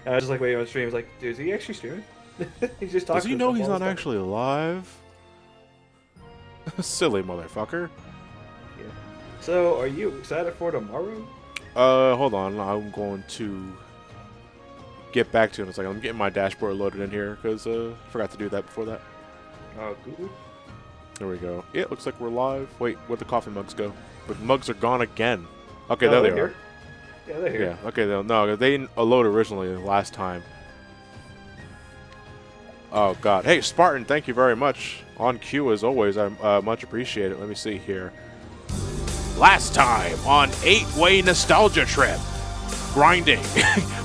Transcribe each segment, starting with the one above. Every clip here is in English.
I was just like waiting on stream. I was like, dude, is he actually streaming? He's just talking. Does he to know himself he's all not the time. actually alive? Silly motherfucker. Yeah. So, are you excited for tomorrow? Hold on. I'm going to get back to it in a second. I'm getting my dashboard loaded in here because I forgot to do that before that. Oh, Google. There we go. Yeah, it looks like we're live. Wait, where'd the coffee mugs go? The mugs are gone again. Okay, No, there they they're are. here. Yeah, they're here. Yeah, okay, no, they didn't load originally last time. Oh, God. Hey, Spartan, thank you very much. On cue, as always. I much appreciate it. Let me see here. Last time on 8-Way Nostalgia Trip. Grinding,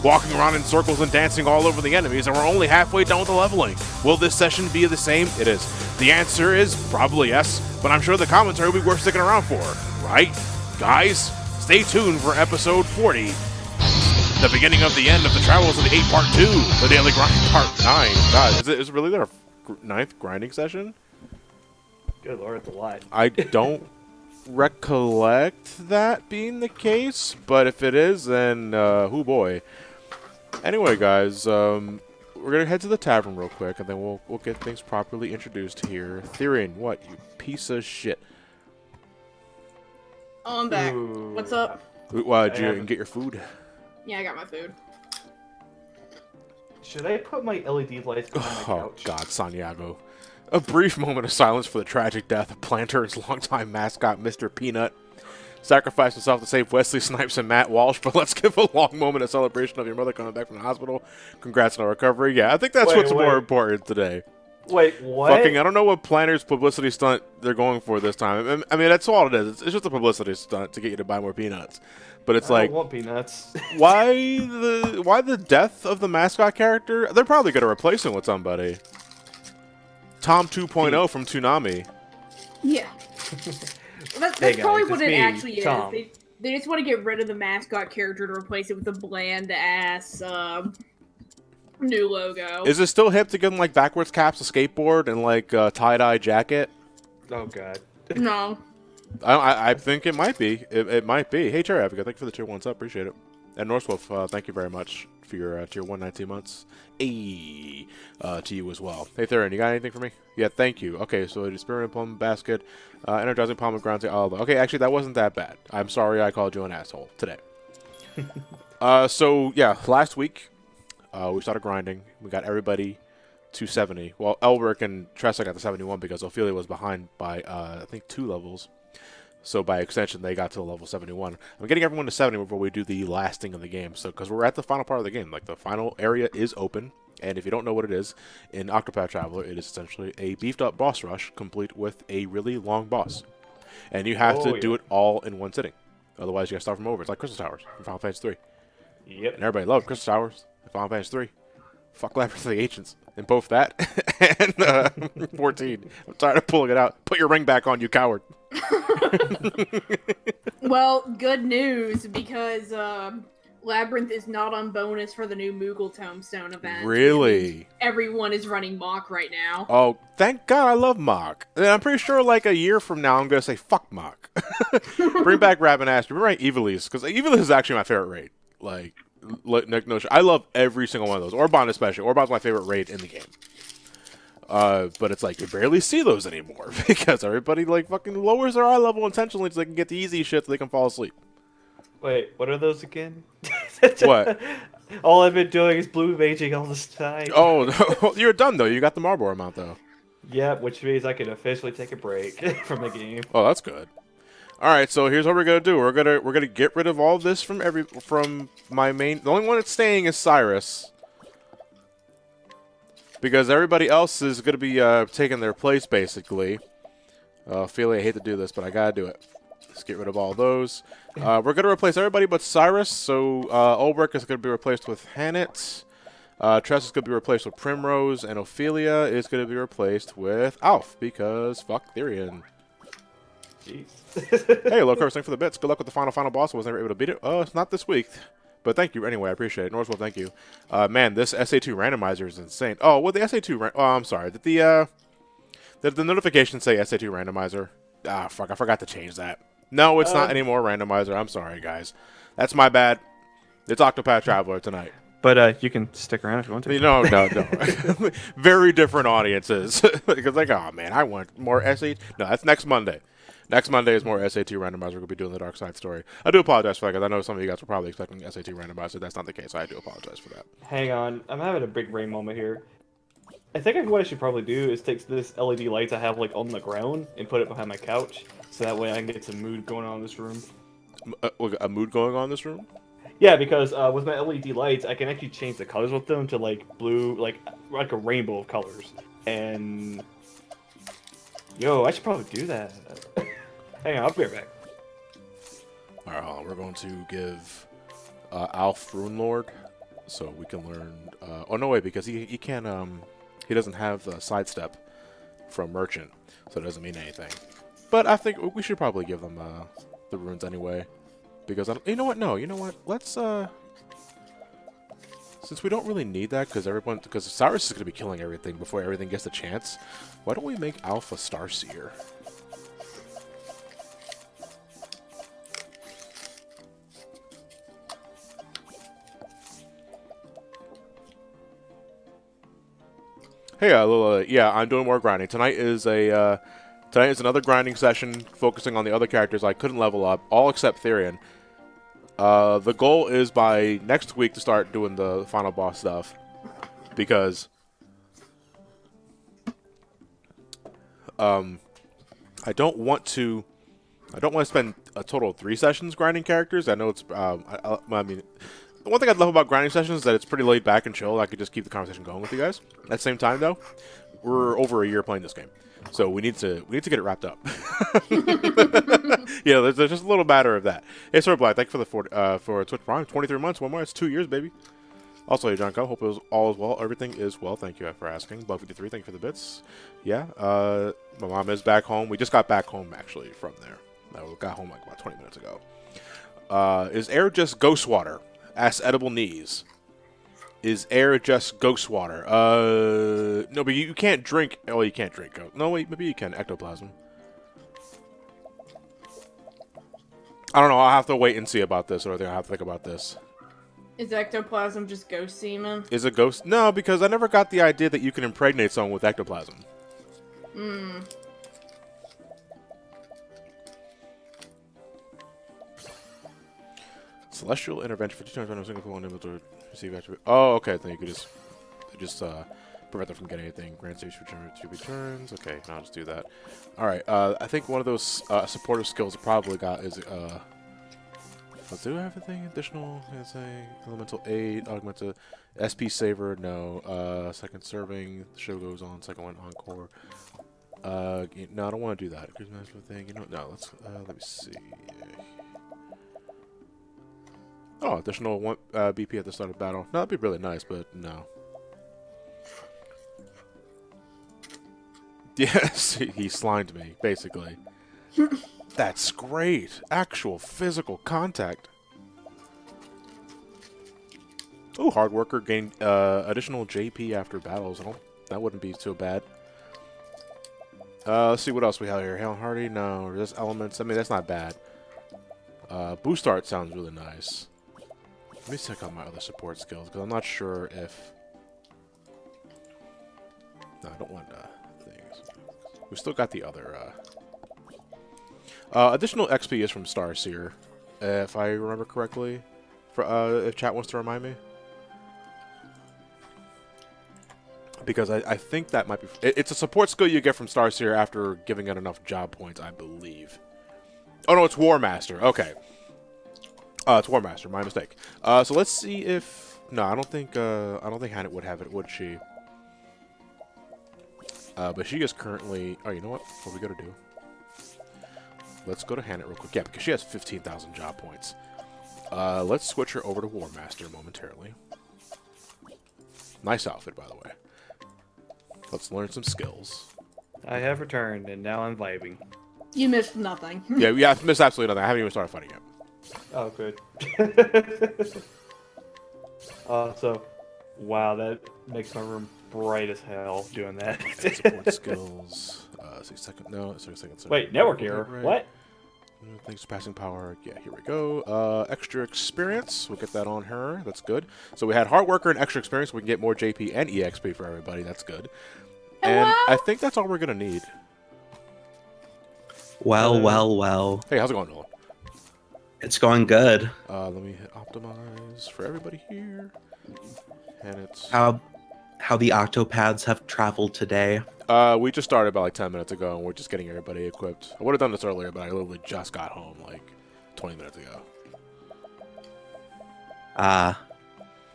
walking around in circles and dancing all over the enemies, and we're only halfway done with the leveling. Will this session be the same? It is. The answer is probably yes, but I'm sure the commentary will be worth sticking around for. Right? Guys, stay tuned for episode 40. The beginning of the end of the travels of the 8 Part 2, the Daily Grind Part 9. God, is it really their 9th grinding session? Good lord, it's a lot. I don't recollect that being the case, but if it is, then hoo boy. Anyway, guys, we're gonna head to the tavern real quick, and then we'll get things properly introduced here. Therian, what, you piece of shit? Oh, I'm back. Ooh. What's up? Did you get your food? Yeah, I got my food. Should I put my LED lights behind my Oh couch? God, Santiago. A brief moment of silence for the tragic death of Planter's longtime mascot, Mr. Peanut. Sacrificed himself to save Wesley Snipes and Matt Walsh, but let's give a long moment of celebration of your mother coming back from the hospital. Congrats on her recovery. Yeah, I think that's what's more important today. Wait, what? Fucking, I don't know what Planter's publicity stunt they're going for this time. I mean, that's all it is. It's just a publicity stunt to get you to buy more peanuts. But it's I like, don't want peanuts. why the death of the mascot character? They're probably going to replace him with somebody. Tom 2.0 from Toonami. Yeah. That's Hey probably guys, what it's it me, actually Tom. is. They just want to get rid of the mascot character to replace it with a bland-ass, new logo. Is it still hip to give him like backwards caps, a skateboard, and like a tie-dye jacket? Oh god. No. I think it might be. It might be. Hey, Cherry Advocate, thank you for the tier 1 sub. Appreciate it. And Northwolf, thank you very much for your tier 119 months. Hey, to you as well. Hey, Theron, you got anything for me? Yeah, thank you. Okay, so it is Spearmint Plum Basket, Energizing Pomegranate Olive. Okay, actually, that wasn't that bad. I'm sorry I called you an asshole today. So, yeah, last week, we started grinding. We got everybody to 70. Well, Elric and Tressa got to 71 because Ophelia was behind by, I think, 2 levels. So by extension, they got to level 71. I'm getting everyone to 70 before we do the last thing of the game. So because we're at the final part of the game, like the final area is open. And if you don't know what it is, in Octopath Traveler, it is essentially a beefed up boss rush complete with a really long boss. And you have to do it all in one sitting. Otherwise, you got to start from over. It's like Crystal Towers from Final Fantasy 3. Yep. And everybody loved Crystal Towers in Final Fantasy 3. Fuck Labyrinth of the Ancients. And both that and 14. I'm tired of pulling it out. Put your ring back on, you coward. Well, good news, because, Labyrinth is not on bonus for the new Moogle Tombstone event. Really? Everyone is running Mach right now. Oh, thank God I love Mach. And I'm pretty sure like a year from now I'm going to say fuck Mach. Bring back Rabbit Ash. Bring back Evilise, because Evilise is actually my favorite raid. Like, no, I love every single one of those. Orban especially. Orban's my favorite raid in the game. But it's like you barely see those anymore because everybody like fucking lowers their eye level intentionally so they can get the easy shit so they can fall asleep. Wait, what are those again? What? All I've been doing is blue maging all this time. Oh, no. You're done though. You got the Marlboro amount though. Yeah, which means I can officially take a break from the game. Oh, that's good. All right, so here's what we're gonna do. We're gonna get rid of all of this from my main. The only one that's staying is Cyrus, because everybody else is gonna be taking their place basically. Ophelia, I hate to do this, but I gotta do it. Let's get rid of all those. We're going to replace everybody but Cyrus. So Ulrich is going to be replaced with Hannet. Tress is going to be replaced with Primrose. And Ophelia is going to be replaced with Alf. Because fuck Therian. Jeez. Hey, Low Curse, thanks for the bits. Good luck with the final boss. I was never able to beat it. It's not this week. But thank you anyway. I appreciate it. Northwell, thank you. Man, this SA2 randomizer is insane. Oh, well, the SA2... Oh, I'm sorry. Did the notification say SA2 randomizer? Ah, fuck. I forgot to change that. No, it's not anymore randomizer. I'm sorry, guys. That's my bad. It's Octopath Traveler tonight. But you can stick around if you want to. No. Very different audiences. Because like, oh man, I want more SAT. No, that's next Monday. Next Monday is more SAT randomizer. We'll be doing the Dark Side story. I do apologize for that because I know some of you guys were probably expecting SAT randomizer. That's not the case. I do apologize for that. Hang on, I'm having a big brain moment here. I think what I should probably do is take this LED lights I have like on the ground and put it behind my couch, so that way I can get some mood going on in this room. A mood going on in this room? Yeah, because with my LED lights, I can actually change the colors with them to like blue, like a rainbow of colors. And yo, I should probably do that. Hang on, I'll be right back. All right, hold on. We're going to give Alf Runelord so we can learn. Oh no, wait, because he can't. He doesn't have the sidestep from Merchant, so it doesn't mean anything. But I think we should probably give them the runes anyway, because you know what? No, you know what? Let's since we don't really need that because Cyrus is going to be killing everything before everything gets a chance. Why don't we make Alpha Starseer? Hey, yeah, I'm doing more grinding. Tonight is another grinding session focusing on the other characters I couldn't level up, all except Therian. The goal is by next week to start doing the final boss stuff, because I don't want to spend a total of 3 sessions grinding characters. I know it's I mean. The one thing I love about grinding sessions is that it's pretty laid back and chill. I could just keep the conversation going with you guys. At the same time, though, we're over a year playing this game, so we need to get it wrapped up. Yeah, there's just a little matter of that. Hey, Sir Black, thank you for Twitch Prime. 23 months, 1 more. It's 2 years, baby. Also, hey, John Co. Hope all is well. Everything is well. Thank you for asking. Bug53, thank you for the bits. Yeah, my mom is back home. We just got back home actually from there. We got home like about 20 minutes ago. Is air just ghost water? Ask Edible Knees. Is air just ghost water? No, but you can't drink. Oh, you can't drink. No, wait, maybe you can. Ectoplasm. I don't know. I'll have to wait and see about this, or I'll have to think about this. Is ectoplasm just ghost semen? Is it ghost? No, because I never got the idea that you can impregnate someone with ectoplasm. Hmm. Celestial intervention for 2 times when a single people unable to receive attribute. Oh, okay. Then you could just prevent them from getting anything. Grant saves return 2 returns. Okay, now I'll just do that. All right. I think one of those supportive skills I probably got is let's do everything additional. Let's say elemental aid, augmented SP saver. No. Second serving. The show goes on. Second one encore. No, I don't want to do that. Thing. You know, no. Let's let me see. Oh, additional 1 BP at the start of battle. No, that'd be really nice, but no. Yes, he slimed me, basically. That's great. Actual physical contact. Oh, hard worker gained additional JP after battles. That wouldn't be too bad. Let's see what else we have here. Hail and Hardy? No. Resist elements. I mean, that's not bad. Boost art sounds really nice. Let me check out my other support skills, because I'm not sure if... No, I don't want things. We still got the other... additional XP is from Starseer, if I remember correctly. For if chat wants to remind me. Because I think that might be... It's a support skill you get from Starseer after giving it enough job points, I believe. Oh no, it's War Master. Okay. It's War Master. My mistake. So let's see if... No, I don't think Hannah would have it, would she? But she is currently... Oh, you know what? What we gotta do? Let's go to Hannah real quick. Yeah, because she has 15,000 job points. Let's switch her over to War Master momentarily. Nice outfit, by the way. Let's learn some skills. I have returned, and now I'm vibing. You missed nothing. Yeah, I missed absolutely nothing. I haven't even started fighting yet. Oh, good. So, wow, that makes my room bright as hell doing that. Support skills. 6 second. No, sorry, second. Wait, network error. Right. What? Thanks for passing power. Yeah, here we go. Extra experience. We'll get that on her. That's good. So we had hard worker and extra experience. We can get more JP and EXP for everybody. That's good. Hello? And I think that's all we're going to need. Well, well, well. Hey, how's it going, Noah? It's going good. Let me hit optimize for everybody here. And it's... How the Octopaths have traveled today. We just started about like 10 minutes ago, and we're just getting everybody equipped. I would have done this earlier, but I literally just got home like 20 minutes ago.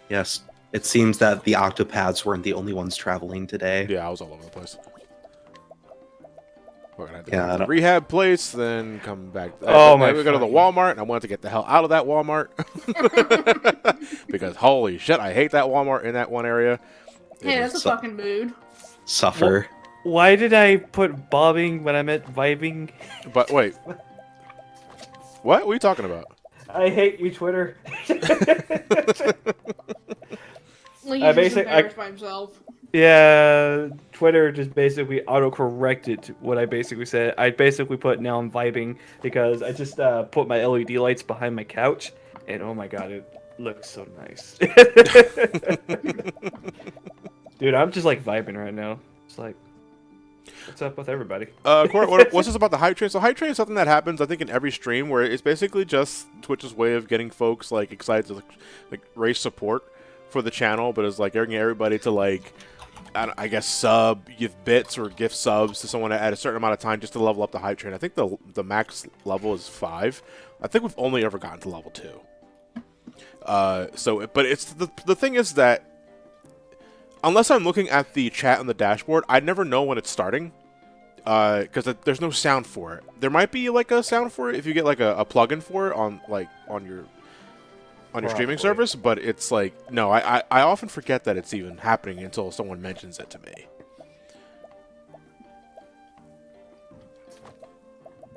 Yes. It seems that the Octopaths weren't the only ones traveling today. Yeah, I was all over the place. We're gonna have to Yeah, go to I the don't- rehab place, then come back. Oh my! We go to the Walmart, and I wanted to get the hell out of that Walmart because holy shit, I hate that Walmart in that one area. Hey, that's a So- fucking mood. Suffer. Why did I put bobbing when I meant vibing? But wait, what are you talking about? I hate you, Twitter. Like, I he's just basic- embarrassed by himself. Yeah, Twitter just basically auto-corrected what I basically said. I basically put now I'm vibing because I just put my LED lights behind my couch, and oh my god, it looks so nice. Dude, I'm just like vibing right now. It's like, what's up with everybody? Court, what's this about the hype train? So hype train is something that happens, I think, in every stream where it's basically just Twitch's way of getting folks like excited to like raise support for the channel, but it's like getting everybody to like, I guess sub, give bits or gift subs to someone at a certain amount of time just to level up the hype train. I think the max level is 5. I think we've only ever gotten to level 2. But it's the thing is that unless I'm looking at the chat on the dashboard, I never know when it's starting. Because there's no sound for it. There might be like a sound for it if you get like a plugin for it on your streaming service, but it's like no, I often forget that it's even happening until someone mentions it to me.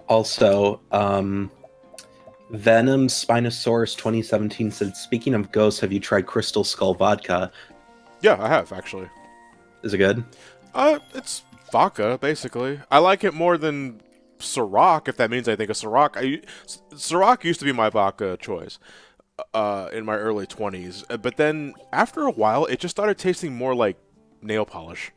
Also, Venom Spinosaurus 2017 said, speaking of ghosts, have you tried Crystal Skull Vodka? Yeah, I have actually. Is it good? It's vodka basically. I like it more than Ciroc, if that means anything. Ciroc used to be my vodka choice in my early 20s, but then after a while, it just started tasting more like nail polish.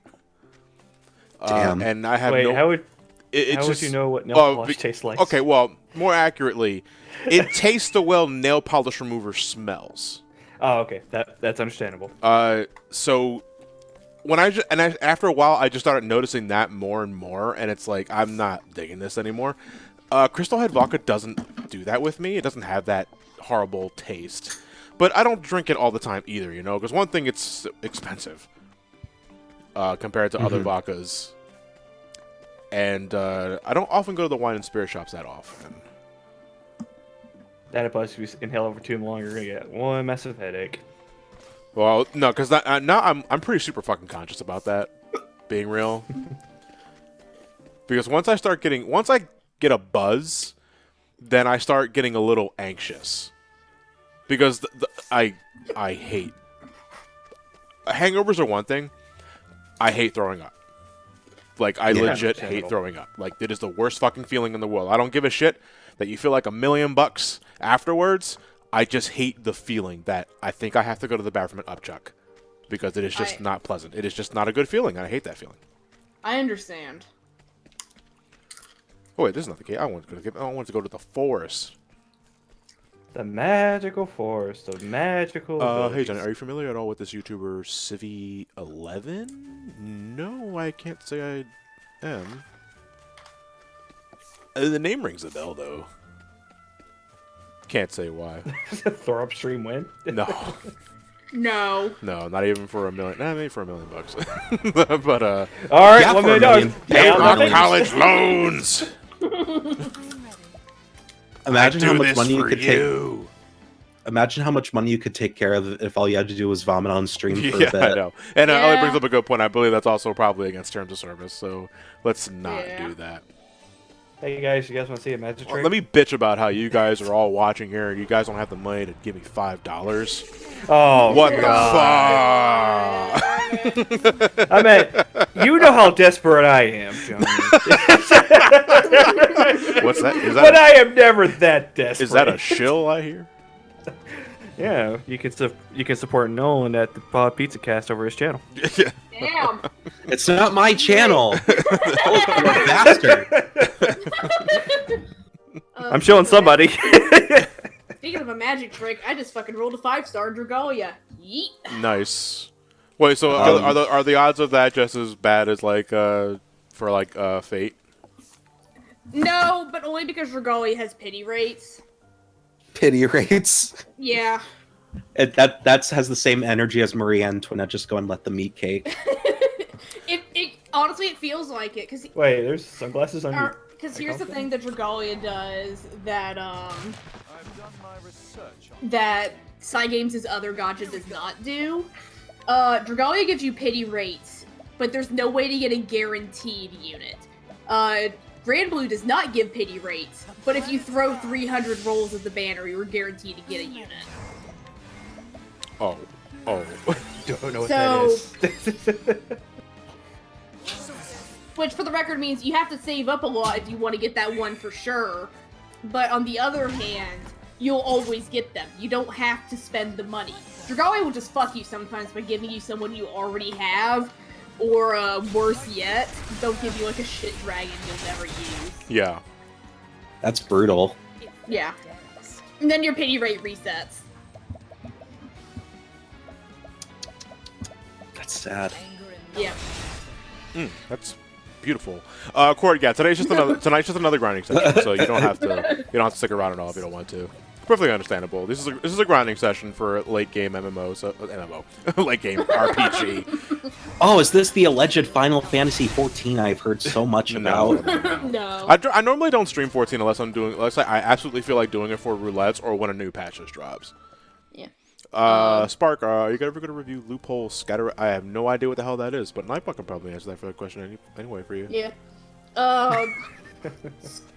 Damn. And I have Wait, no. how would Just, you know what nail polish tastes like? Okay, well, more accurately, it tastes the way nail polish remover smells. Oh, okay, that's understandable. So when after a while, I just started noticing that more and more, and it's like I'm not digging this anymore. Crystal Head vodka doesn't do that with me. It doesn't have that horrible taste, but I don't drink it all the time either. You know, because one thing, it's expensive compared to other vodkas. And I don't often go to the wine and spirit shops that often. That plus, if you inhale over too long, you're gonna get one massive headache. Well, no, because now I'm pretty super fucking conscious about that being real. Because once I get a buzz, then I start getting a little anxious. Because I hate hangovers are one thing. I hate throwing up. Like, I legit hate throwing up. Like, it is the worst fucking feeling in the world. I don't give a shit that you feel like $1,000,000 afterwards. I just hate the feeling that I think I have to go to the bathroom and upchuck. Because it is just not pleasant. It is just not a good feeling. I hate that feeling. I understand. Oh, wait, this is not the case. I want to go to the forest. The magical forest, the magical. Hey, Johnny, are you familiar at all with this YouTuber, Civi11? No, I can't say I am. The name rings a bell, though. Can't say why. Throw upstream win. No. No. No, not even for $1 million. Nah, maybe for $1 million. But, all right, Yeah, $1 for a million. million. Pay Yeah, on for my a million. college loans! Imagine how much money you for could take. Imagine how much money you could take care of if all you had to do was vomit on stream for a Yeah, bit. I know. And Ellie Yeah. brings up a good point. I believe that's also probably against terms of service, so let's not Yeah. do that. Hey guys, you guys want to see a magic trick? Let me bitch about how you guys are all watching here and you guys don't have the money to give me $5. Oh, What God. the fuck? I meant You know how desperate I am, Johnny. What's that? Is But that I am never that desperate. is that a shill I hear? Yeah, you can support Nolan at the Pizza Cast over his channel. Yeah. Damn. It's not my channel. Oh, you bastard. I'm showing somebody. Speaking of a magic trick, I just fucking rolled a 5-star in Dragalia. Yeet. Nice. Wait, so are the odds of that just as bad as like for like Fate? No, but only because Dragalia has pity rates. Pity rates. Yeah. That has the same energy as Marie Antoinette. Just go and let them eat cake. It honestly it feels like it because Wait, there's sunglasses on you. because here's the thing that Dragalia does that that Cygames' other gacha does not do. Dragalia gives you pity rates, but there's no way to get a guaranteed unit. Grand Blue does not give pity rates, but if you throw 300 rolls at the banner, you're guaranteed to get a unit. Oh. Don't know what So- that is. Which, for the record, means you have to save up a lot if you want to get that one for sure. But on the other hand, you'll always get them. You don't have to spend the money. Dragalia will just fuck you sometimes by giving you someone you already have, or worse yet, they'll give you like a shit dragon you'll never use. Yeah. That's brutal. Yeah. And then your pity rate resets. That's sad. Yeah. That's beautiful. Cord, yeah, tonight's just another grinding session, so you don't have to stick around at all if you don't want to. Perfectly understandable. This is a grinding session for late game MMO, so late game RPG. Oh, is this the alleged Final Fantasy 14 I've heard so much about? No. I normally don't stream 14 unless I absolutely feel like doing it for roulettes or when a new patch just drops. Yeah. Spark, are you ever going to review Loophole Scatter? I have no idea what the hell that is, but Nightbot can probably answer that for the question anyway for you. Yeah.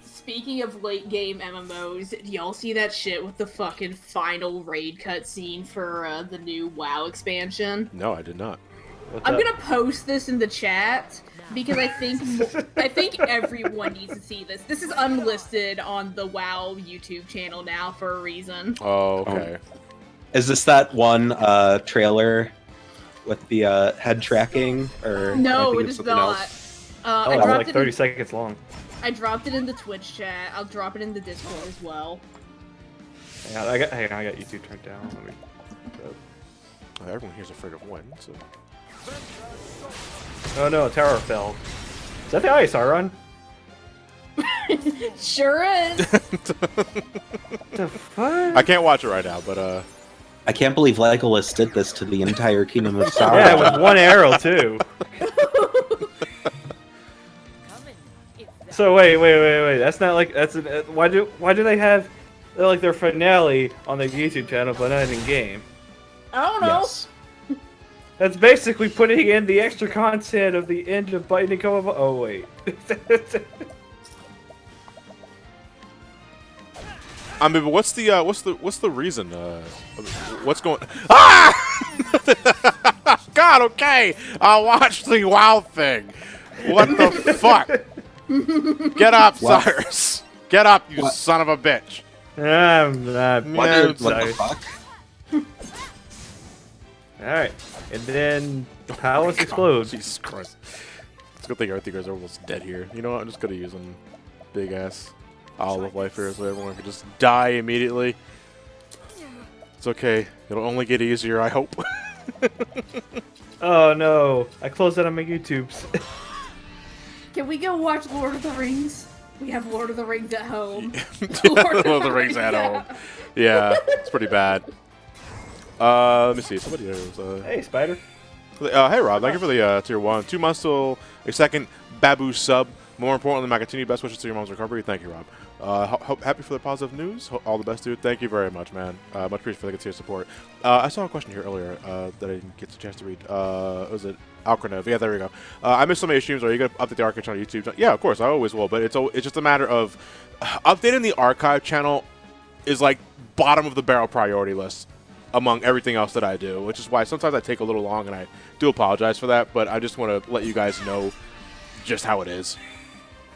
Speaking of late game MMOs, do y'all see that shit with the fucking final raid cutscene for the new WoW expansion? No, I did not. I'm gonna post this in the chat because I think everyone needs to see this. This is unlisted on the WoW YouTube channel now for a reason. Oh, okay. Is this that one trailer with the head tracking? Or No, I think it it's is something not. else? I It's dropped like it 30 in, seconds long. I dropped it in the Twitch chat. I'll drop it in the Discord as well. Yeah, I got YouTube turned down. Let me. Everyone here's afraid of wind, so. Oh no, tower fell. Is that the Eye of Sauron? Sure is. The fuck? I can't watch it right now, but I can't believe Legolas did this to the entire Kingdom of Sauron. Yeah, with one arrow too. So wait. That's not like why do they have like their finale on their YouTube channel but not in game? I don't know. Yes. That's basically putting in the extra content of the end of Binding of. Oh wait. I mean, but what's the reason? What's going? Ah! God, okay. I'll watch the WoW thing. What the fuck? Get up, What? Cyrus. Get up, you What? son of a bitch. I'm not. What, Yeah, what the fuck? Alright. And then palace explodes. Jesus Christ. It's a good thing our guys are almost dead here. You know what? I'm just gonna use them big ass olive life here so everyone can just die immediately. It's okay. It'll only get easier, I hope. Oh no. I closed that on my YouTubes. Can we go watch Lord of the Rings? We have Lord of the Rings at home. Lord of the Rings at home. Yeah, it's pretty bad. Let me see. Somebody knows. Hey, Spider. Hey, Rob. Thank you for the tier 1. 2 months till a second Babu sub. More importantly, my continued best wishes to your mom's recovery. Thank you, Rob. Happy for the positive news. All the best, dude. Thank you very much, man. Much appreciated for the continued support. I saw a question here earlier that I didn't get a chance to read. Was it Alcrenov? Yeah, there we go. I missed so many streams. Are you going to update the archive channel on YouTube? Yeah, of course. I always will. But it's just a matter of updating the archive channel is like bottom of the barrel priority list among everything else that I do, which is why sometimes I take a little long, and I do apologize for that, but I just want to let you guys know just how it is.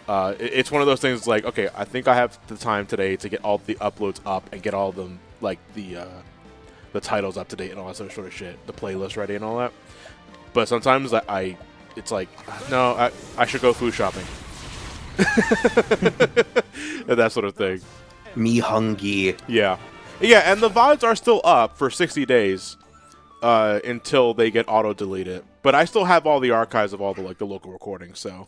It's one of those things like, okay, I think I have the time today to get all the uploads up and get all of them, like, the titles up to date and all that sort of shit, the playlist ready and all that. But sometimes it's like, no, I should go food shopping. And that sort of thing. Me hungry. Yeah. Yeah, and the VODs are still up for 60 days until they get auto-deleted. But I still have all the archives of all the local recordings, so.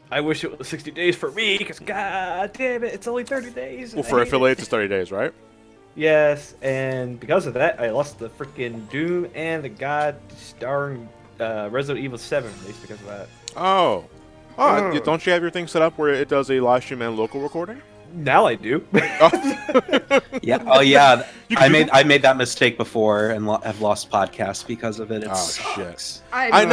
I wish it was 60 days for me, because god damn it, it's only 30 days. Well, for affiliates, it's 30 days, right? Yes, and because of that, I lost the freaking Doom and the god darn Resident Evil 7 release because of that. Oh. Don't you have your thing set up where it does a live stream and local recording? Now I do. Yeah. Oh yeah. I made that mistake before and have lost podcasts because of it. It shit. I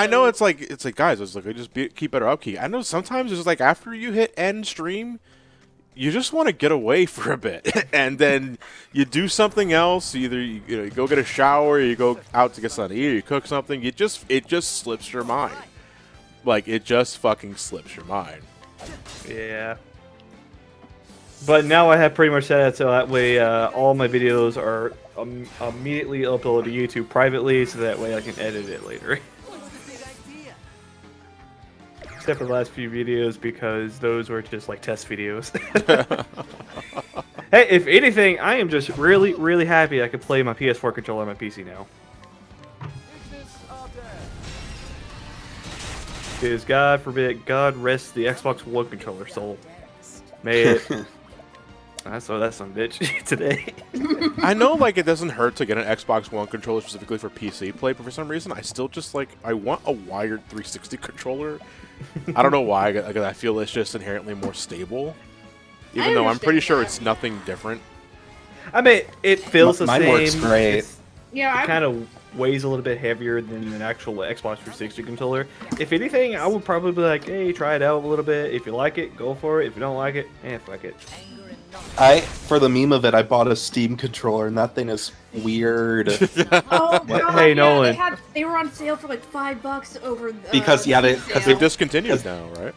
know. It's like guys. It's like keep better upkeep. I know sometimes it's like after you hit end stream, you just want to get away for a bit, and then you do something else. Either you go get a shower, you go out to get something to eat, or you cook something. It just slips your mind. Like it just fucking slips your mind. Yeah. But now I have pretty much set it so that way all my videos are immediately uploaded to YouTube privately, so that way I can edit it later. Except for the last few videos, because those were just like test videos. Hey, if anything, I am just really, really happy I can play my PS4 controller on my PC now. Because God forbid, God rest the Xbox One controller soul. May it. I saw that some bitch today. I know, like, it doesn't hurt to get an Xbox One controller specifically for PC play, but for some reason, I still just, like, I want a wired 360 controller. I don't know why. I feel it's just inherently more stable. Even though I'm pretty sure it's nothing different. I mean, it feels the same. Mine works great. Yeah, it kind of weighs a little bit heavier than an actual Xbox 360 controller. If anything, I would probably be like, hey, try it out a little bit. If you like it, go for it. If you don't like it, fuck it. For the meme of it, I bought a Steam controller, and that thing is weird. Oh god! Hey, yeah, Nolan. They were on sale for like $5 over. Because they've discontinued now, right?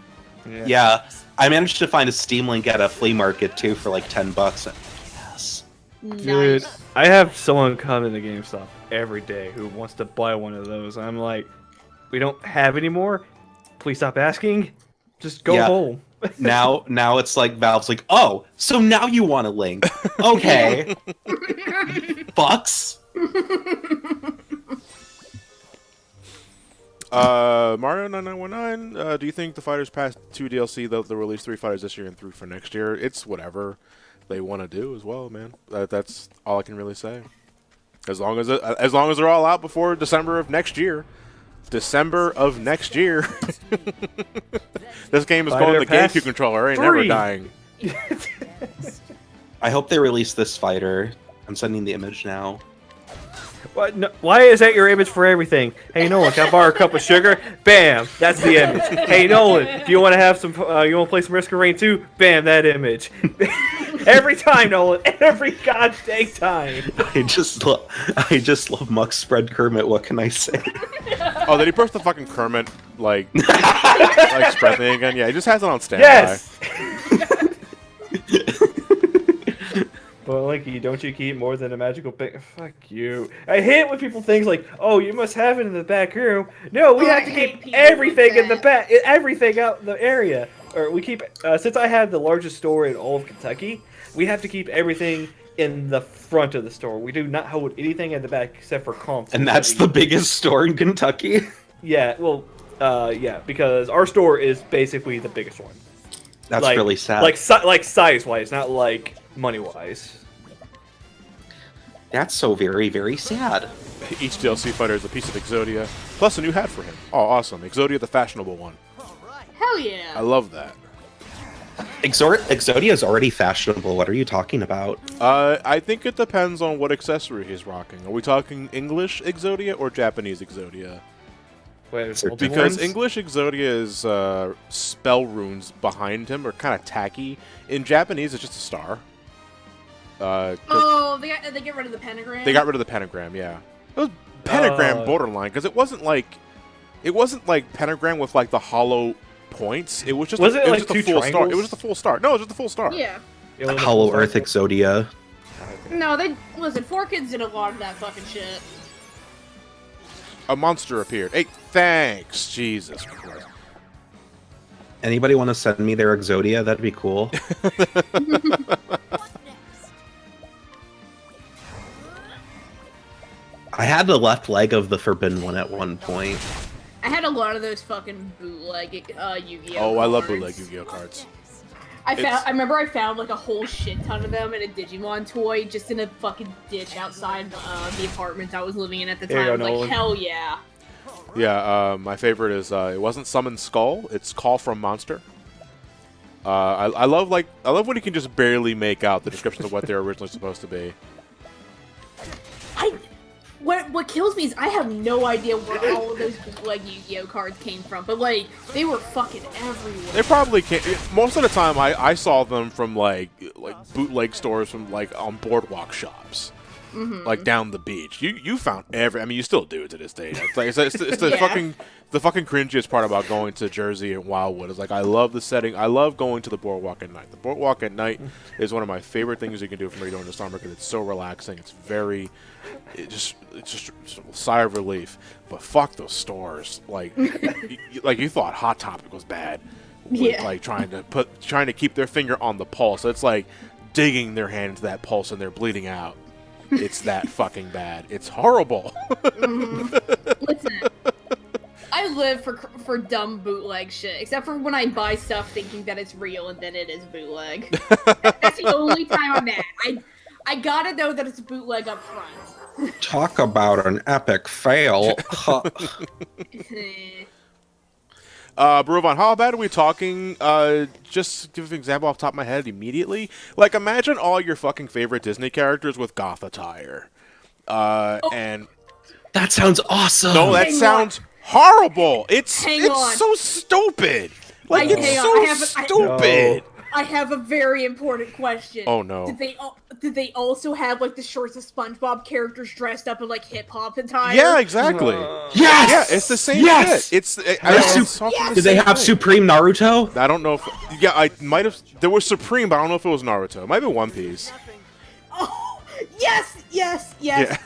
Yeah, I managed to find a Steam link at a flea market too for like $10. Yes. Dude, Nice. I have someone come into GameStop every day who wants to buy one of those. I'm like, we don't have any more. Please stop asking. Just go home. now it's like Valve's like, oh, so now you want a link? Okay. Fucks. Mario 9919. Do you think the Fighters Pass 2 DLC they'll release 3 fighters this year and 3 for next year? It's whatever they want to do as well, man. That's all I can really say. As long as they're all out before December of next year. December of next year. This game is going to the GameCube controller. Ain't never dying. I hope they release this fighter. I'm sending the image now. What? No, why is that your image for everything? Hey Nolan, can I borrow a cup of sugar? Bam, that's the image. Hey Nolan, do you want to have some? You want to play some Risk of Rain 2? Bam, that image. Every time, Nolan. Every goddamn time. I just love Muck Spread Kermit. What can I say? Oh, did he press the fucking Kermit like spread thing again? Yeah, he just has it on standby. Yes. Well, Linky, don't you keep more than a magical pick? Fuck you. I hate when people think like, oh, you must have it in the back room. No, we have to keep everything in the back, everything out in the area. Or we keep, since I have the largest store in all of Kentucky, we have to keep everything in the front of the store. We do not hold anything in the back except for consoles. And that's the biggest store in Kentucky? Yeah, well, yeah, because our store is basically the biggest one. That's really sad. Like size-wise, not like money-wise. That's so very, very sad. Each DLC fighter is a piece of Exodia, plus a new hat for him. Oh, awesome. Exodia, the fashionable one. Hell yeah. I love that. Exodia is already fashionable. What are you talking about? I think it depends on what accessory he's rocking. Are we talking English Exodia or Japanese Exodia? Because English Exodia is spell runes behind him are kind of tacky. In Japanese, it's just a star. Oh, they get rid of the pentagram. They got rid of the pentagram. Yeah, it was pentagram borderline because it wasn't like pentagram with like the hollow points. It was just Was it like just a two full star. triangles? It was just a full star. No, it was just a full star. Yeah. Hollow Earth Exodia. No, they listen. 4Kids did a lot of that fucking shit. A monster appeared. Hey, thanks, Jesus Christ. Anybody want to send me their Exodia? That'd be cool. I had the left leg of the Forbidden One at one point. I had a lot of those fucking bootleg Yu-Gi-Oh! Oh, I love cards. bootleg Yu-Gi-Oh cards. I remember I found like a whole shit ton of them in a Digimon toy just in a fucking ditch outside the apartment I was living in at the time. Here I you was go, like, Nolan. hell yeah. Yeah, my favorite is it wasn't Summon Skull. It's Call from Monster. I love when you can just barely make out the descriptions of what they're originally supposed to be. What kills me is I have no idea where all of those bootleg Yu-Gi-Oh cards came from, but like they were fucking everywhere. They probably can't. Most of the time, I saw them from like bootleg stores from like on boardwalk shops, like down the beach. You found every. I mean, you still do to this day. It's like it's the Yeah. the fucking cringiest part about going to Jersey and Wildwood is like I love the setting. I love going to the boardwalk at night. The boardwalk at night is one of my favorite things you can do for me during the summer because it's so relaxing. It's just a sigh of relief. But fuck those stores. Like you thought Hot Topic was bad. With, Yeah. like trying to keep their finger on the pulse. It's like digging their hand into that pulse and they're bleeding out. It's that fucking bad. It's horrible. Listen, I live for dumb bootleg shit, except for when I buy stuff thinking that it's real and then it is bootleg. That's the only time I'm mad. I gotta know that it's bootleg up front. Talk about an epic fail. Bruvan, how bad are we talking? Just give an example off the top of my head immediately. Like, imagine all your fucking favorite Disney characters with goth attire. And... That sounds awesome! No, that Hang sounds horrible! It's Hang on. so stupid! Like, Hang it's on, so I stupid! I have a very important question. Oh, no. Did they also have like the shorts of SpongeBob characters dressed up in like hip hop attire? Yeah, exactly. Yes! Yeah, it's the same Yes! shit. It's Did they have Supreme Naruto? I don't know if... Yeah, I might have... There was Supreme, but I don't know if it was Naruto. It might be One Piece. Oh, yes! Yeah.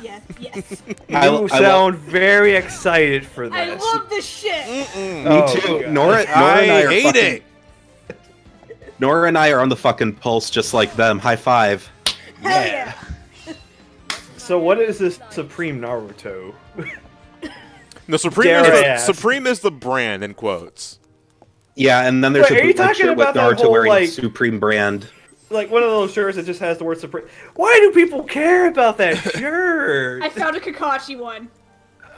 You sound very excited for this. I love this shit. Mm-mm. Me too. God. Nora and I are hate fucking, it. Nora and I are on the fucking pulse just like them. High five. Hell yeah. So what is this Supreme Naruto? No, Supreme is the brand in quotes. Yeah, and then there's Wait, are a you bootleg talking shirt with about that Naruto whole, wearing like- Supreme brand. Like one of those shirts that just has the word Supreme. Why do people care about that shirt? I found a Kakashi one.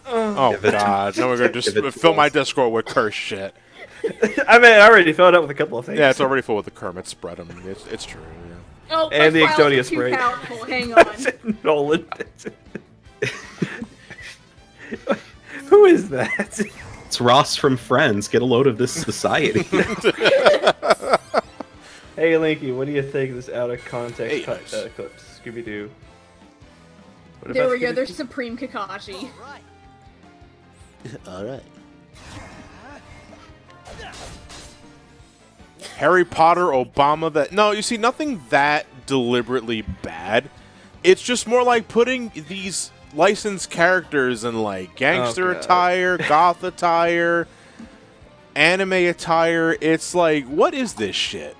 Oh, Give it to- God. Now we're going to just give it to fill my us. Discord with curse shit. I mean, I already filled it up with a couple of things. Yeah, it's already full with the Kermit spread. I mean, it's true. Yeah. Oh, And my the files Exodia are too spray. powerful. Hang on. Nolan. Who is that? It's Ross from Friends. Get a load of this society. Hey, Linky, what do you think of this out of context Hey, clip? Scooby Doo. There we go. There's Supreme Kakashi. All right. Harry Potter, Obama. That no, you see, nothing that deliberately bad. It's just more like putting these licensed characters in like gangster God. attire, goth attire, anime attire. It's like, what is this shit?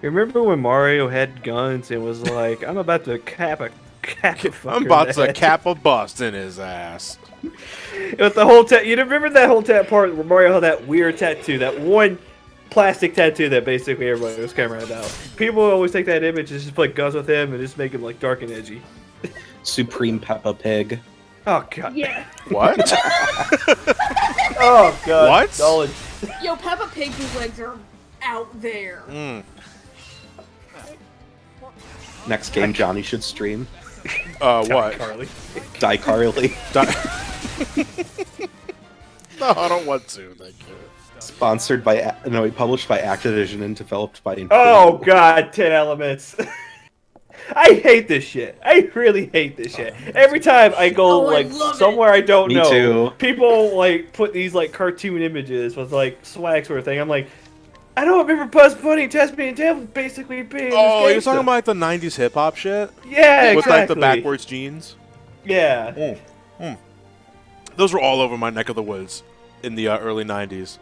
Remember when Mario had guns and was like, "I'm about to cap a fucker I'm about in the to head." cap a bust in his ass. With the whole you remember that whole part where Mario had that weird tattoo, that one plastic tattoo that basically everybody was camera about. People always take that image and just put guns with him and just make him like dark and edgy. Supreme Peppa Pig. Oh god. Yeah. What? Oh god. What? Knowledge. Yo, Peppa Pig bootlegs are out there. Next game Johnny should stream. What? Carly. Die Carly. No, I don't want to. Thank you. Sponsored by, published by Activision and developed by Infinity. Oh god, 10 elements. I hate this shit. I really hate this shit. Every time I go Oh, I like love somewhere I don't Me know, too. people like put these like cartoon images with like swag sort of thing. I'm like, I don't remember Buzz Bunny and Tasmanian Devil basically being. Oh, this you're talking gangsta. about like, the '90s hip hop shit Yeah, with exactly. like the backwards jeans. Yeah. Those were all over my neck of the woods in the early '90s.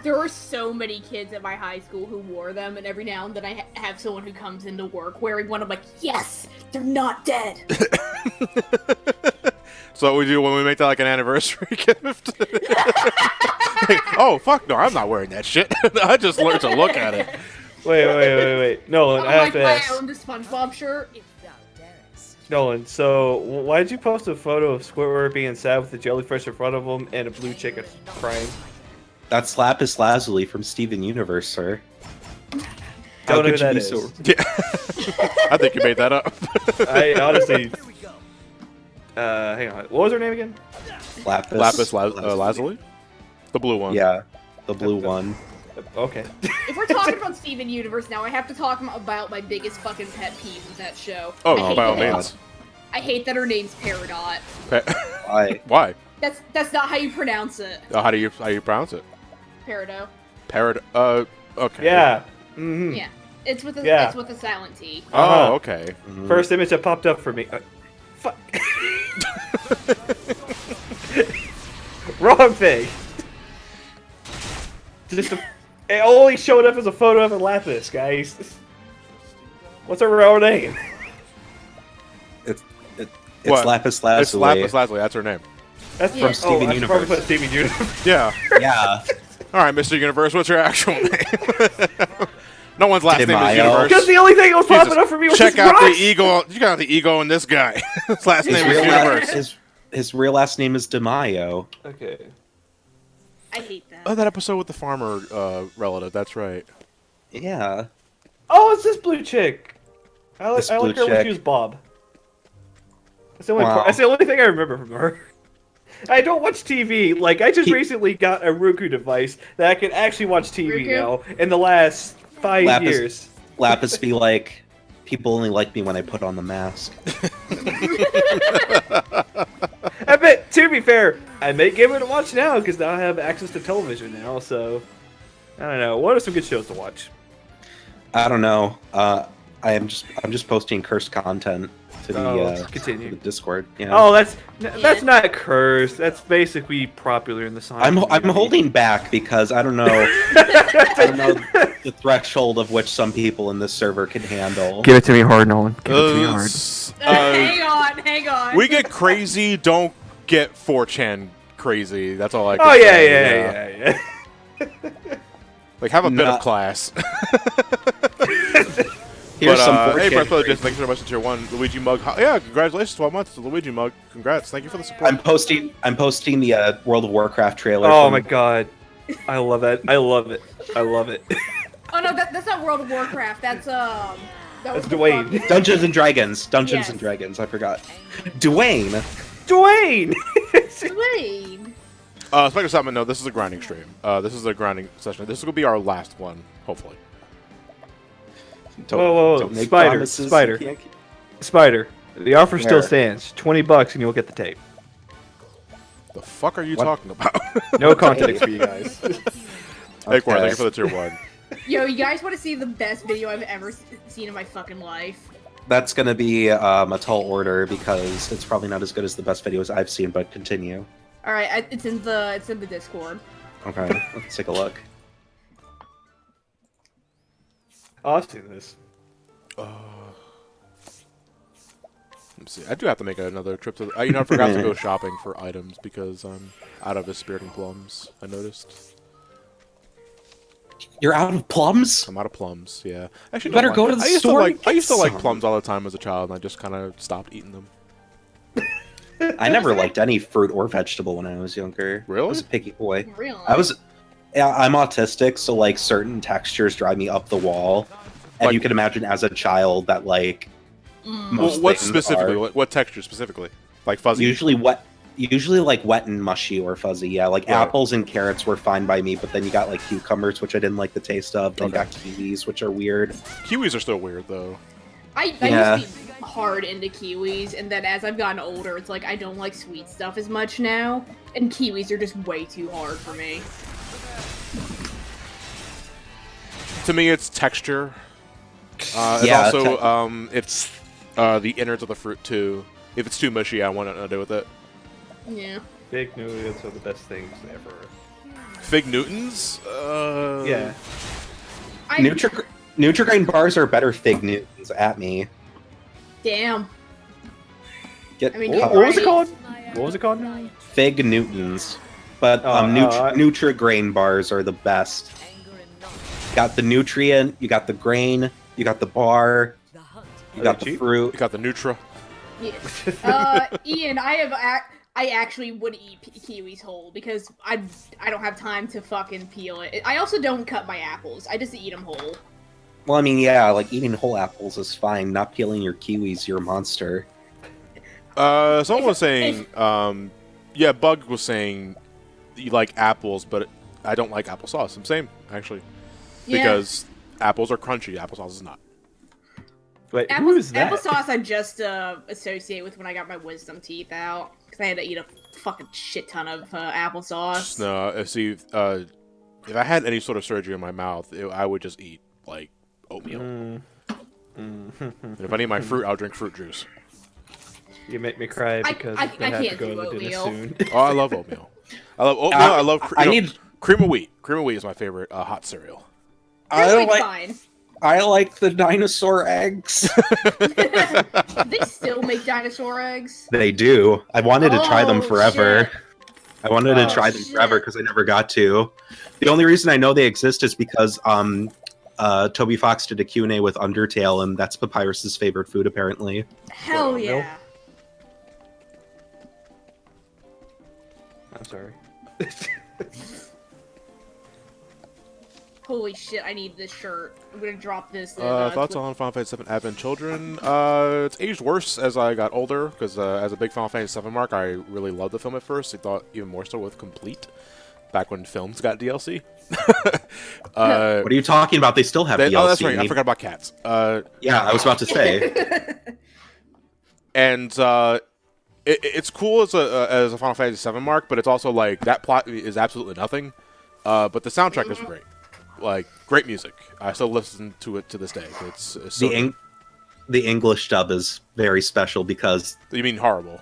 There were so many kids at my high school who wore them, and every now and then I have someone who comes into work wearing one. I'm like, yes, they're not dead. So what we do when we make that like an anniversary gift? Like, oh fuck no, I'm not wearing that shit. I just learned to look at it. Wait. Nolan, I have to I ask. owned a SpongeBob shirt. Nolan, so why did you post a photo of Squidward being sad with the jellyfish in front of him and a blue chicken crying? That's Lapis Lazuli from Steven Universe, sir. How Don't know who could you that be is. so? Yeah. I think you made that up. I honestly. Hang on. What was her name again? Lapis Lazuli? The blue one. Yeah, the blue one. Okay. If we're talking about Steven Universe now, I have to talk about my biggest fucking pet peeve with that show. Oh, I hate by all that- means. I hate that her name's Peridot. Why? Why? That's not how you pronounce it. How do you pronounce it? Peridot. Okay. Yeah. Mm-hmm. Yeah. It's with a Yeah. it's with a silent T. Oh, Uh-huh. okay. First image that popped up for me. Fuck. Wrong thing. It only showed up as a photo of a lapis, guys. What's her real name? It's What? Lapis Lazuli. It's Lapis Lazuli. That's her name. That's Yeah. from Steven I should probably Universe. put Steven Universe. Yeah. Yeah. All right, Mr. Universe. What's your actual name? No one's last name is Demaio. Universe. Because the only thing that was Jesus. popping up for me was Check his out rocks. the ego. You got the ego in this guy. His last His name is real, Universe. his real last name is Demaio. Okay. I hate that. Oh, that episode with the farmer relative. That's right. Yeah. Oh, it's this blue chick. I This like blue her when chick. she was Bob. That's the only Wow. part, that's the only thing I remember from her. I don't watch TV. Like, I just recently got a Roku device that I can actually watch TV Roku? now in the last 5 Lapis- years. Lapis be like, people only like me when I put on the mask. I bet, to be fair, I may give it a watch now because now I have access to television now, so... I don't know. What are some good shows to watch? I don't know. I'm just posting cursed content to the continue. to the Discord. Yeah. Oh, that's not cursed. That's basically popular in the science I'm community. holding back because I don't know I don't know the threshold of which some people in this server can handle. Give it to me hard, Nolan. Give it to me hard. Hang on. We get crazy. Don't get 4chan crazy. That's all I can Oh say. yeah. Like, have a bit of Not- class. Here's some Hey, 4chan Brett, crazy. just thank you so much to tier 1. Luigi Mug. Yeah, congratulations, 12 months to Luigi Mug. Congrats. Thank you for the support. I'm posting the World of Warcraft trailer. Oh from- my god, I love it. I love it. I love it. Oh no, that's not World of Warcraft. That's that was That's the Dwayne. fuck- Dungeons and Dragons. Dungeons Yes. and Dragons. I forgot. Dwayne. Dwayne. Dwayne. Spectre Simon, no, this is a grinding stream. This is a grinding session. This will be our last one, hopefully. Don't- Whoa. don't make Spider, promises Spider. you can't keep. Spider, the offer still Where? stands. $20 and you'll get the tape. The fuck are you What? talking about? No context for you guys. Hey, Corn, Okay. thank you for the tier 1. Yo, you guys want to see the best video I've ever seen in my fucking life? That's gonna be a tall order because it's probably not as good as the best videos I've seen. But continue. All right, it's in the Discord. Okay, let's take a look. Oh, I've seen this. Let me see. I do have to make another trip to. I forgot to go shopping for items because I'm out of Spiriting Plums. I noticed. You're out of plums. I'm out of plums. Yeah. Actually, You better no, go to the I used store To and I get used to like some. plums all the time as a child, and I just kind of stopped eating them. I never liked any fruit or vegetable when I was younger. Really? I was a picky boy. Really? Yeah, I'm autistic, so like certain textures drive me up the wall. And Like- you can imagine as a child that like most What things specifically? are What texture specifically? Like fuzzy? usually like wet and mushy or fuzzy. Yeah, like Right. apples and carrots were fine by me, but then you got like cucumbers, which I didn't like the taste of. Then you Okay. got kiwis, which are weird. Kiwis are still weird though. I used to be hard into kiwis, and then as I've gotten older, it's like I don't like sweet stuff as much now, and kiwis are just way too hard for me. To me, it's texture. And Yeah, also, it's the innards of the fruit too. If it's too mushy, I want nothing to do with it. Yeah. Fig Newtons are the best things ever. Fig Newtons? Yeah. Nutri-Grain bars are better Fig Newtons at me. Damn. Get I mean, What was it called? What was it called now? Fig Newtons. But Nutri-Grain bars are the best. You got the nutrient, you got the grain, you got the bar, you got the You fruit. got the Nutra. Yeah. Ian, I actually would eat kiwis whole because I don't have time to fucking peel it. I also don't cut my apples. I just eat them whole. Well, I mean, yeah, like eating whole apples is fine. Not peeling your kiwis, you're a monster. Someone was saying, yeah, Bug was saying you like apples, but I don't like applesauce. I'm same, actually. Because apples are crunchy, applesauce is not. Wait, who is that? Applesauce I just associate with when I got my wisdom teeth out. Because I had to eat a fucking shit ton of applesauce. No, see, if I had any sort of surgery in my mouth, I would just eat, like, oatmeal. And if I need my fruit, I'll drink fruit juice. You make me cry because I I'm gonna have to can't go do to the dentist oatmeal. soon. Oh, I love oatmeal. I love oatmeal. I love cream of wheat. Cream of wheat is my favorite hot cereal. Fine. I like the dinosaur eggs. They still make dinosaur eggs? They do. I wanted to try them forever. Shit. I wanted to try them forever because I never got to. The only reason I know they exist is because Toby Fox did a Q&A with Undertale, and that's Papyrus's favorite food, apparently. Hell yeah. I'm sorry. Holy shit, I need this shirt. I'm gonna drop this. Thoughts on Final Fantasy VII Advent Children? It's aged worse as I got older, because as a big Final Fantasy VII mark, I really loved the film at first. I thought even more so with Complete, back when films got DLC. What are you talking about? They still have DLC. Oh, that's right. I forgot about cats. Yeah, I was about to say. And it's cool as a Final Fantasy VII mark, but it's also like that plot is absolutely nothing. But the soundtrack is great. Like, great music. I still listen to it to this day. It's so the English dub is very special because... You mean horrible?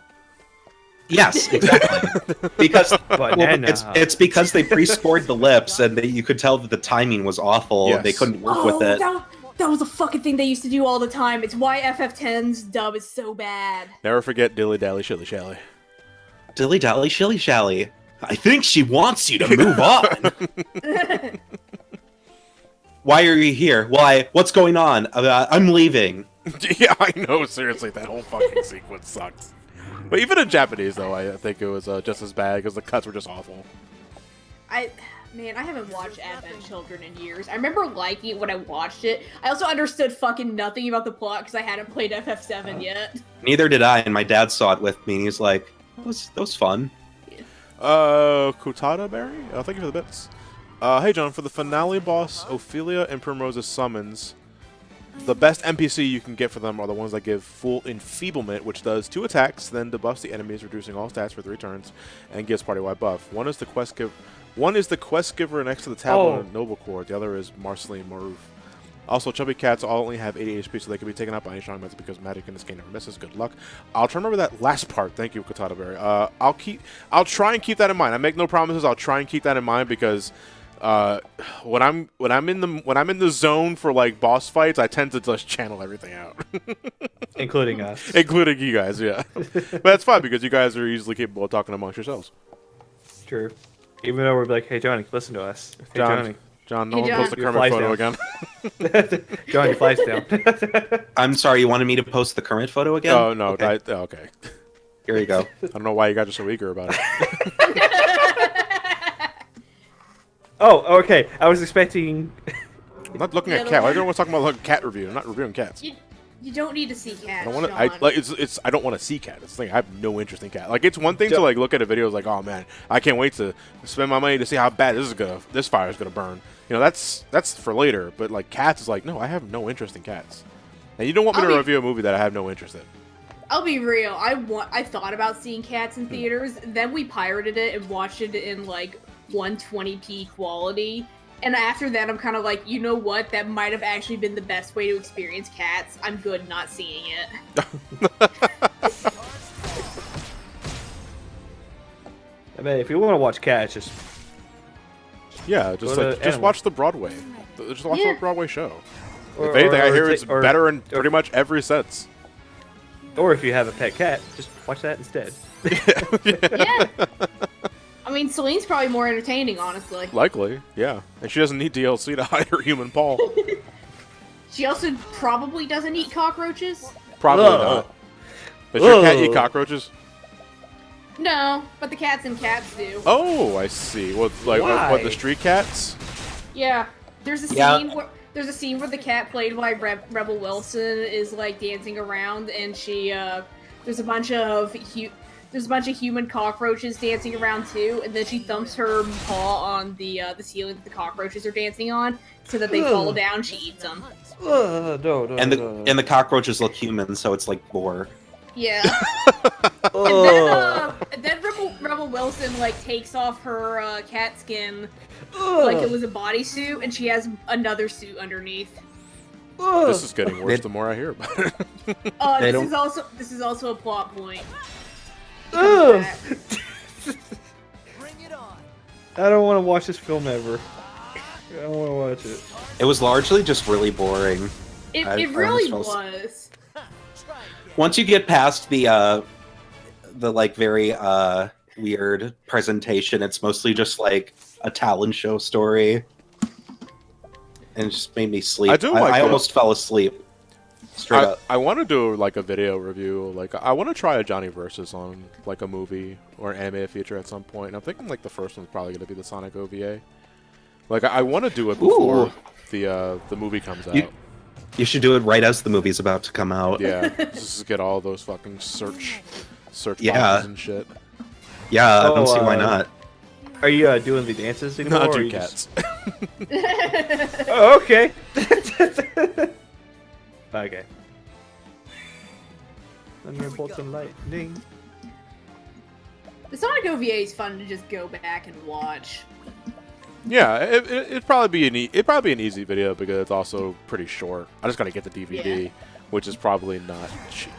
Yes, exactly. Because it's because they pre-scored the lips, and you could tell that the timing was awful. Yes. And they couldn't work with it. That was a fucking thing they used to do all the time. It's why FF10's dub is so bad. Never forget Dilly Dally Shilly Shally. Dilly Dally Shilly Shally. I think she wants you to move on. Why are you here? Why? What's going on? I'm leaving. Yeah, I know. Seriously, that whole fucking sequence sucks. But even in Japanese, though, I think it was just as bad because the cuts were just awful. Man, I haven't watched Advent Children in years. I remember liking it when I watched it. I also understood fucking nothing about the plot because I hadn't played FF7 yet. Neither did I, and my dad saw it with me, and he's like, that was fun. Kutada Berry? Thank you for the bits. Hey John, for the finale boss, Ophelia and Primrose's summons, the best NPC you can get for them are the ones that give full enfeeblement, which does 2 attacks, then debuffs the enemies, reducing all stats for 3 turns, and gives party-wide buff. One is the quest giver next to the tablet in Noble Core. The other is Marceline Maruf. Also, chubby cats all only have 80 HP, so they can be taken out by any strong method because magic in this game never misses. Good luck. I'll try to remember that last part. Thank you, Katana Berry. I'll try and keep that in mind. I make no promises. I'll try and keep that in mind because when I'm in the zone for like boss fights, I tend to just channel everything out, including us, including you guys. Yeah, but that's fine because you guys are easily capable of talking amongst yourselves. True. Even though we're like, hey Johnny, listen to us. Hey, John, no one post the Kermit photo again. Johnny, flies down. I'm sorry, you wanted me to post the current photo again? Oh, no. Okay. Okay. Here you go. I don't know why you guys are so eager about it. Oh, okay. I was expecting... I'm not looking at cat. Why everyone's talking about like, cat review? I'm not reviewing cats. You don't need to see cats. I don't want to. I don't want to see cat. It's the thing. I have no interest in cat. Like it's one thing to like look at a video like, oh man, I can't wait to spend my money to see how bad this fire is gonna burn. You know, that's for later. But like cats is like, no, I have no interest in cats. And you don't want me to I'll be- review a movie that I have no interest in. I'll be real. I thought about seeing Cats in theaters. Then we pirated it and watched it in like 120p quality. And after that, I'm kind of like, you know what? That might have actually been the best way to experience Cats. I'm good not seeing it. I mean, if you want to watch Cats, just Yeah, just Go to like just Animal. watch the Broadway. Just watch Yeah. the Broadway show. or, If anything, I hear ta- it's better in pretty much every sense. Or if you have a pet cat, just watch that instead. Yeah. I mean, Celine's probably more entertaining, honestly. Likely, yeah. And she doesn't need DLC to hide her human paw. She also probably doesn't eat cockroaches. Probably Ugh. not. Does your cat eat Ugh. cockroaches? No, but the cats and cats do. Oh, I see. What, like what the Why? street cats? Yeah, there's a Yeah. scene where the cat played by Rebel Wilson is like dancing around, and she there's a bunch of human cockroaches dancing around too, and then she thumps her paw on the ceiling that the cockroaches are dancing on, so that they fall Ugh. down. She eats them. No, And no. the cockroaches look human, so it's like boar. Yeah. Ugh. And then Rebel Wilson like takes off her cat skin Ugh. like it was a bodysuit, and she has another suit underneath. Ugh. This is getting worse They- the more I hear about it. They This don't- is also a plot point. Ugh. Bring it on. I don't want to watch this film ever. I don't want to watch it. It was largely just really boring. It I really almost was. Try again. Once you get past the like very weird presentation, it's mostly just like a talent show story, and it just made me sleep. I do like I it. almost fell asleep. Straight up. I want to do like a video review. Like I want to try a Johnny Versus on like a movie or animated feature at some point. And I'm thinking like the first one's probably going to be the Sonic OVA. Like I want to do it before Ooh. the movie comes out. You should do it right as the movie's about to come out. Yeah, just get all those fucking search Yeah. boxes and shit. Yeah, I don't see Oh, why not. Are you doing the dances anymore? Not or do you just- cats. Oh, okay. Okay. I'm gonna pull some lightning. The Sonic OVA is fun to just go back and watch. Yeah, it'd probably be an easy video because it's also pretty short. I just gotta get the DVD, Yeah. which is probably not cheap.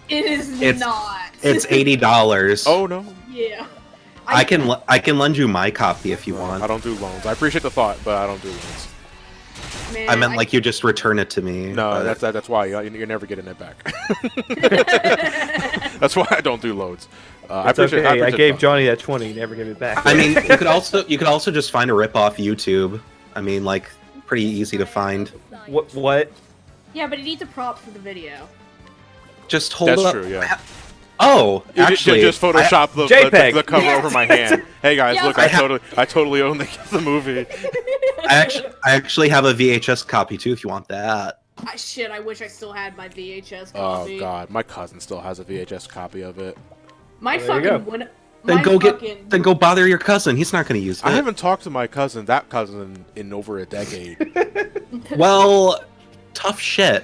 It is It's- not. It's $80. Oh no, Yeah. I can lend you my copy if you want. I don't do loans. I appreciate the thought, but I don't do loans. Man, I meant like you just return it to me. No, but- that's why you're never getting it back. That's why I don't do loads. I It's appreciate. okay. I the gave thought. Johnny that 20. Never give it back. I mean, you could also just find a rip off YouTube. I mean, like pretty easy to find. What? Yeah, but it needs a prop for the video. Just hold That's up. true. Yeah. Oh, You actually, just Photoshop the JPEG. cover Yes. over my hand. Hey guys, Yeah. look, I totally own the movie. I actually have a VHS copy too. If you want that. Shit, I wish I still had my VHS Oh copy. god, my cousin still has a VHS copy of it. My Well, there you fucking go. one. Then my go fucking, Then go bother your cousin. He's not going to use it. I haven't talked to my cousin, that cousin, in over a decade. Well, tough shit.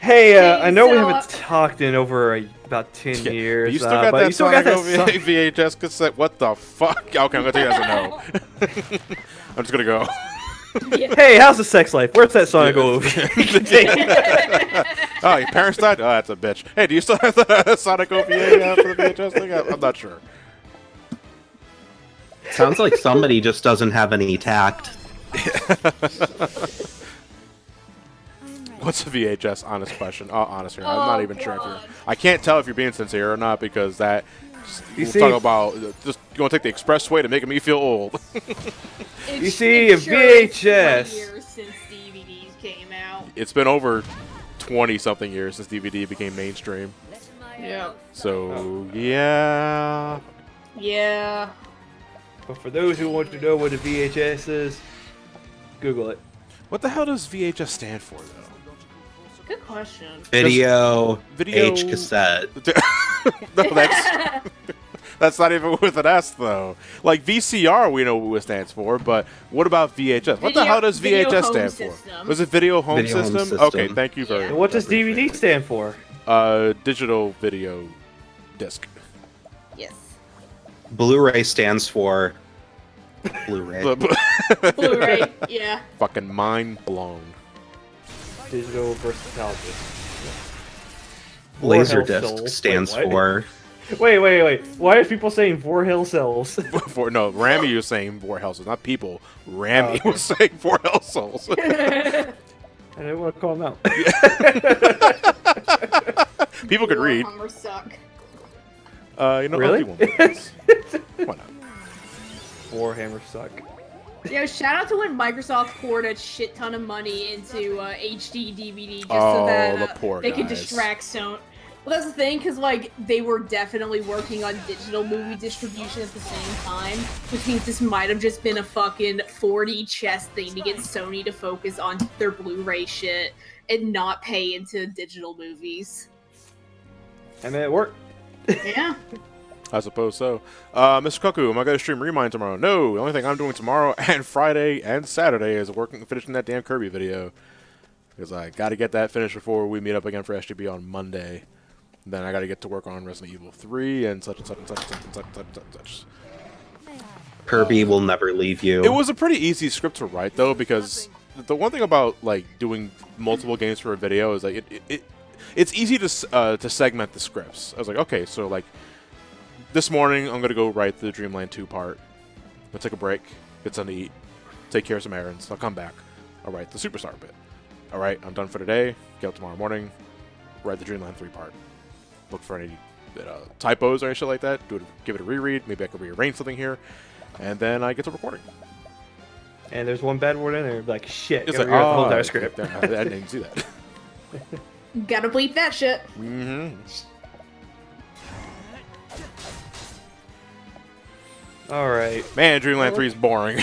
Hey, Okay, I know we so, haven't talked in over about 10 Yeah, years. you still got but that you still got Sonic that. OVA VHS cassette? What the fuck? Okay, I'm gonna take it as a no. I'm just gonna go. Yeah. Hey, how's the sex life? Where's that Sonic Yeah. OVA? Oh, your parents died? Oh, that's a bitch. Hey, do you still have the Sonic OVA for the VHS thing? I'm not sure. Sounds like somebody just doesn't have any tact. What's a VHS? Honest question. Oh, honest here. I'm Oh, not even sure if God. you're. I can't tell if you're being sincere or not because that. You We'll see- talk about just going to take the expressway to make me feel old. It's- You see, it's a sure been 20 VHS. years since DVDs came out. It's been over 20-something years since DVD became mainstream. Yeah. So yeah. Yeah. But for those who want to know what a VHS is, Google it. What the hell does VHS stand for, though? Good question. Video, Video- H cassette. No, that's That's not even with an S, though. Like, VCR, we know what it stands for, but what about VHS? What the hell does Video VHS Home stand System. for? Was it Video Home Video Home System? System. Okay, thank you very Yeah. much. What does I appreciate DVD stand for? it. Digital video disc. Yes. Blu-ray stands for Blu-ray. Blu-ray. Yeah. Fucking mind blown. Digital versatility. Laserdisc Vorhel cells. stands Wait, what? for. Wait. Why are people saying Vorhel cells? No, Rami was saying Vorhel souls, not people. Rami Okay. was saying Vorhel souls. I didn't want to call them out. People could read. Warhammer suck. You know, Really? I'll do one. Why not? Warhammer suck. Yo, shout out to when Microsoft poured a shit ton of money into HD DVD just Oh, so that the poor they could guys. distract Sony. Well, that's the thing, because like they were definitely working on digital movie distribution at the same time, which means this might have just been a fucking 4D chess thing to get Sony to focus on their Blu-ray shit and not pay into digital movies. And then it worked. Yeah. I suppose so. Mr. Cuckoo, am I going to stream Remind tomorrow? No, the only thing I'm doing tomorrow and Friday and Saturday is finishing that damn Kirby video. Because I got to get that finished before we meet up again for SGB on Monday. Then I got to get to work on Resident Evil 3 and such and such and such and such and such and such. Kirby will never leave you. It was a pretty easy script to write, though, because the one thing about like doing multiple games for a video is like it's easy to segment the scripts. I was like, okay, so like this morning I'm gonna go write the Dreamland 2 part. I'm gonna take a break, get something to eat, take care of some errands. I'll come back. I'll write the Superstar bit. All right, I'm done for today. Get up tomorrow morning, write the Dreamland 3 part. Look for any typos or any shit like that. Give it a reread. Maybe I can rearrange something here, and then I get to recording. And there's one bad word in there. Like shit. It's Gotta like, rewrite the whole oh, entire script. I didn't see that. Gotta bleep that shit. Mm-hmm. All right. Man, Dreamland 3 is boring.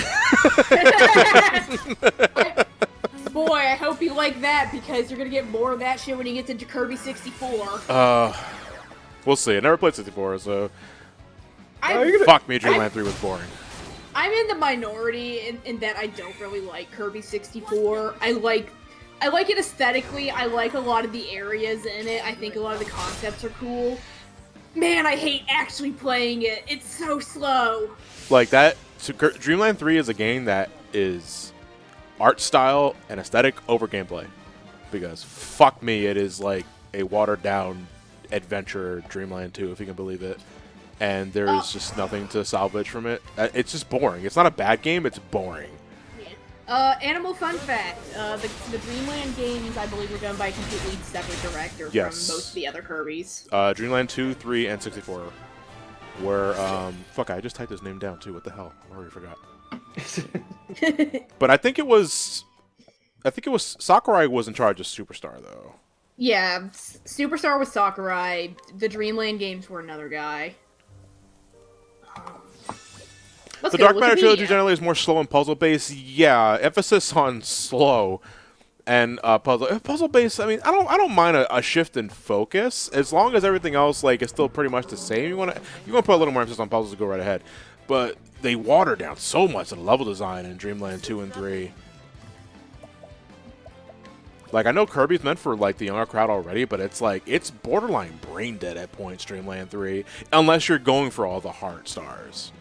Boy, I hope you like that because you're gonna get more of that shit when you get to Kirby 64. We'll see. I never played 64, so I, fuck me. Dreamland 3 was boring. I'm in the minority in that I don't really like Kirby 64. I like it aesthetically. I like a lot of the areas in it. I think a lot of the concepts are cool. Man, I hate actually playing it. It's so slow. Like that. So Dreamland 3 is a game that is art style and aesthetic over gameplay, because fuck me, it is like a watered down adventure Dreamland 2, if you can believe it. And there is just nothing to salvage from it. It's just boring. It's not a bad game. It's boring. Animal fun fact: the Dreamland games, I believe, were done by a completely separate director from most of the other Kirby's. Dreamland 2, 3, and 64. Where fuck, I just typed his name down too. What the hell? I already forgot. But I think it was Sakurai was in charge of Superstar though. Yeah, Superstar was Sakurai. The Dreamland games were another guy. Let's The go, Dark Matter Wikipedia. trilogy generally is more slow and puzzle based. Yeah, emphasis on slow and puzzle based. I mean, I don't mind a shift in focus as long as everything else like is still pretty much the same. You want to put a little more emphasis on puzzles to go right ahead, but they water down so much of the level design in Dreamland 2 and 3. Like, I know Kirby's meant for like the younger crowd already, but it's like it's borderline brain dead at points. Dreamland 3, unless you're going for all the heart stars.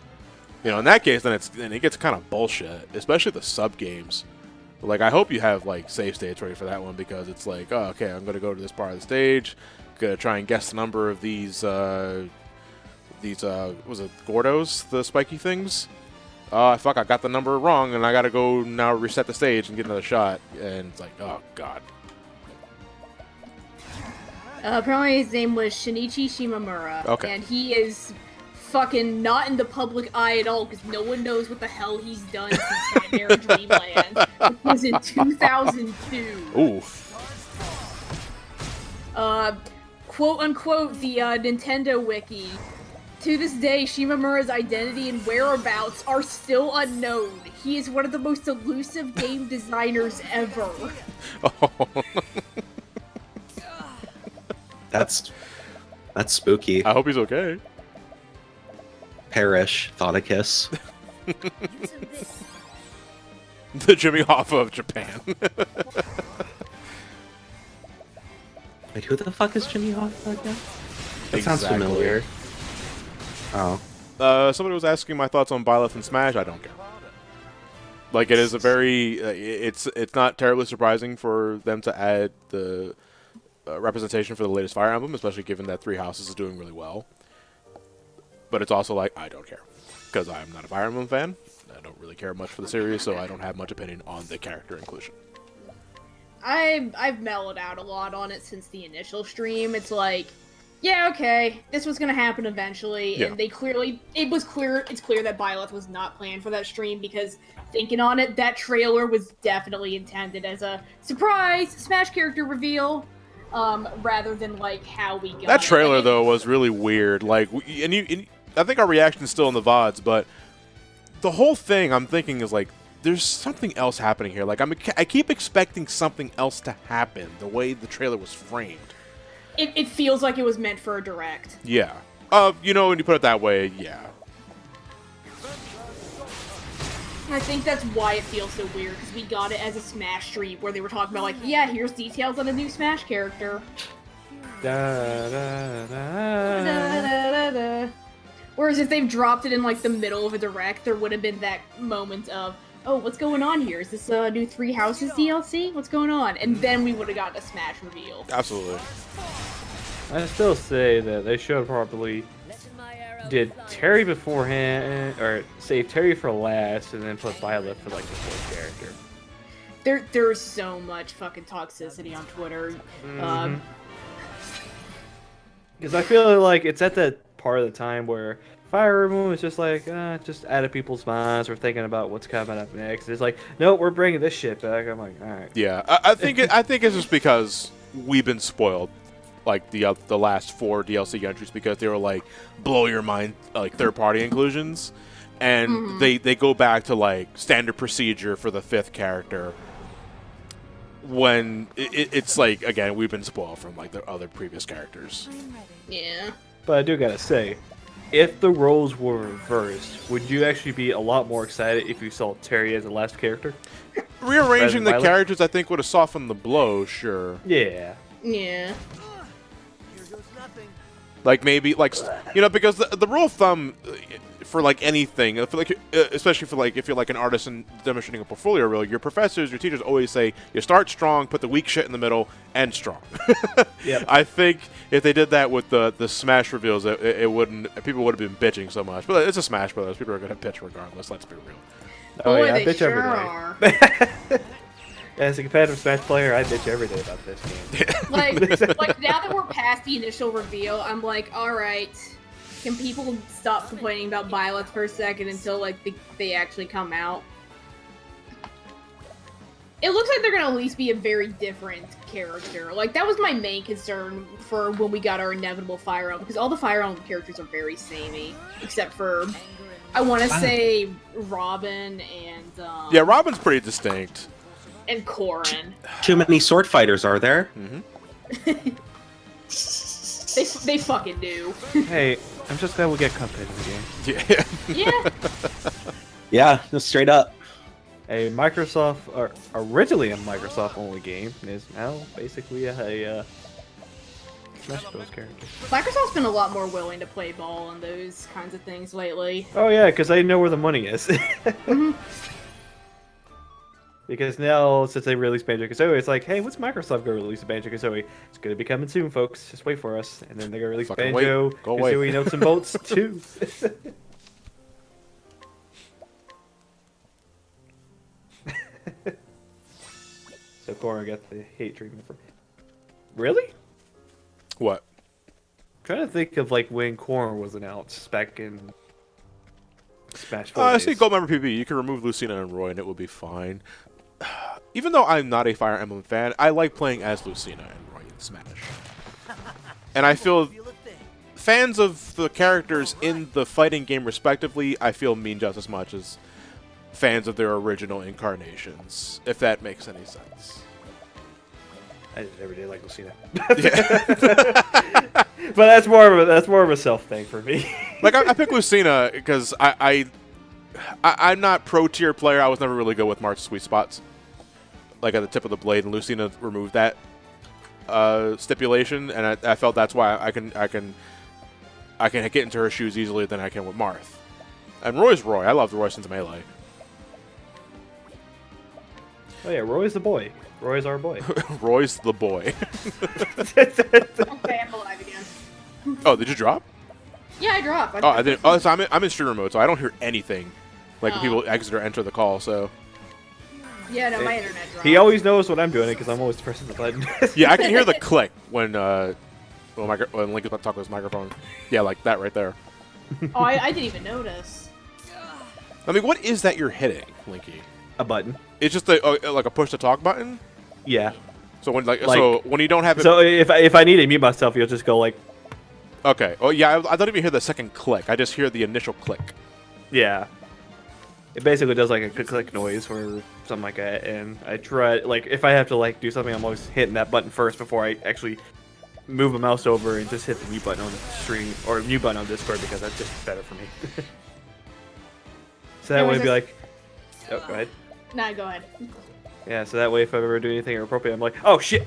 You know, in that case, then it gets kind of bullshit, especially the sub games. But, like, I hope you have like save states ready for that one, because it's like, oh, okay, I'm gonna go to this part of the stage, gonna try and guess the number of these was it Gordos, the spiky things? Fuck, I got the number wrong, and I gotta go now reset the stage and get another shot, and it's like, oh god. Apparently his name was Shinichi Shimamura. Okay. And he is fucking not in the public eye at all, because no one knows what the hell he's done since Nightmare Dreamland. It was in 2002. Ooh. Quote unquote, the Nintendo Wiki. To this day, Shimamura's identity and whereabouts are still unknown. He is one of the most elusive game designers ever. Oh. That's spooky. I hope he's okay. perish, thought a kiss. The Jimmy Hoffa of Japan. Wait, who the fuck is Jimmy Hoffa again? That sounds Exactly. familiar. Oh. Somebody was asking my thoughts on Byleth and Smash. I don't care. Like, it is a very... it's not terribly surprising for them to add the representation for the latest Fire Emblem, especially given that Three Houses is doing really well. But it's also like, I don't care. Because I'm not a Fire Emblem fan. I don't really care much for the series, so I don't have much opinion on the character inclusion. I've mellowed out a lot on it since the initial stream. It's like, yeah, okay, this was gonna happen eventually, Yeah. and it's clear that Byleth was not planned for that stream, because thinking on it, that trailer was definitely intended as a surprise Smash character reveal, rather than like how we got That trailer, it. though, was really weird. Like, I think our reaction is still in the VODs, but the whole thing I'm thinking is like, there's something else happening here. Like, I keep expecting something else to happen the way the trailer was framed. It feels like it was meant for a direct. Yeah. You know, when you put it that way, yeah. And I think that's why it feels so weird, because we got it as a Smash stream where they were talking about like, yeah, here's details on a new Smash character. Da, da, da. Whereas if they've dropped it in like the middle of a direct, there would have been that moment of, oh, what's going on here? Is this a new Three Houses DLC? What's going on? And then we would have gotten a Smash reveal. Absolutely. I still say that they should have probably did Terry beforehand, or save Terry for last, and then put Violet for like the fourth character. There's so much fucking toxicity on Twitter. Because I feel like it's at that part of the time where Fire Emblem is just like, just out of people's minds. We're thinking about what's coming up next. It's like, no, we're bringing this shit back. I'm like, all right. Yeah, I think it's just because we've been spoiled, like the last 4 DLC entries, because they were like blow your mind, like third-party inclusions, and they go back to like standard procedure for the 5th character. When it's like, again, we've been spoiled from like the other previous characters. Yeah. But I do gotta say, if the roles were reversed, would you actually be a lot more excited if you saw Terry as the last character? Rearranging the Violet? characters, I think, would have softened the blow, sure. Yeah. Yeah. Like, maybe, like, you know, because the rule of thumb for, like, anything, especially for, like, if you're, like, an artist and demonstrating a portfolio reel, your professors, your teachers always say, you start strong, put the weak shit in the middle, end strong. Yep. I think if they did that with the Smash reveals, it wouldn't, people would have been bitching so much. But it's a Smash Bros. People are going to bitch regardless, let's be real. Oh, Boy, yeah, I they bitch sure every day. are. As a competitive Smash player, I bitch every day about this game. Like now that we're past the initial reveal, I'm like, all right, can people stop complaining about Byleth for a second until like they actually come out? It looks like they're gonna at least be a very different character. Like that was my main concern for when we got our inevitable Fire Emblem, because all the Fire Emblem characters are very samey, except for I want to say Robin and Yeah, Robin's pretty distinct. and Corrin. Too many sword fighters, are there? They fucking do. Hey, I'm just glad we get competitive again. Yeah. Yeah. Yeah, just straight up. A Microsoft, or originally a Microsoft-only game, is now basically a Smash Bros. Character. Microsoft's been a lot more willing to play ball on those kinds of things lately. Oh yeah, because they know where the money is. Because now, since they released Banjo-Kazooie, it's like, hey, what's Microsoft going to release a Banjo-Kazooie? It's going to be coming soon, folks. Just wait for us. And then they're going to release Fucking wait. Go away. Banjo-Kazooie Notes and Bolts 2. So Cora got the hate treatment for... Really? What? I'm trying to think of like when Cora was announced back in Smash 4 I see days. Gold Member PB. You can remove Lucina and Roy and it will be fine. Even though I'm not a Fire Emblem fan, I like playing as Lucina and Roy in Smash. And I feel fans of the characters in the fighting game respectively, I feel mean just as much as fans of their original incarnations, if that makes any sense. I did every day like Lucina. But that's more of a self thing for me. Like I picked Lucina because I'm not pro tier player. I was never really good with Marth's sweet spots, like at the tip of the blade, and Lucina removed that stipulation, and I felt that's why I can get into her shoes easily than I can with Marth. And Roy's Roy. I love Roy since Melee. Oh yeah, Roy's the boy. Roy's our boy. Roy's the boy. Okay, I'm alive again. Oh, did you drop? Yeah, I dropped. Oh, I didn't. Oh, so I'm in streamer mode, so I don't hear anything. Like when Oh. people exit or enter the call. So Yeah, no, my internet dropped. He always knows what I'm doing because I'm always pressing the button. yeah, I can hear the click when Link is about to talk to his microphone. Yeah, like that right there. Oh, I didn't even notice. I mean, what is that you're hitting, Linky? A button. It's just like a push to talk button. Yeah. So when you don't have it. So if I need to mute myself, you'll just go like. Okay. Oh yeah, I don't even hear the second click. I just hear the initial click. Yeah. It basically does like a click noise or something like that, and I try like if I have to like do something, I'm always hitting that button first before I actually move the mouse over and just hit the mute button on the stream or mute button on Discord because that's just better for me. So that way, it'd be like, oh, go ahead. Nah, go ahead. Yeah, so that way, if I ever do anything inappropriate, I'm like, oh shit.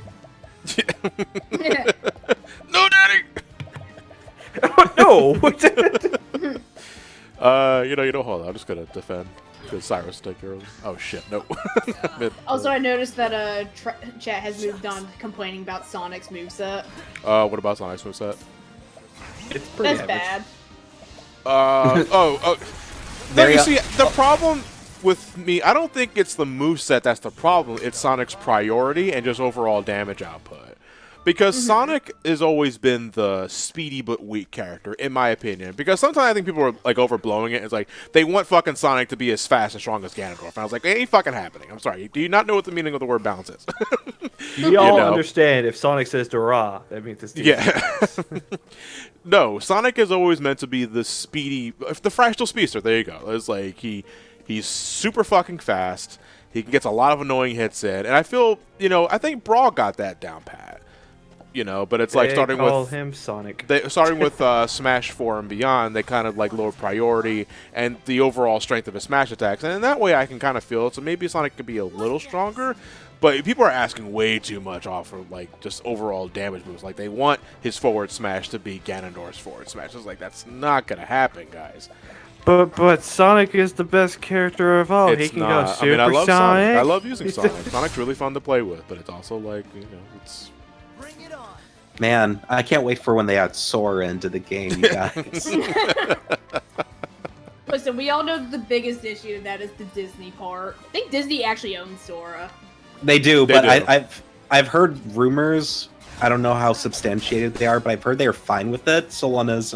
No, Daddy. Oh no. You know, hold on. I'm just gonna defend. Because Cyrus take care of him. Oh shit, no. Also, I noticed that chat has moved on to complaining about Sonic's moveset. What about Sonic's moveset? It's pretty That's average. bad. No, Very, you see, the problem with me, I don't think it's the moveset that's the problem. It's Sonic's priority and just overall damage output. Because Sonic has always been the speedy but weak character, in my opinion. Because sometimes I think people are like overblowing it. It's like they want fucking Sonic to be as fast and strong as Ganondorf. And I was like, it ain't fucking happening. I'm sorry. Do you not know what the meaning of the word balance is? We all know. understand if Sonic says Dora, that means it's Yeah. No, Sonic is always meant to be the speedy, the fractal speedster. There you go. It's like he's super fucking fast. He gets a lot of annoying hits in, and I feel, I think Brawl got that down pat. But it's like starting with him Sonic. Starting with Smash 4 and beyond, they kind of like lower priority and the overall strength of his Smash attacks, and in that way I can kind of feel it. So maybe Sonic could be a little stronger. But people are asking way too much off of like just overall damage moves. Like they want his forward smash to be Ganondorf's forward smash. It's like that's not gonna happen, guys. But Sonic is the best character of all. It's He can not. go I Super mean, I love Sonic. Sonic. I love using Sonic. Sonic's really fun to play with, but it's also like it's. man, I can't wait for when they add Sora into the game, you guys. Listen, we all know the biggest issue of that is the Disney part. I think Disney actually owns Sora. They do, They but do. I've heard rumors. I don't know how substantiated they are, but I've heard they are fine with it so long as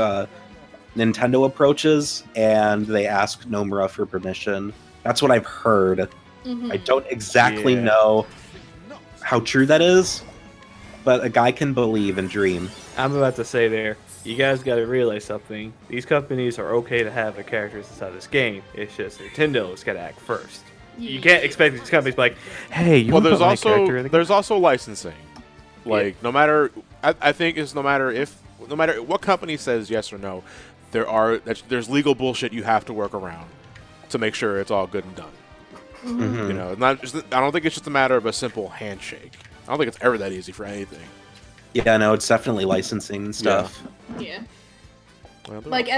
Nintendo approaches and they ask Nomura for permission. That's what I've heard. I don't exactly know how true that is, but a guy can believe and dream. I'm about to say there, you guys got to realize something. These companies are okay to have the characters inside this game. It's just Nintendo's got to act first. You can't expect these companies to be like, hey, you want to put my character in the game? There's also licensing. Like no matter, I think it's no matter what company says yes or no, there's legal bullshit you have to work around to make sure it's all good and done. I don't think it's just a matter of a simple handshake. I don't think it's ever that easy for anything. Yeah, no, it's definitely licensing and stuff. Yeah. Well, Like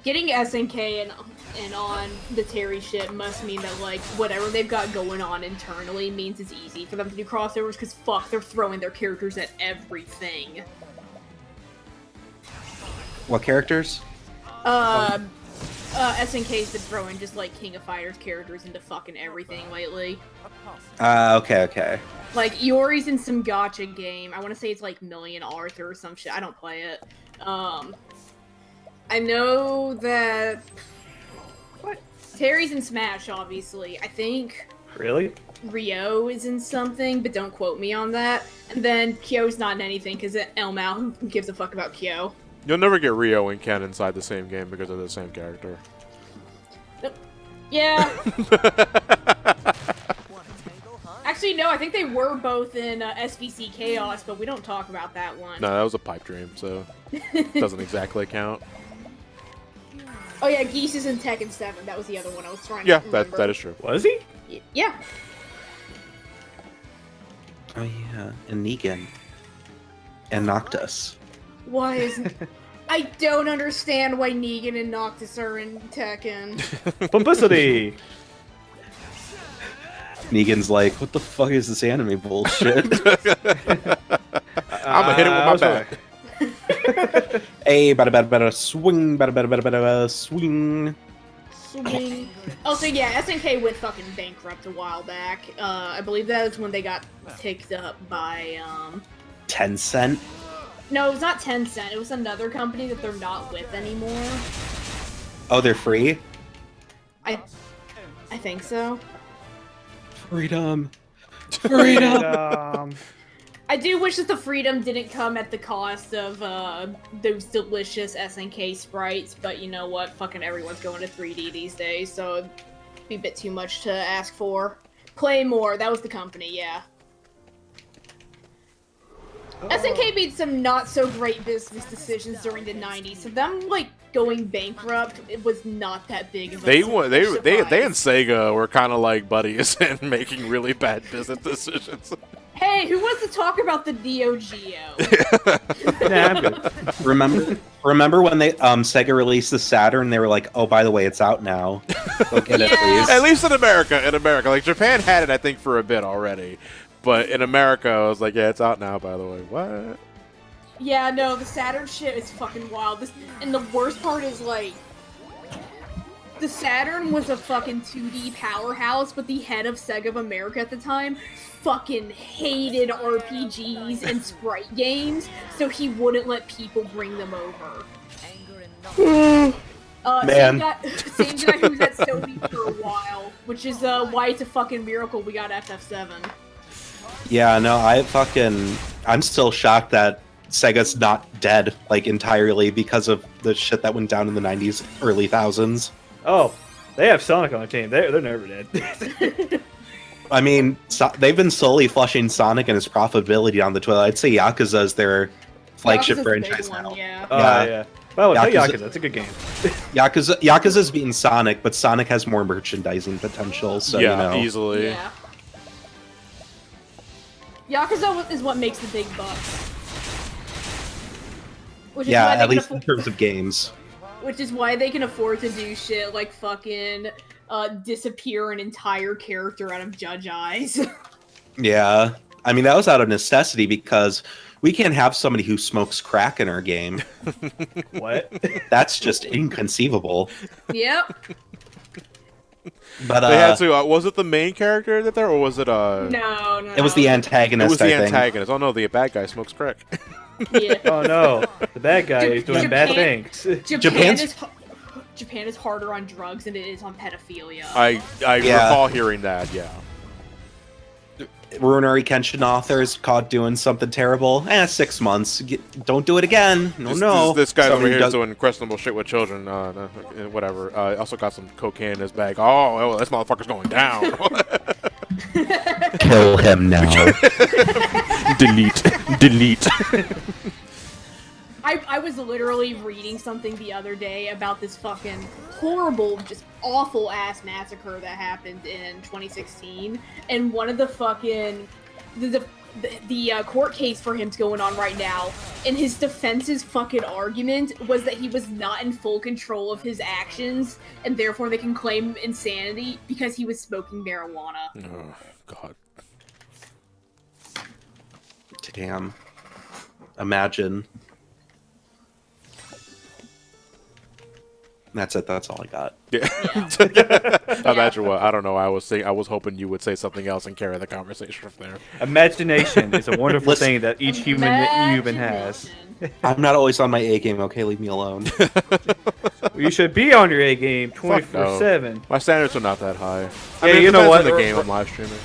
getting SNK and on the Terry shit must mean that like whatever they've got going on internally means it's easy for them to do crossovers because fuck, they're throwing their characters at everything. What characters? SNK's been throwing just like King of Fighters characters into fucking everything lately. Okay. Like Yori's in some gacha game. I want to say it's like Million Arthur or some shit. I don't play it. I know that Terry's in Smash, obviously. I think Really? Ryo is in something, but don't quote me on that. And then Kyo's not in anything because Elmao, who gives a fuck about Kyo? You'll never get Ryo and Ken inside the same game because they're the same character. Yeah. Actually, no, I think they were both in SVC Chaos, but we don't talk about that one. No, that was a pipe dream, so doesn't exactly count. Oh yeah, Geese is in Tekken 7. That was the other one I was trying Yeah, to remember. that is true. Was he? Yeah. Oh yeah, and Negan. And Noctis. Why is... I don't understand why Negan and Noctis are in Tekken. Publicity. Negan's like, what the fuck is this anime bullshit? I'm gonna hit it with my bat. Hey, bada swing, bada swing. Swing. Also, yeah, SNK went fucking bankrupt a while back. I believe that was when they got picked up by, Tencent. No, it was not Tencent. It was another company that they're not with anymore. Oh, they're free? I think so. Freedom. I do wish that the freedom didn't come at the cost of those delicious SNK sprites, but you know what? Fucking everyone's going to 3D these days, so it'd be a bit too much to ask for. Claymore, that was the company, yeah. SNK made some not so great business decisions during the 90s, so them like going bankrupt, it was not that big of a They surprise. and Sega were kind of like buddies and making really bad business decisions. Hey, who wants to talk about the Neo Geo? Nah, I'm good. Remember when they Sega released the Saturn? They were like, "Oh, by the way, it's out now. Go get it, Yeah. please." At least in America, like Japan had it, I think, for a bit already, but in America, I was like, yeah, it's out now. By the way, what? Yeah, no, the Saturn shit is fucking wild. And the worst part is, like, the Saturn was a fucking 2D powerhouse, but the head of Sega of America at the time fucking hated RPGs and sprite games, so he wouldn't let people bring them over. Man. Same guy who was at Sony for a while, which is why it's a fucking miracle we got FF7. Yeah, no, I'm still shocked that Sega's not dead, like, entirely because of the shit that went down in the 90s, early thousands. Oh, they have Sonic on their team. They're never dead. I mean, they've been slowly flushing Sonic and his profitability down the toilet. I'd say Yakuza is their flagship Yakuza's the big franchise one, now. yeah. Yeah. By the way, play Yakuza- Yakuza. It's a good game. Yakuza's beaten Sonic, but Sonic has more merchandising potential, so, yeah, you know. easily. Yeah. Yakuza is what makes the big bucks. Which is Yeah, why they at can least in terms of games. Which is why they can afford to do shit like fucking disappear an entire character out of Judge Eyes. Yeah. I mean, that was out of necessity because we can't have somebody who smokes crack in our game. What? That's just inconceivable. Yep. But They had to. Was it the main character that there, or was it No. it was the antagonist, It was the I think. antagonist. Oh no, the bad guy smokes crack. Yeah. Oh no, the bad guy is doing bad things. Japan is harder on drugs than it is on pedophilia. I Yeah. recall hearing that. Yeah. Ruinary Kenshin authors caught doing something terrible. 6 months. Don't do it again. No. This guy over Somebody here does- is doing questionable shit with children. Whatever. Also got some cocaine in his bag. Oh, this motherfucker's going down. Kill him now. Delete. I was literally reading something the other day about this fucking horrible, just awful ass massacre that happened in 2016, and one of the fucking the court case for him's going on right now, and his defense's fucking argument was that he was not in full control of his actions, and therefore they can claim insanity because he was smoking marijuana. Oh God. Damn. Imagine. That's it. That's all I got. Yeah. Imagine what? I don't know. I was hoping you would say something else and carry the conversation from there. Imagination is a wonderful Listen- thing that each human has. I'm not always on my A game, okay? Leave me alone. You should be on your A game Fuck no. 24/7. My standards are not that high. I Yeah, mean, you it know depends what? on the game I'm live streaming.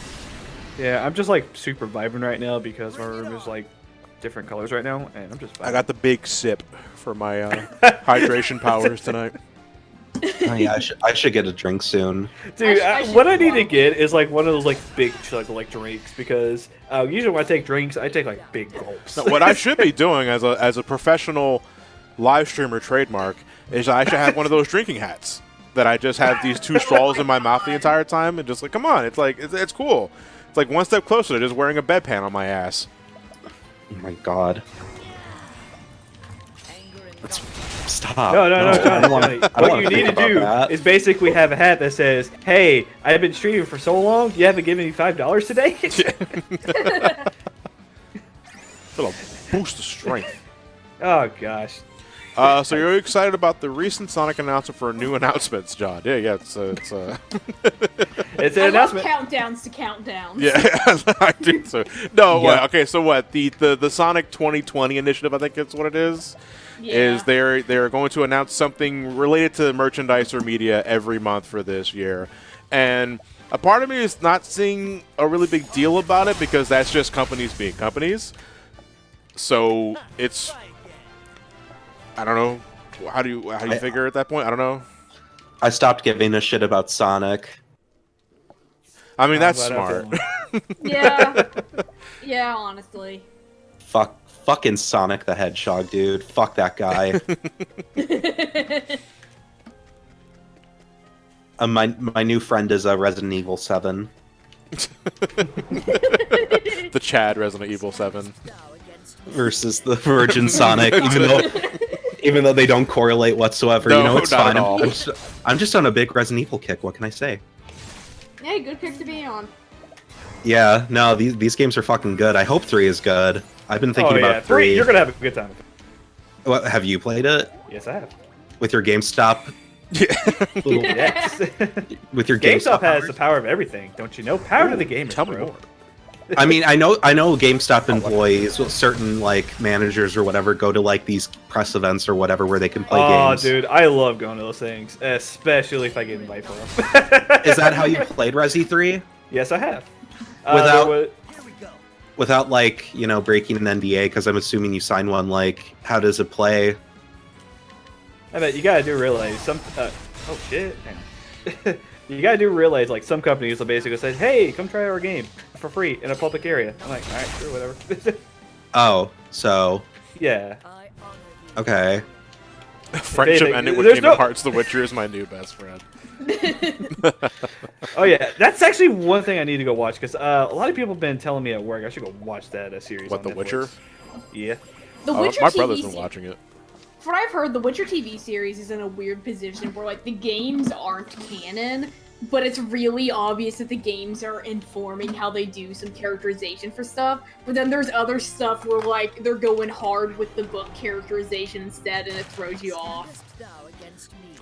Yeah, I'm just like super vibrant right now because my room is like different colors right now, and I'm just. I got the big sip for my hydration powers tonight. Oh, yeah, I should get a drink soon. Dude, I should what I as need to well. get is like one of those like big like drinks because usually when I take drinks, I take like big gulps. No, what I should be doing as a professional live streamer trademark is I should have one of those drinking hats that I just have these 2 straws in my mouth the entire time and just like, come on, it's like it's cool. It's like one step closer to just wearing a bedpan on my ass. Oh my god. Let's stop. No. I don't wanna- I don't What wanna you need think to about do that. is basically have a hat that says, "Hey, I've been streaming for so long. You haven't given me $5 today." Little boost of strength. Oh gosh. So you're excited about the recent Sonic announcement for new announcements, John? Yeah, it's It's an I love announcement. countdowns to countdowns. yeah, I think so. No, Yeah. what? Okay, so what? The Sonic 2020 initiative, I think that's what it is. Is they're going to announce something related to merchandise or media every month for this year, and a part of me is not seeing a really big deal about it because that's just companies being companies. So it's, I don't know, how do you figure at that point? I don't know. I stopped giving a shit about Sonic. I mean, that's glad I smart. feel Yeah. Yeah, honestly. Fucking Sonic the Hedgehog, dude. Fuck that guy. My new friend is Resident Evil 7. The Chad Resident Evil 7. Versus the Virgin Sonic, even though they don't correlate whatsoever. No, you know, it's not fine. at all. I'm just on a big Resident Evil kick. What can I say? Hey, good pick to be on. Yeah, no, these games are fucking good. I hope 3 is good. I've been thinking about 3. You're gonna have a good time. What, have you played it Yes, I have. with your GameStop? Yeah. Little, Yes. with your GameStop has powers? the power of everything, don't you know? Power to the gamers, Tell me bro. more. I mean, I know GameStop employees, certain like managers or whatever, go to like these press events or whatever where they can play Oh, games. dude, I love going to those things, especially if I get invited for them. Is that how you played Resi 3? Yes, I have. Without- there was- Without like, you know, breaking an NDA, because I'm assuming you signed one. Like, how does it play? I bet you gotta do realize some. Oh shit! Hang on. You gotta do realize like some companies will basically say, "Hey, come try our game for free in a public area." I'm like, all right, sure, whatever. Oh, so Yeah. okay. Friendship ended with There's Kingdom no- Hearts. The Witcher is my new best friend. Oh yeah, that's actually one thing I need to go watch because a lot of people have been telling me at work I should go watch that series. What, on The Netflix. Witcher? Yeah. The Witcher My TV brother's been se- watching it. From what I've heard, the Witcher TV series is in a weird position where like the games aren't canon, but it's really obvious that the games are informing how they do some characterization for stuff. But then there's other stuff where like they're going hard with the book characterization instead, and it throws you off.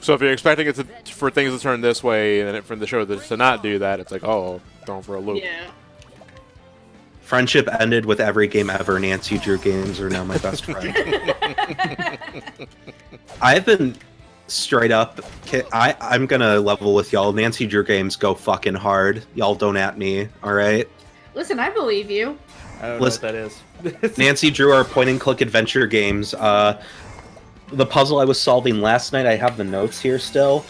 So if you're expecting it for things to turn this way, and for the show to not do that, it's like, oh, thrown for a loop. Yeah. Friendship ended with every game ever. Nancy Drew games are now my best friend. I've been straight up. I'm gonna level with y'all. Nancy Drew games go fucking hard. Y'all don't at me. All right. Listen, I believe you. I don't know what that is. Nancy Drew are point and click adventure games. The puzzle I was solving last night. I have the notes here still.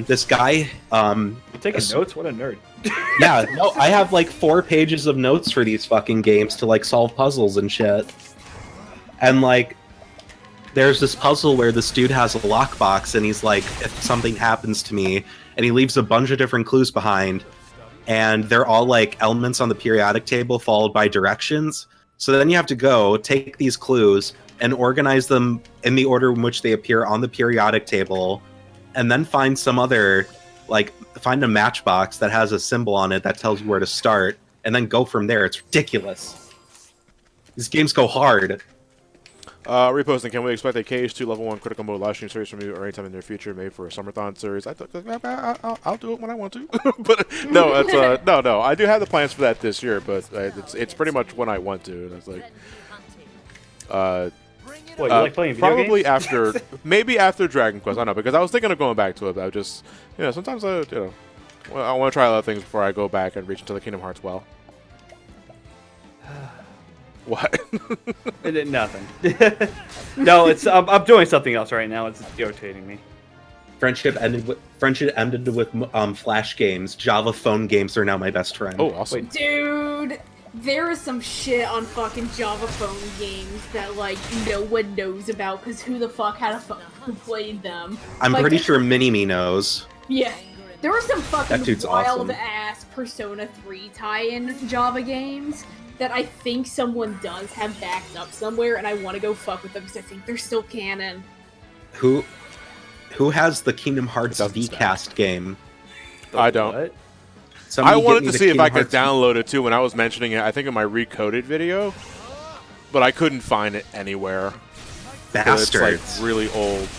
This guy. You taking notes? What a nerd. Yeah, no, I have like 4 pages of notes for these fucking games to like solve puzzles and shit. And like, there's this puzzle where this dude has a lockbox and he's like, if something happens to me, and he leaves a bunch of different clues behind, and they're all like elements on the periodic table followed by directions. So then you have to go take these clues and organize them in the order in which they appear on the periodic table, and then find some other, like, find a matchbox that has a symbol on it that tells you where to start, and then go from there. It's ridiculous. These games go hard. Reposting, can we expect a KH2 level 1 critical mode live stream series from you or anytime in the near future, maybe for a Summerthon series? I'll do it when I want to. But no, it's no. I do have the plans for that this year, but it's pretty much when I want to. And it's like, What, you like playing video probably games? after, maybe after Dragon Quest. I don't know, because I was thinking of going back to it, but I just, sometimes I want to try a lot of things before I go back and reach into the Kingdom Hearts well. What? Nothing. No, it's I'm doing something else right now. It's irritating me. Friendship ended with Flash games. Java phone games are now my best friend. Oh, awesome. Dude, there is some shit on fucking Java phone games that, like, no one knows about, because who the fuck had a phone who played them? I'm like, pretty sure Mini-Me knows. Yeah. There were some That fucking dude's awesome. wild-ass Persona 3 tie-in Java games that I think someone does have backed up somewhere, and I want to go fuck with them, because I think they're still canon. Who has the Kingdom Hearts Doesn't V-Cast game? I don't. What? I Somebody get wanted me to the see if Kingdom I could Hearts download it too when I was mentioning it, I think in my Recoded video, but I couldn't find it anywhere. Bastards. It's like really old.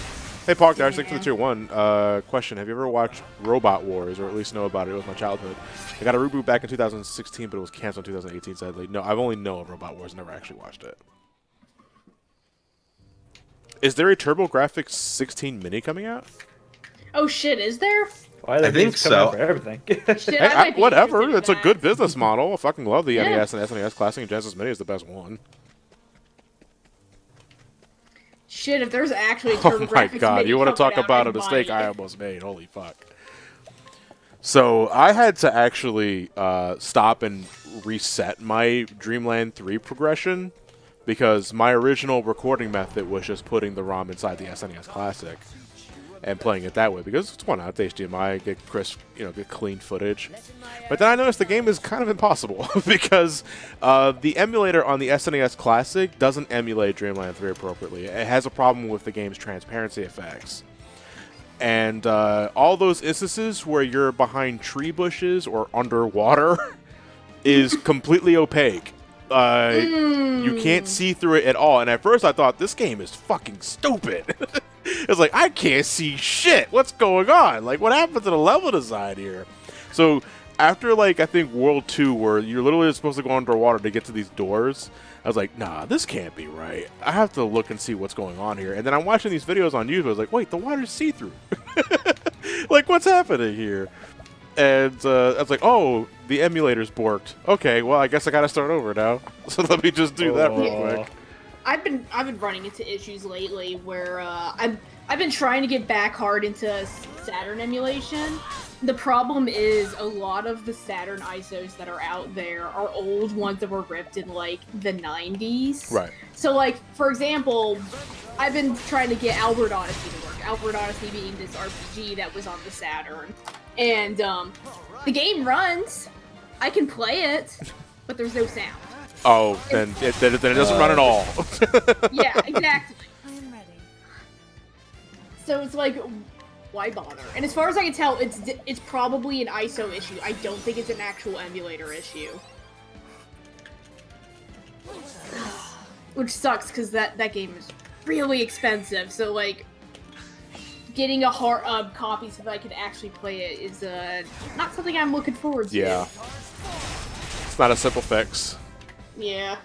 Hey, Park Dash, thanks for the tier 1. Question, have you ever watched Robot Wars, or at least know about it? It was my childhood. I got a reboot back in 2016, but it was canceled in 2018, sadly. No, I've only known of Robot Wars, never actually watched it. Is there a TurboGrafx 16 Mini coming out? Oh shit, is there? Why are they I think coming out so. for everything? Shit, Hey, I might be whatever. interested in It's a that. good business model. I fucking love the Yeah. NES and SNES Classic, and Genesis Mini is the best one. Shit, if there's actually a Oh my TurboGrafx god, Mini you want to coming talk out, about a I'd buy mistake it. I almost made. Holy fuck. So I had to actually stop and reset my Dreamland 3 progression because my original recording method was just putting the ROM inside the SNES Classic and playing it that way because it's one out, it's HDMI, get crisp, get clean footage. But then I noticed the game is kind of impossible because the emulator on the SNES Classic doesn't emulate Dreamland 3 appropriately. It has a problem with the game's transparency effects. And all those instances where you're behind tree bushes or underwater is completely opaque. You can't see through it at all. And at first I thought, this game is fucking stupid. It's like, I can't see shit. What's going on? Like, what happened to the level design here? So after, like, I think World 2, where you're literally supposed to go underwater to get to these doors, I was like, nah, this can't be right. I have to look and see what's going on here. And then I'm watching these videos on YouTube. I was like, wait, the water's see-through. Like, what's happening here? And I was like, oh, the emulator's borked. Okay, well, I guess I gotta start over now. So let me just do that real quick. I've been running into issues lately where I've been trying to get back hard into Saturn emulation. The problem is a lot of the Saturn ISOs that are out there are old ones that were ripped in like the 90s. Right. So like, for example, I've been trying to get Albert Odyssey to work. Albert Odyssey being this RPG that was on the Saturn. And the game runs. I can play it, but there's no sound. Oh, then it doesn't run at all. Yeah, exactly. So it's like, why bother? And as far as I can tell, it's probably an ISO issue. I don't think it's an actual emulator issue. Which sucks, because that game is really expensive. So, like, getting a hard copy so that I can actually play it is not something I'm looking forward to. Yeah. It's not a simple fix. Yeah.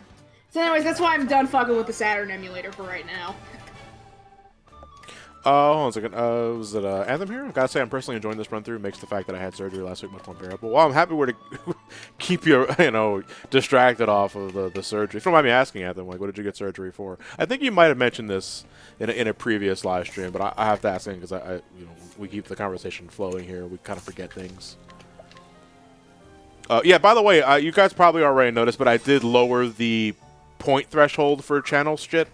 So anyways, that's why I'm done fucking with the Saturn emulator for right now. Hold on a second. Was it Anthem here? I've got to say, I'm personally enjoying this run through. It makes the fact that I had surgery last week much more bearable. Well, I'm happy we're to keep you, distracted off of the surgery. If you don't mind me asking, Anthem, like, what did you get surgery for? I think you might have mentioned this in a previous live stream, but I have to ask because we keep the conversation flowing here. We kind of forget things. Yeah, by the way, you guys probably already noticed, but I did lower the point threshold for channel shit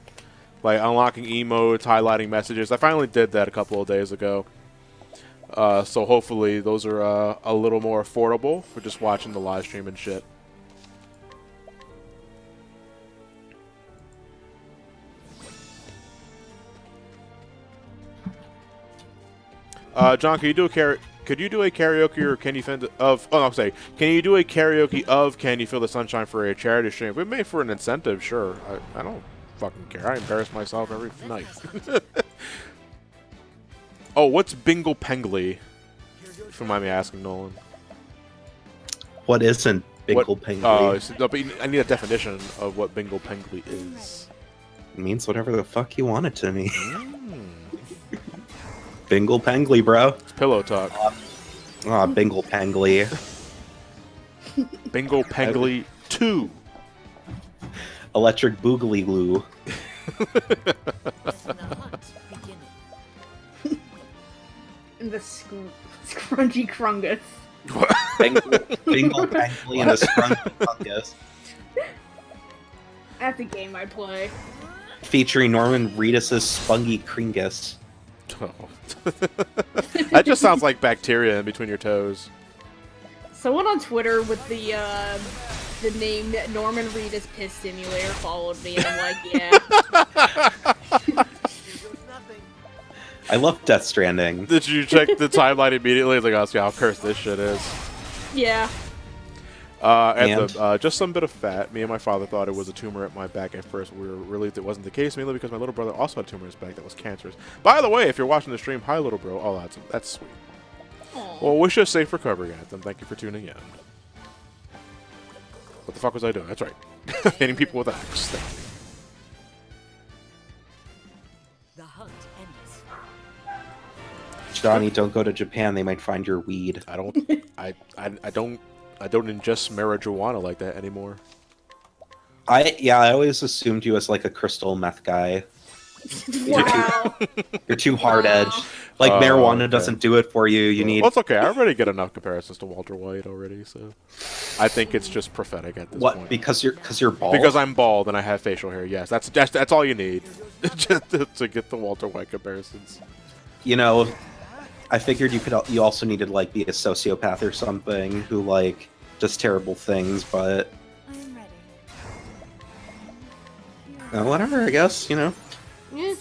by unlocking emotes, highlighting messages. I finally did that a couple of days ago. So hopefully those are a little more affordable for just watching the live stream and shit. John, can you do a karaoke or can you can you do a karaoke of Can You Feel the Sunshine for a charity stream? If we made for an incentive, sure. I don't fucking care. I embarrass myself every night. Oh, what's Bingle Pengly? If you mind me asking, Nolan. What isn't Bingle Pengly? No, but I need a definition of what Bingle Pengly is. It means whatever the fuck you want it to mean. Bingle Pengly, bro. It's pillow talk. Bingle Pengly. Bingle Pengly 2. Electric Boogly Glue. the scrunchy crungus. Bingle Bangley and the Scrunchy Fungus. That's a game I play. Featuring Norman Reedus' Spungy Kringus. Oh. That just sounds like bacteria in between your toes. Someone on Twitter with the name Norman Reedus Piss Simulator followed me, and I'm like, yeah. I love Death Stranding. Did you check the timeline immediately? It's like, oh, see how cursed this shit is. Yeah. Just some bit of fat. Me and my father thought it was a tumor at my back at first. We were relieved it wasn't the case, mainly because my little brother also had a tumor in his back that was cancerous. By the way, if you're watching the stream, hi, little bro. Oh, that's sweet. Aww. Well, wish you a safe recovery, Anthem. Thank you for tuning in. What the fuck was I doing? That's right. Hitting people with axe. Thank you. The hunt ends. Johnny, don't go to Japan. They might find your weed. I don't ingest marijuana like that anymore. I always assumed you as like a crystal meth guy. Wow. You're too hard edged. Like marijuana okay. doesn't do it for you. You need Well, it's okay. I already get enough comparisons to Walter White already, so I think it's just prophetic at this what? point. Because you're bald. Because I'm bald and I have facial hair. Yes, that's all you need just to get the Walter White comparisons. You know, I figured you also needed like be a sociopath or something who like does terrible things, but I'm ready. whatever. I guess you know. Yeah.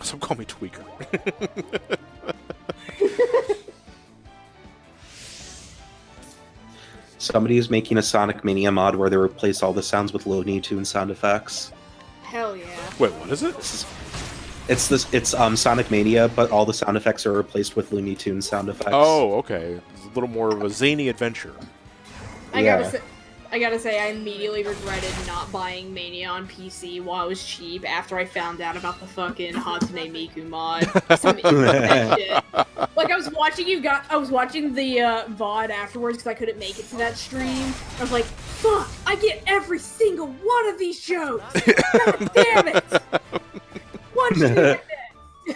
Some call me Tweaker. Somebody is making a Sonic Mania mod where they replace all the sounds with Looney Tunes sound effects. Hell yeah. Wait, what is it? It's Sonic Mania, but all the sound effects are replaced with Looney Tunes sound effects. Oh, okay. It's a little more of a zany adventure. I gotta say, I immediately regretted not buying Mania on PC while it was cheap after I found out about the fucking Hatsune Miku mod. Some internet shit. Like, I was watching the VOD afterwards because I couldn't make it to that stream. I was like, fuck, I get every single one of these jokes! God damn it! What should I do?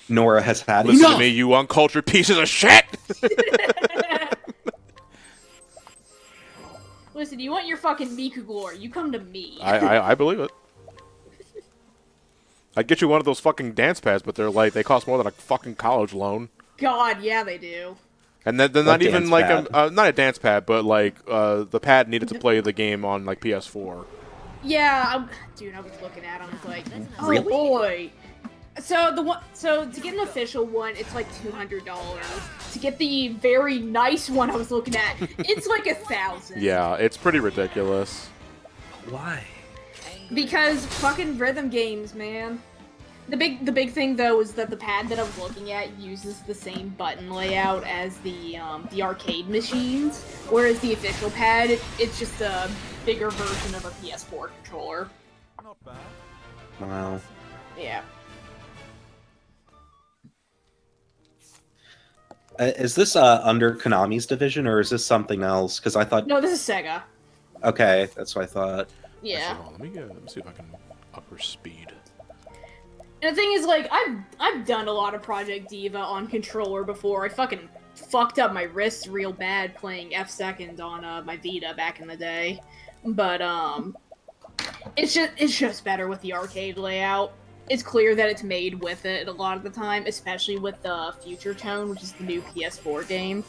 Nora has had Listen enough! to me, you uncultured pieces of shit! Listen, you want your fucking Miku glory, you come to me. I believe it. I'd get you one of those fucking dance pads, but they cost more than a fucking college loan. God, yeah, they do. And they're not even like pad? not a dance pad, but like the pad needed to play the game on like PS4. Yeah, dude, I was looking at them. It's like, oh Really? boy. So to get an official one, it's like $200. To get the very nice one I was looking at, it's like $1,000. Yeah, it's pretty ridiculous. Why? Because fucking rhythm games, man. The big thing though is that the pad that I was looking at uses the same button layout as the arcade machines, whereas the official pad it's just a bigger version of a PS4 controller. Not bad. Wow. Yeah. Is this under Konami's division, or is this something else? Because I thought... No, this is Sega. Okay, that's what I thought. Yeah. Actually, hold on, let me see if I can up her speed. And the thing is, like, I've done a lot of Project Diva on controller before. I fucking fucked up my wrists real bad playing F2 on my Vita back in the day. But it's just better with the arcade layout. It's clear that it's made with it a lot of the time, especially with the Future Tone, which is the new PS4 game.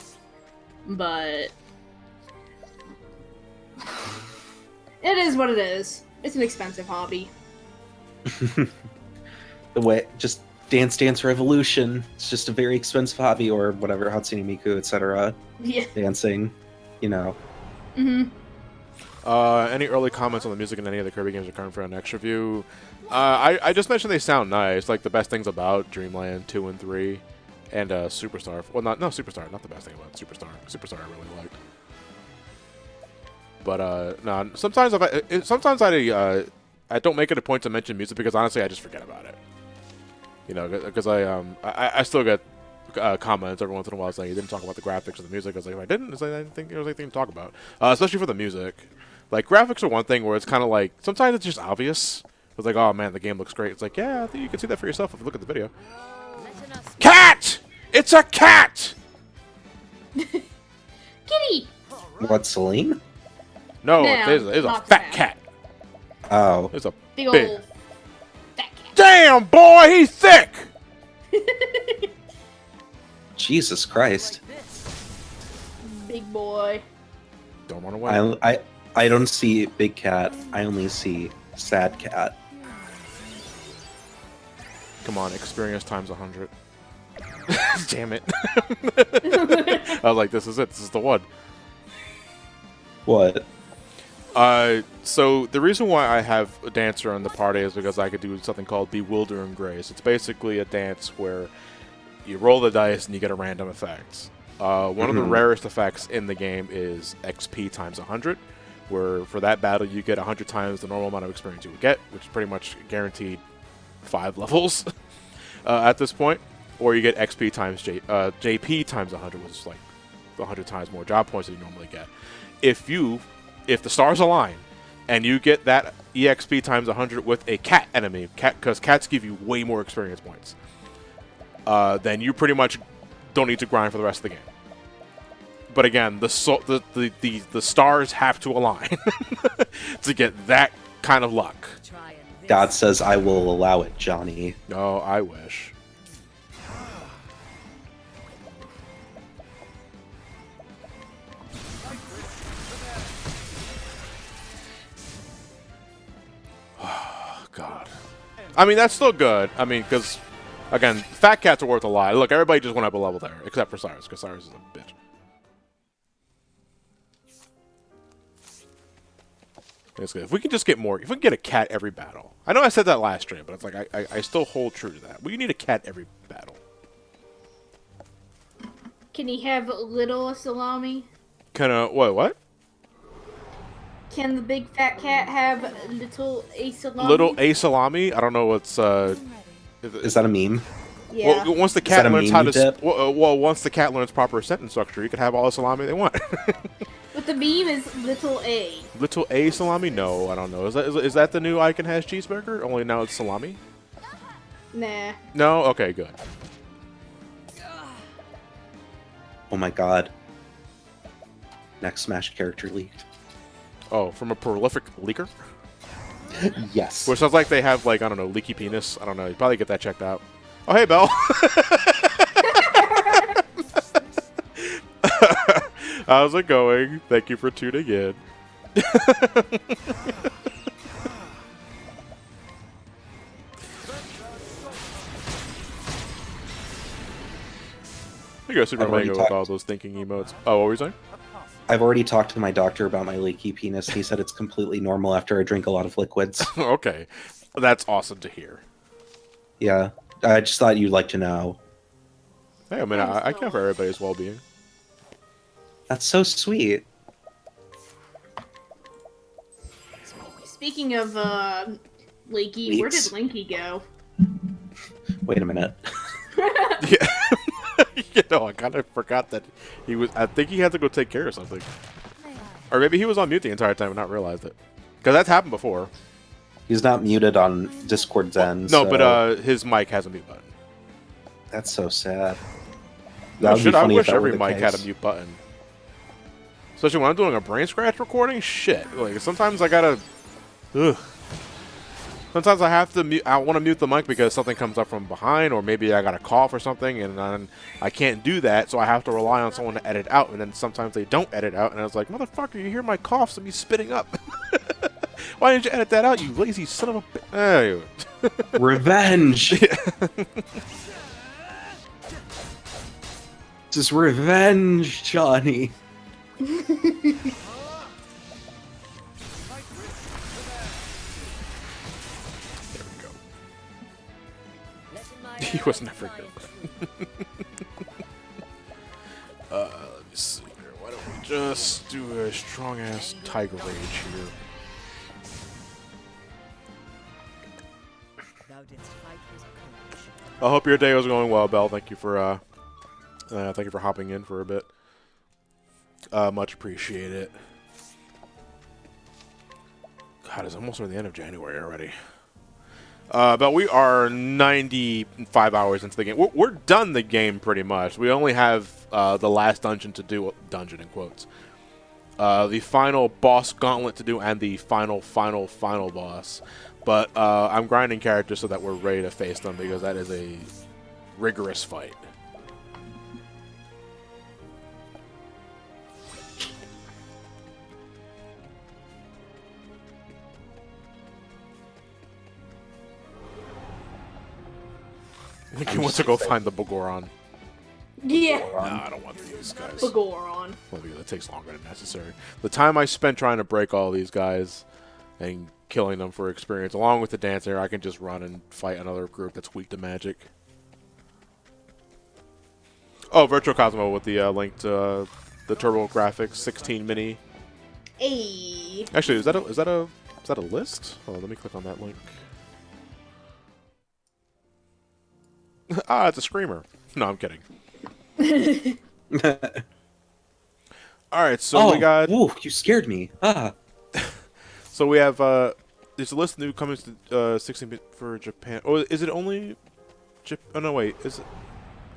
But it is what it is. It's an expensive hobby. The way, just Dance Dance Revolution. It's just a very expensive hobby, or whatever, Hatsune Miku, etc. Yeah. Dancing, you know. Mm-hmm. Any early comments on the music in any of the Kirby games are coming for our next review? I just mentioned they sound nice. Like the best things about Dreamland 2 and 3, and Superstar. Well, Superstar. Not the best thing about Superstar. Superstar I really liked. But no, sometimes I don't make it a point to mention music because honestly I just forget about it. You know, because I still get comments every once in a while saying you didn't talk about the graphics or the music. I was like, if I didn't think there was anything to talk about. Especially for the music. Like graphics are one thing where it's kind of like sometimes it's just obvious. It's like, oh man, the game looks great. It's like, yeah, I think you can see that for yourself if you look at the video. Cat! It's a cat! Kitty! What, Celine? No, No, it's a not fat that. cat. Oh. It's a Big big. old fat cat. Damn, boy, he's thick! Jesus Christ. Big boy. Don't run away. I don't see big cat. I only see sad cat. Come on, experience times 100. Damn it. I was like, this is it. This is the one. What? So the reason why I have a dancer in the party is because I could do something called Bewildering Grace. It's basically a dance where you roll the dice and you get a random effect. One of the rarest effects in the game is XP times 100, where for that battle you get 100 times the normal amount of experience you would get, which is pretty much guaranteed 5 levels at this point. Or you get XP times JP times 100, which is like 100 times more job points than you normally get. If the stars align and you get that EXP times 100 with a cat enemy, because cats give you way more experience points, then you pretty much don't need to grind for the rest of the game. But again, the stars have to align to get that kind of luck. God says, I will allow it, Johnny. Oh, I wish. God. I mean, that's still good. I mean, because, again, fat cats are worth a lot. Look, everybody just went up a level there, except for Cyrus, because Cyrus is a bitch. Basically, if we can just get more, if we can get a cat every battle. I know I said that last stream, but it's like, I still hold true to that. We need a cat every battle. Can he have little salami? What? Can the big fat cat have little a salami? Little A salami? I don't know what's, Is that a meme? Yeah. Well, once the that cat a learns meme how to, dip? once the cat learns proper sentence structure, you can have all the salami they want. But the meme is little a. Little A salami? No, I don't know. Is that the new Icon Has cheeseburger? Only now it's salami? Nah. No? Okay, good. Oh my god. Next Smash character leaked. Oh, from a prolific leaker? Yes. Which sounds like they have, like, I don't know, leaky penis. I don't know. You probably get that checked out. Oh, hey, Belle. How's it going? Thank you for tuning in. You go Super I've already Mango with talked. all those thinking emotes. Oh, what were you saying? I've already talked to my doctor about my leaky penis. He said it's completely normal after I drink a lot of liquids. Okay. That's awesome to hear. Yeah. I just thought you'd like to know. Hey, I mean, I care for everybody's well-being. That's so sweet. Speaking of Lakey, where Leaks. did Linky go? Wait a minute. Yeah. You know, I kind of forgot that he was... I think he had to go take care of something. Or maybe he was on mute the entire time and not realized it. Because that's happened before. He's not muted on Discord Zen. No, so but his mic has a mute button. that's so sad. No, would be shit, I funny if wish that were every the mic had a case. mute button. Especially when I'm doing a brain scratch recording. Shit. Like, sometimes I gotta... Ugh. Sometimes I have to mute... I want to mute the mic because something comes up from behind, or maybe I got a cough or something, and then I can't do that, so I have to rely on someone to edit out, and then sometimes they don't edit out, and I was like, motherfucker, you hear my coughs and me spitting up. Why didn't you edit that out, you lazy son of a bitch? Anyway. Revenge! This is revenge, Johnny. There we go. He was never good. Let me see here. Why don't we just do a strong-ass Tiger Rage here? Thou didst fight with courage. I hope your day was going well, Belle. Thank you for hopping in for a bit. Much appreciate it. God, it's almost near the end of January already. But we are 95 hours into the game. We're done the game pretty much. We only have the last dungeon to do, dungeon in quotes. The final boss gauntlet to do, and the final boss. But I'm grinding characters so that we're ready to face them, because that is a rigorous fight. Lincoln wants to go find the Bogoron. Yeah. No, I don't want these guys. Bagoron. Well, because it takes longer than necessary. The time I spent trying to break all these guys and killing them for experience, along with the dancer, I can just run and fight another group that's weak to magic. Oh, Virtual Cosmo with the link to the Turbo Graphics 16 Mini. Hey. Actually, is that a list? Oh, let me click on that link. Ah, it's a screamer. No, I'm kidding. All right, so we got. Ooh, you scared me. Ah. So we have. There's a list of new comings to 16 for Japan. Oh, is it only? Oh no, wait. Is it?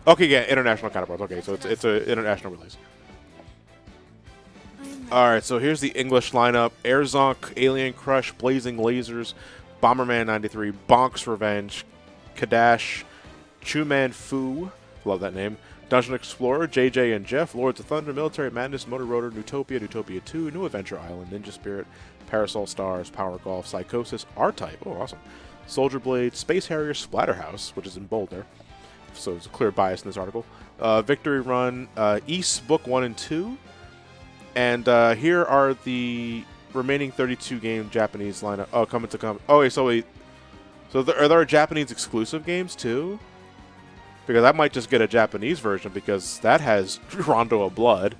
Okay, yeah, international counterparts. Okay, so it's an international release. All right, so here's the English lineup: Airzonk, Alien Crush, Blazing Lasers, Bomberman 93, Bonk's Revenge, Kadash, Chuman Fu, love that name, Dungeon Explorer, JJ and Jeff, Lords of Thunder, Military Madness, Motor Rotor, Newtopia, Newtopia 2, New Adventure Island, Ninja Spirit, Parasol Stars, Power Golf, Psychosis, R-Type, oh awesome, Soldier Blade, Space Harrier, Splatterhouse, which is in bold there, so there's a clear bias in this article, Victory Run, East Book 1 and 2, and here are the remaining 32 game Japanese lineup. Oh, coming to come. Oh, wait, so wait. So are there Japanese exclusive games too? Because I might just get a Japanese version, because that has Rondo of Blood,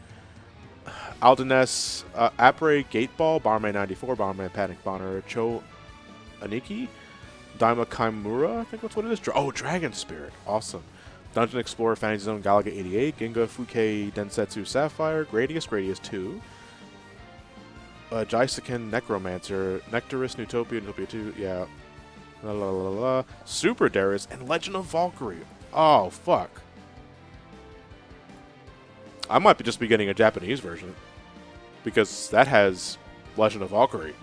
Aldeness, Apre, Gateball, Barman 94, Barman Panic Bonner, Cho Aniki, Daima Kaimura, I think that's what it is. Oh, Dragon Spirit, awesome. Dungeon Explorer, Fantasy Zone, Galaga 88, Ginga Fuke Densetsu Sapphire, Gradius 2, Jaisuken Necromancer, Nectarus, Newtopia, Newtopia 2, yeah. La la la la. Super Darius, and Legend of Valkyrie. Oh, fuck. I might just be getting a Japanese version, because that has Legend of Valkyrie.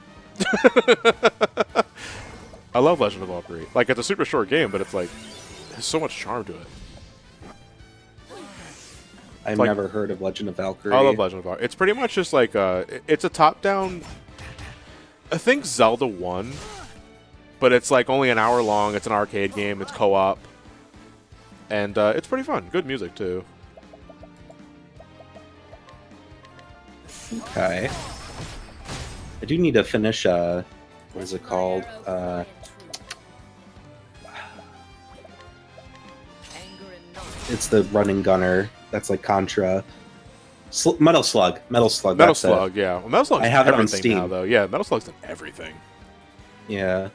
I love Legend of Valkyrie. Like, it's a super short game, but it's like, there's so much charm to it. I've like, never heard of Legend of Valkyrie. I love Legend of Valkyrie. It's pretty much just like, it's a top-down, I think Zelda 1, but it's like only an hour long. It's an arcade game. It's co-op. And it's pretty fun. Good music, too. Okay. I do need to finish, what is it called? It's the running gunner. That's like Contra. Metal Slug. Metal Slug. Metal that's Slug, it. yeah. Well, Metal Slug's I have it on everything Steam now, though. Yeah, Metal Slug's in everything. Yeah.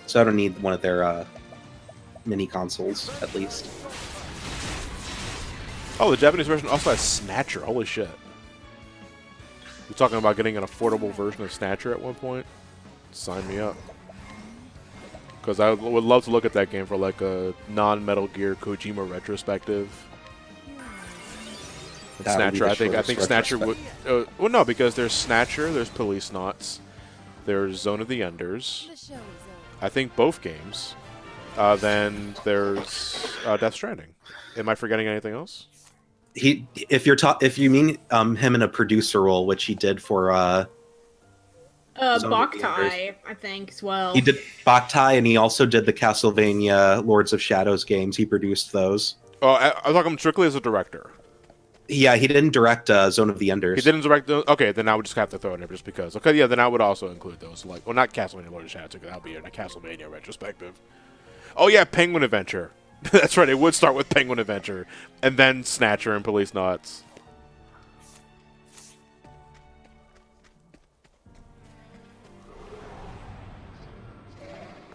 So I don't need one of their mini consoles, at least. Oh, the Japanese version also has Snatcher. Holy shit. You're talking about getting an affordable version of Snatcher at one point? Sign me up. Because I would love to look at that game for like a non-Metal Gear Kojima retrospective. And Snatcher, I think Snatcher would. Well, no, because there's Snatcher, there's Police Knots, there's Zone of the Enders. The show is over. I think both games. Then there's Death Stranding. Am I forgetting anything else? If you mean him in a producer role, which he did for Zone of the Boktai, I think, as well. he did Boktai, and he also did the Castlevania Lords of Shadows games. He produced those. Oh, I was talking strictly as a director. Yeah, he didn't direct Zone of the Enders. He didn't direct those? Okay, then I would just have to throw it in just because. Okay, yeah, then I would also include those. Like, well, not Castlevania Lord of Shadows, because that'll be in a Castlevania retrospective. Oh, yeah, Penguin Adventure. That's right, it would start with Penguin Adventure, and then Snatcher and Police Knots.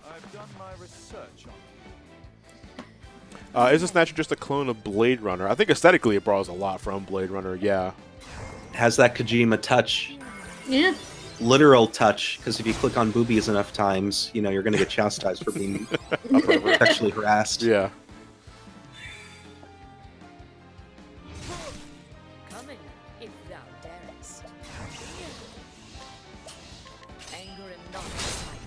I've done my research on Isn't Snatcher just a clone of Blade Runner? I think aesthetically it borrows a lot from Blade Runner, yeah. Has that Kojima touch. Yeah. literal touch, because if you click on boobies enough times, you know, you're going to get chastised for being sexually harassed. Yeah. Coming, if thou darest. Anger and not fire.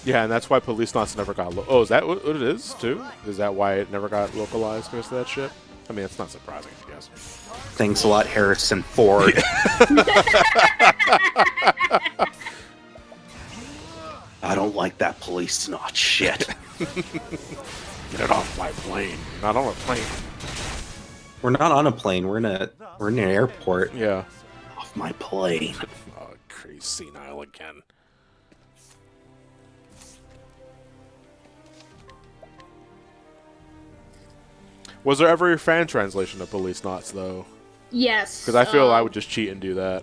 Yeah, and that's why Police Knots never got. Oh, is that what it is too? Is that why it never got localized because of that shit? I mean, it's not surprising, I guess. Thanks a lot, Harrison Ford. I don't like that police snot shit. Get it off my plane. Not on a plane. We're not on a plane. We're in an airport. Yeah. Off my plane. Oh, crazy senile again. Was there ever a fan translation of Police Knots though? Yes. Because I feel I would just cheat and do that.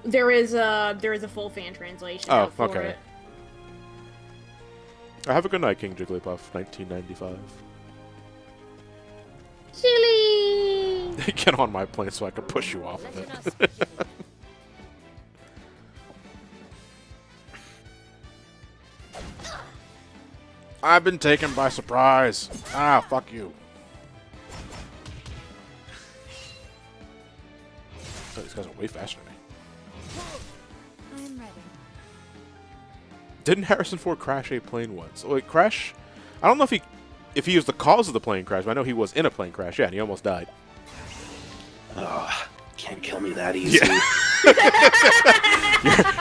There is a full fan translation. out for okay. it. Have a good night, King Jigglypuff, 1995. Silly. Get on my plane so I can push you off of Let it. us begin. I've been taken by surprise. Ah, fuck you. Oh, these guys are way faster than me. I'm ready. Didn't Harrison Ford crash a plane once? Wait, crash? I don't know if he was the cause of the plane crash, but I know he was in a plane crash. Yeah, and he almost died. Can't kill me that easy.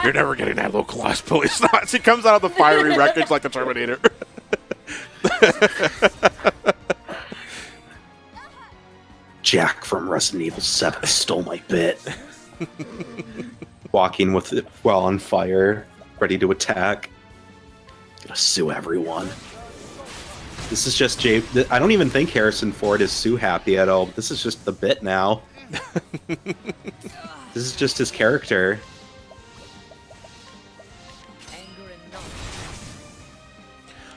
You're never getting that localized Police Knots. He comes out of the fiery wreckage like the Terminator. Jack from Resident Evil 7 stole my bit. Walking with it while on fire, ready to attack. Gonna sue everyone. This is just Jay. I don't even think Harrison Ford is sue happy at all. This is just the bit now. This is just his character. Anger and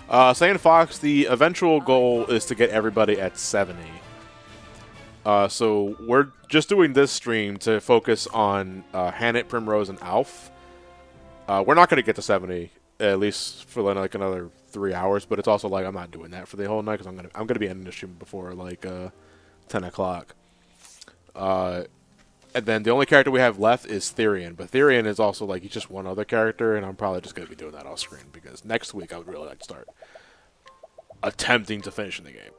not. Saying Fox, the eventual goal is to get everybody at 70. So we're just doing this stream to focus on Hannett, Primrose, and Alf. We're not going to get to 70, at least for like another 3 hours. But it's also like I'm not doing that for the whole night because I'm gonna be ending the stream before like 10 o'clock. And then the only character we have left is Therian, but Therian is also like he's just one other character, and I'm probably just gonna be doing that off screen because next week I would really like to start attempting to finish in the game.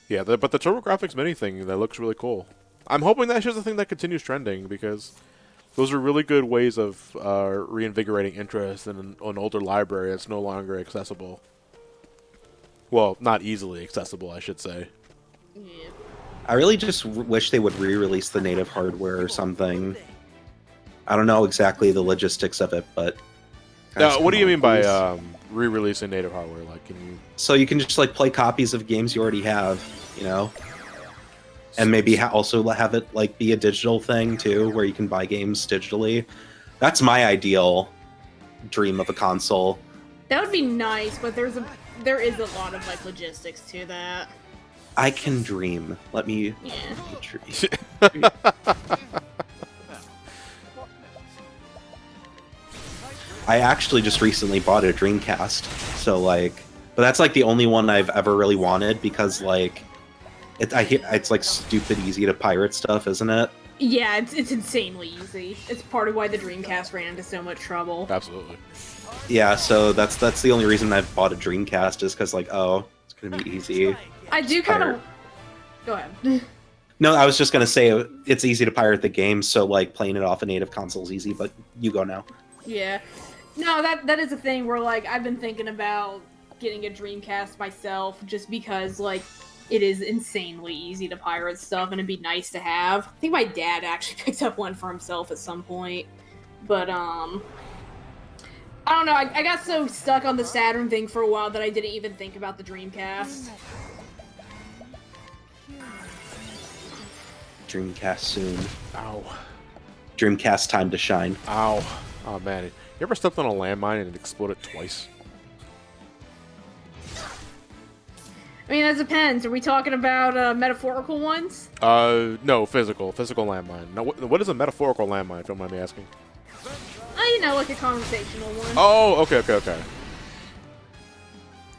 Yeah, but the TurboGrafx Mini thing, that looks really cool. I'm hoping that's just a thing that continues trending, because those are really good ways of reinvigorating interest in an older library that's no longer accessible. Well, not easily accessible, I should say. Yeah. I really just wish they would re-release the native hardware or something. I don't know exactly the logistics of it, but... guys, What do come you on, mean by please. re-releasing native hardware? Like, can you... So you can just like play copies of games you already have, you know? And maybe also have it like be a digital thing too, where you can buy games digitally. That's my ideal dream of a console. That would be nice, but there is a lot of like logistics to that. I can dream. Let me Yeah. dream. I actually just recently bought a Dreamcast, so like, but that's like the only one I've ever really wanted because like, it's like stupid easy to pirate stuff, isn't it? Yeah, it's insanely easy. It's part of why the Dreamcast ran into so much trouble. Absolutely. Yeah, so that's the only reason I've bought a Dreamcast is because like, oh, it's gonna be easy. I do kind of. Go ahead. No, I was just gonna say it's easy to pirate the game, so like playing it off a native console is easy. But you go now. Yeah. No, that is a thing where like I've been thinking about getting a Dreamcast myself just because like it is insanely easy to pirate stuff and it'd be nice to have. I think my dad actually picked up one for himself at some point. But I don't know, I got so stuck on the Saturn thing for a while that I didn't even think about the Dreamcast. Dreamcast soon. Ow. Dreamcast time to shine. Ow. Oh, man. You ever stepped on a landmine and it exploded twice? I mean, that depends. Are we talking about metaphorical ones? No, physical. Physical landmine. No, what is a metaphorical landmine, if you don't mind me asking? Oh, you know, like a conversational one. Oh, okay.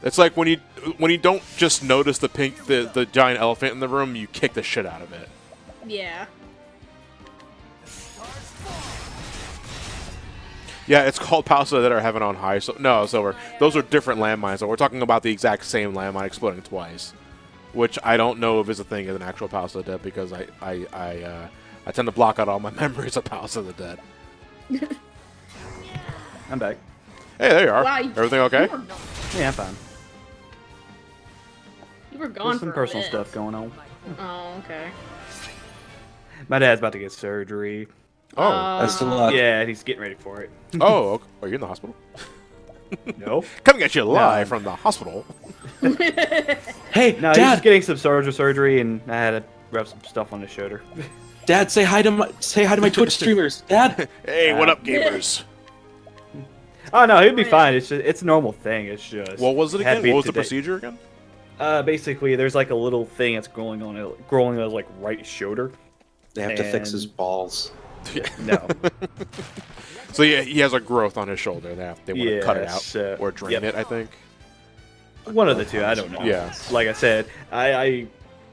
It's like when you don't just notice the giant elephant in the room, you kick the shit out of it. Yeah. Yeah, it's called Palace of the Dead or Heaven on High. So those are different landmines. So we're talking about the exact same landmine exploding twice, which I don't know if is a thing as an actual Palace of the Dead because I tend to block out all my memories of Palace of the Dead. I'm back. Hey, there you are. Wow, Everything okay? Yeah, I'm fine. You were gone There's some for a personal bit. stuff going on. Oh, okay. My dad's about to get surgery. Oh, Best of luck. Yeah, he's getting ready for it. oh, okay. Are you in the hospital? No. Coming at you live from the hospital. Hey, No, he's just Dad! getting some surgery, and I had to rub some stuff on his shoulder. Dad, say hi to my Twitch streamers. Dad! Hey, what up, gamers? Oh no, he'd be fine. It's a normal thing. It's just. What was it had to again? be What was the today. procedure again? Basically, there's like a little thing that's growing on his like right shoulder. They have to fix his And- balls. No. So yeah, he has a growth on his shoulder. They want to cut it out Yes, or drain yep. it. I think. One of the two. I don't know. Yeah. Like I said, I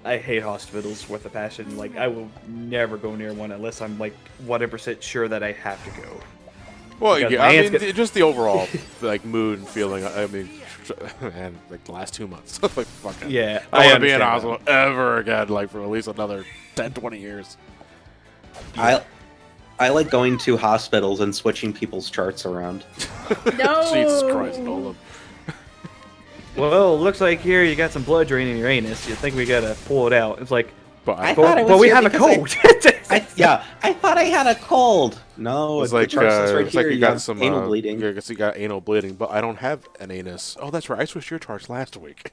hate hospitals with a passion. Like I will never go near one unless I'm like 100% sure that I have to go. Well, Because yeah, my I hands mean, get- just the overall like mood and feeling. I mean, man, like the last 2 months, like fucking. Yeah, I don't want to be in understand a that. hospital ever again, like for at least another 10, 20 years. I like going to hospitals and switching people's charts around. No. Jesus Christ, Nolan. Well, looks like here you got some blood draining your anus. You think we gotta pull it out? It's like, But I I, thought it but was we here have a because I- cold. I thought I had a cold. No, it's the like, chart says right it's like here, you got have some anal bleeding. I guess you got anal bleeding, but I don't have an anus. Oh, that's right. I switched your charts last week.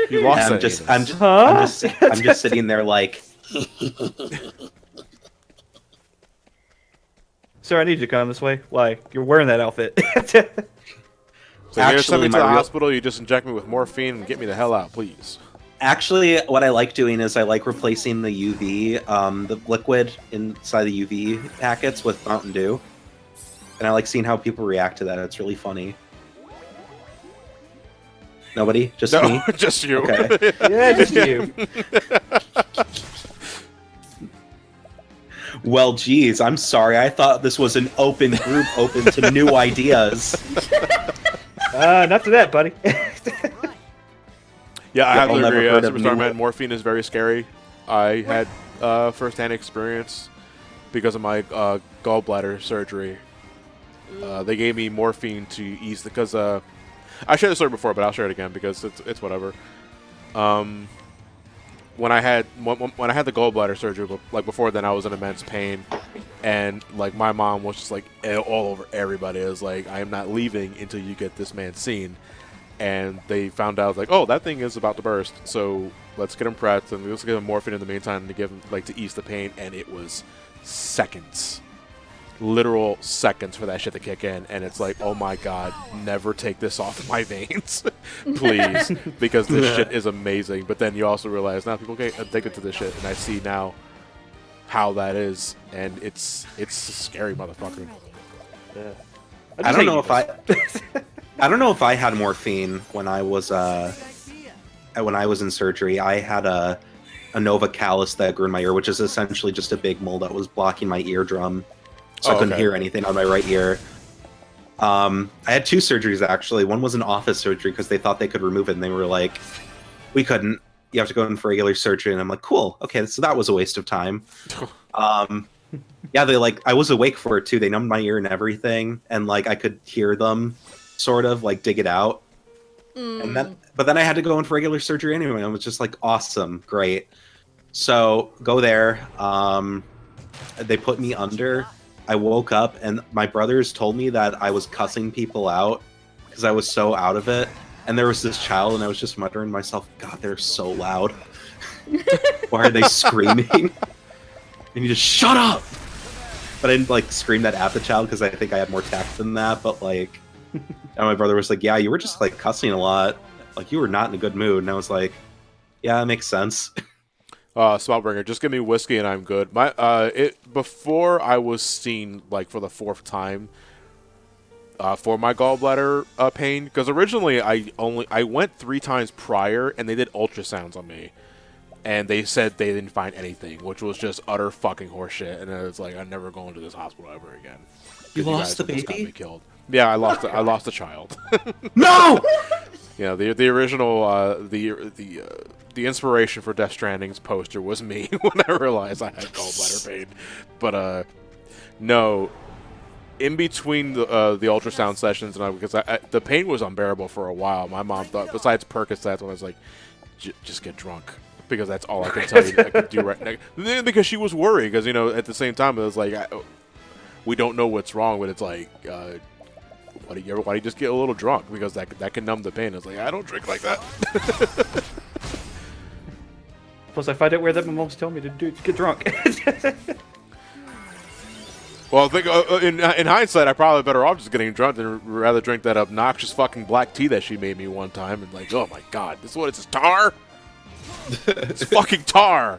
You lost I'm that just, anus. I'm just sitting there like, Sir, I need you to come this way. Why? You're wearing that outfit. So you send me Actually, to my the real- hospital. You just inject me with morphine and get me the hell out, please. actually, what I like doing is I like replacing the UV, the liquid inside the UV packets with Mountain Dew. And I like seeing how people react to that. It's really funny. Nobody? Just No, me? just you. Okay. Yeah, just you. Well, geez, I'm sorry. I thought this was an open group open to new ideas. Enough of that, buddy. Yeah, I have I'll to never agree. heard of Superstar new- Man, morphine is very scary. I had first-hand experience because of my gallbladder surgery. They gave me morphine to ease because I shared the story before, but I'll share it again because it's whatever. When I had the gallbladder surgery, like before then, I was in immense pain, and like my mom was just like all over everybody. It was like, I am not leaving until you get this man seen. And they found out like, oh, that thing is about to burst, so let's get him prepped and let's give him morphine in the meantime to give him like to ease the pain. And it was seconds, literal seconds for that shit to kick in. And it's like, oh my god, never take this off my veins, please, because this shit is amazing. But then you also realize now people get addicted to this shit, and I see now how that is, and it's a scary motherfucker. Yeah. I don't know if I don't know if I had morphine when I was in surgery. I had a nova callus that grew in my ear, which is essentially just a big mole that was blocking my eardrum, so I couldn't hear anything on my right ear. I had 2 surgeries actually. One was an office surgery because they thought they could remove it, and they were like, "We couldn't. You have to go in for regular surgery." And I'm like, "Cool, okay." So that was a waste of time. Yeah, I was awake for it too. They numbed my ear and everything, and like I could hear them, sort of like dig it out. But then I had to go in for regular surgery anyway. And it was just like awesome, great. So go there. They put me under. I woke up, and my brothers told me that I was cussing people out because I was so out of it. And there was this child, and I was just muttering to myself, "God, they're so loud. Why are they screaming?" And you just shut up. But I didn't like scream that at the child because I think I had more tact than that. But like, and my brother was like, "Yeah, you were just like cussing a lot. Like you were not in a good mood." And I was like, "Yeah, that makes sense." Spellbringer, just give me whiskey and I'm good. Before I was seen like for the 4th time for my gallbladder pain, because originally I went 3 times prior and they did ultrasounds on me, and they said they didn't find anything, which was just utter fucking horseshit. And it's like I'm never going to this hospital ever again. You lost the guys almost got baby? me killed. Yeah, I lost a child. No! Yeah, the original the inspiration for Death Stranding's poster was me when I realized I had gallbladder pain. But no, in between the ultrasound sessions and because the pain was unbearable for a while. My mom thought, besides Percocets, I was like, just get drunk, because that's all I can tell you I could do right now. Because she was worried, because at the same time it was like we don't know what's wrong, but it's like. Why do you just get a little drunk? Because that can numb the pain. It's like, I don't drink like that. Plus, I find out where that my mom's telling me to do to get drunk. Well, I think in hindsight, I probably better off just getting drunk than rather drink that obnoxious fucking black tea that she made me one time. And like, oh my god, this is what it's tar? It's fucking tar.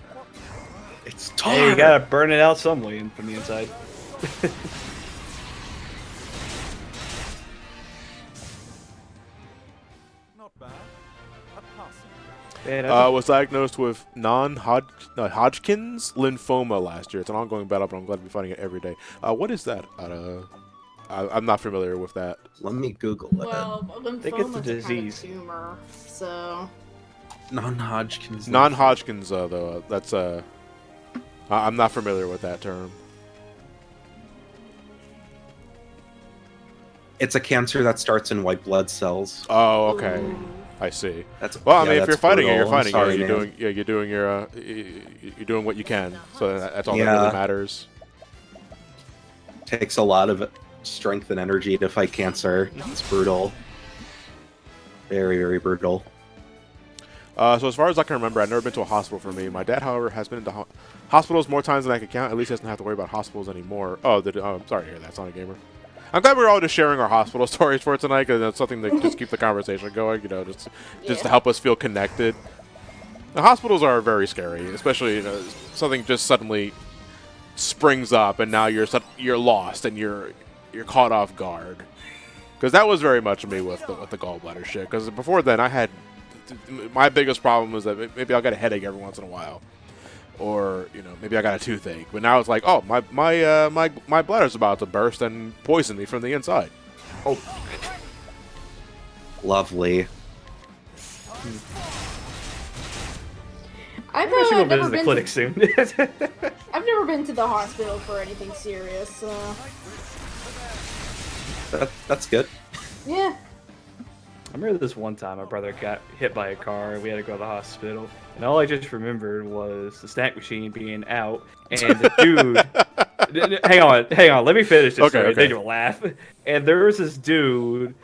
It's tar. Hey, you gotta burn it out some way from the inside. Not bad. A passing. Man, Was diagnosed with non-Hodgkin's lymphoma last year. It's an ongoing battle, but I'm glad to be fighting it every day. What is that? I'm not familiar with that. Let me Google it. Well, think it's a lymphoma's a disease. kind of tumor, so... Non-Hodgkin's. Non-Hodgkin's, though, that's I'm not familiar with that term. It's a cancer that starts in white blood cells. Oh, okay. Ooh. I see. That's Well, I yeah, mean, if you're that's fighting it, you're brutal. I'm fighting sorry, it. man. You're doing what you can. So that's all that Yeah. really matters. Takes a lot of strength and energy to fight cancer. It's brutal. Very, very brutal. So as far as I can remember, I've never been to a hospital for me. My dad, however, has been into hospitals more times than I can count. At least he doesn't have to worry about hospitals anymore. Oh, I'm sorry to hear that, Sonic Gamer. I'm glad we're all just sharing our hospital stories for tonight, because that's something that just keep the conversation going. Just to help us feel connected. The hospitals are very scary, especially something just suddenly springs up, and now you're lost and you're caught off guard. Because that was very much me with the gallbladder shit. Because before then, my biggest problem was that maybe I'll get a headache every once in a while, or maybe I got a toothache. But now it's like, oh, my bladder's about to burst and poison me from the inside. oh, Lovely. I've I should go never visit the been clinic to, soon. I've never been to the hospital for anything serious, so... That's good. Yeah. I remember this one time my brother got hit by a car and we had to go to the hospital. And all I just remembered was the snack machine being out and the dude... hang on, let me finish this story, then you'll laugh. And there was this dude...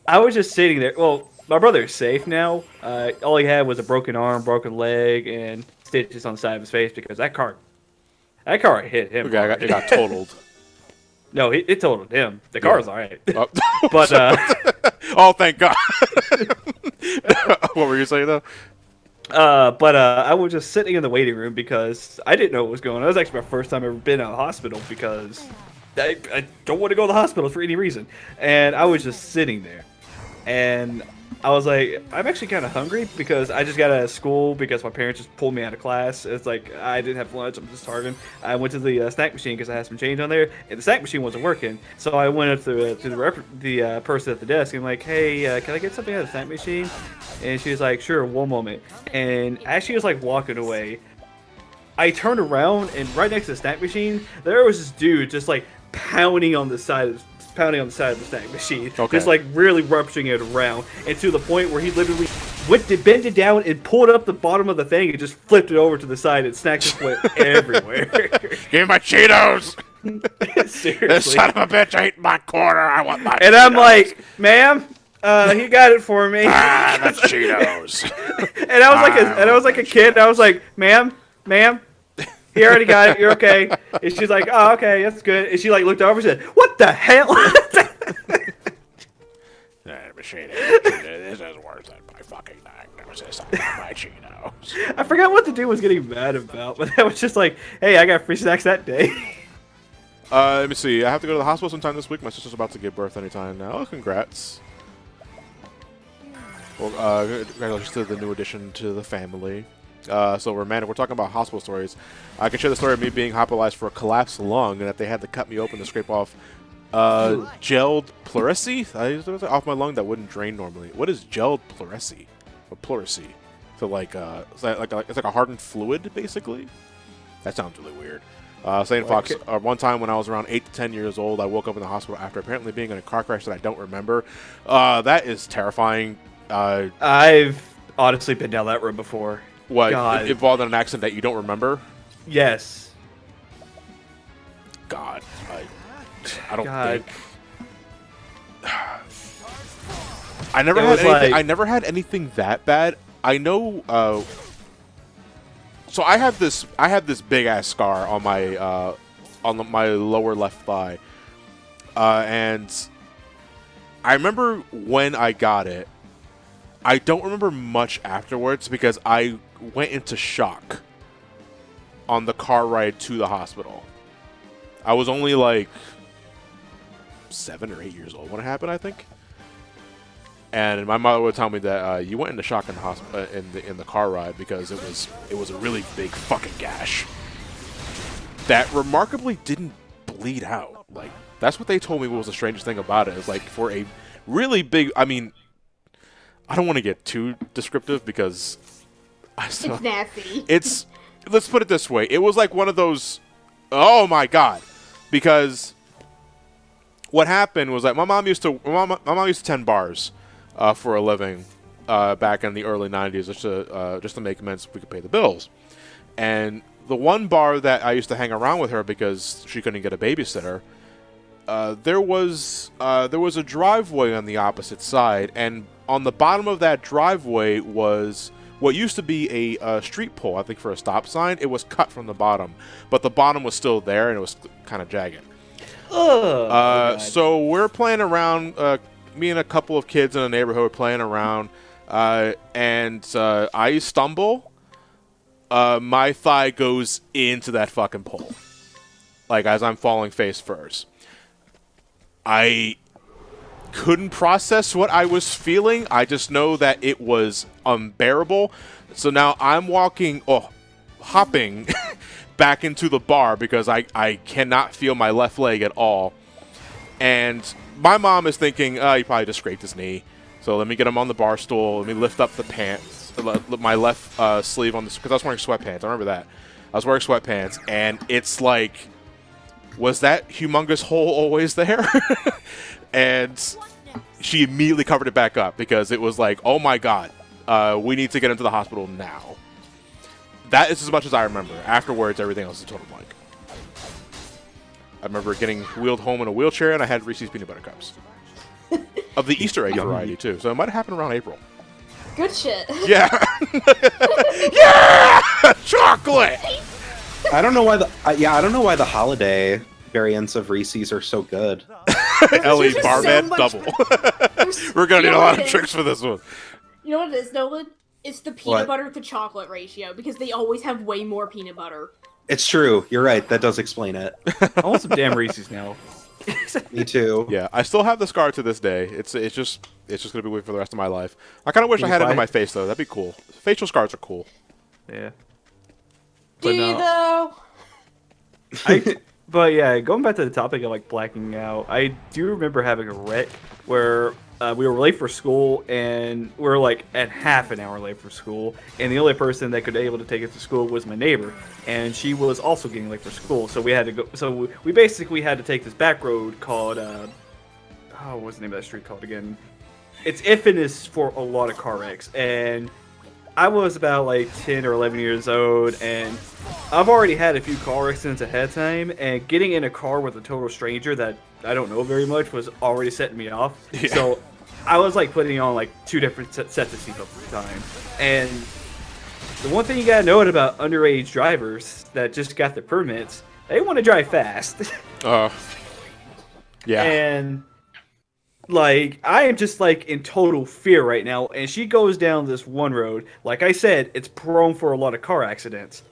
I was just sitting there... Well, my brother's safe now. All he had was a broken arm, broken leg, and stitches on the side of his face because that car hit him. Okay, it got totaled. No, it totaled him. The car's alright. Oh. But, Oh, thank God. What were you saying, though? But I was just sitting in the waiting room because I didn't know what was going on. It was actually my first time ever been out of the hospital because I don't want to go to the hospital for any reason. And I was just sitting there. And I was like, I'm actually kind of hungry because I just got out of school because my parents just pulled me out of class. It's like I didn't have lunch. I'm just starving. I went to the snack machine because I had some change on there, and the snack machine wasn't working. So I went up to the person at the desk and I'm like, hey, can I get something out of the snack machine? And she was like, sure, one moment. And as she was like walking away, I turned around and right next to the snack machine, there was this dude just like pounding on the side of the snack machine, Okay. just like really rupturing it around, and to the point where he literally went to bend it down and pulled up the bottom of the thing and just flipped it over to the side, and snacks just went everywhere. Give me my Cheetos! Seriously. This son of a bitch ate my quarter. I want my And Cheetos. I'm like, ma'am, he got it for me. Ah, the Cheetos. And I was like a kid. I was like, ma'am. He already got it. You're okay. And she's like, oh, okay, that's good. And she like looked over and said, what the hell? Machine, this is worse than my fucking diagnosis on my Cheetos. I forgot what the dude was getting mad about, but that was just like, hey, I got free snacks that day. Let me see. I have to go to the hospital sometime this week. My sister's about to give birth anytime now. Oh, congrats. Well, congratulations to the new addition to the family. So, Romantic, we're talking about hospital stories. I can share the story of me being hospitalized for a collapsed lung and that they had to cut me open to scrape off gelled pleurisy off my lung that wouldn't drain normally. What is gelled pleurisy? Or pleurisy? So, like, it's like a hardened fluid, basically? That sounds really weird. Saying Fox, one time when I was around 8 to 10 years old, I woke up in the hospital after apparently being in a car crash that I don't remember. That is terrifying. I've honestly been down that road before. What? God. Involved in an accident that you don't remember? Yes. God. I don't God. think. I never had anything that bad. I know. So I had this big ass scar on my my lower left thigh, and I remember when I got it. I don't remember much afterwards because I went into shock on the car ride to the hospital. I was only like 7 or 8 years old when it happened, I think. And my mother would tell me that you went into shock in the hospital in the car ride because it was a really big fucking gash that remarkably didn't bleed out. Like, that's what they told me was the strangest thing about it. Is like for a really big. I mean, I don't want to get too descriptive because It's nasty. It's, let's put it this way. It was like one of those, oh my God, because what happened was that my mom used to tend bars for a living back in the early 90s just to make amends so we could pay the bills. And the one bar that I used to hang around with her because she couldn't get a babysitter, there was a driveway on the opposite side, and on the bottom of that driveway was what used to be a street pole, I think for a stop sign. It was cut from the bottom, but the bottom was still there and it was kind of jagged. So we're playing around, me and a couple of kids in the neighborhood were playing around, and I stumble. My thigh goes into that fucking pole, like as I'm falling face first. I couldn't process what I was feeling. I just know that it was unbearable. So now I'm hopping back into the bar because I cannot feel my left leg at all. And my mom is thinking, he probably just scraped his knee. So let me get him on the bar stool. Let me lift up the pants, my left sleeve on this, because I was wearing sweatpants. I remember that. I was wearing sweatpants, and it's like, was that humongous hole always there? And she immediately covered it back up because it was like, oh my God, we need to get into the hospital now. That is as much as I remember. Afterwards, everything else is a total blank. I remember getting wheeled home in a wheelchair, and I had Reese's peanut butter cups. Of the Easter egg variety, too. So it might have happened around April. Good shit. Yeah! Yeah! Chocolate! I don't know why the holiday variants of Reese's are so good. Ellie just Barman so much- double. We're gonna need a lot of tricks for this one. You know what it is, Nolan? It's the peanut butter to chocolate ratio, because they always have way more peanut butter. It's true. You're right. That does explain it. I want some damn Reese's now. Me too. Yeah, I still have the scar to this day. It's just gonna be with for the rest of my life. I kind of wish I had it on my face though. That'd be cool. Facial scars are cool. Yeah. Do you though? But yeah, going back to the topic of like blacking out, I do remember having a wreck where we were late for school, and we were like at half an hour late for school, and the only person that could be able to take us to school was my neighbor, and she was also getting late for school, so we had to go. So we basically had to take this back road called what's the name of that street called again? It's infamous for a lot of car wrecks, and I was about like 10 or 11 years old, and I've already had a few car accidents ahead of time, and getting in a car with a total stranger that I don't know very much was already setting me off. Yeah. So I was like putting on like two different sets of seatbelts at the time, and the one thing you gotta know about underage drivers that just got their permits, they want to drive fast. Yeah. And like, I am just like in total fear right now. And she goes down this one road. Like I said, it's prone for a lot of car accidents.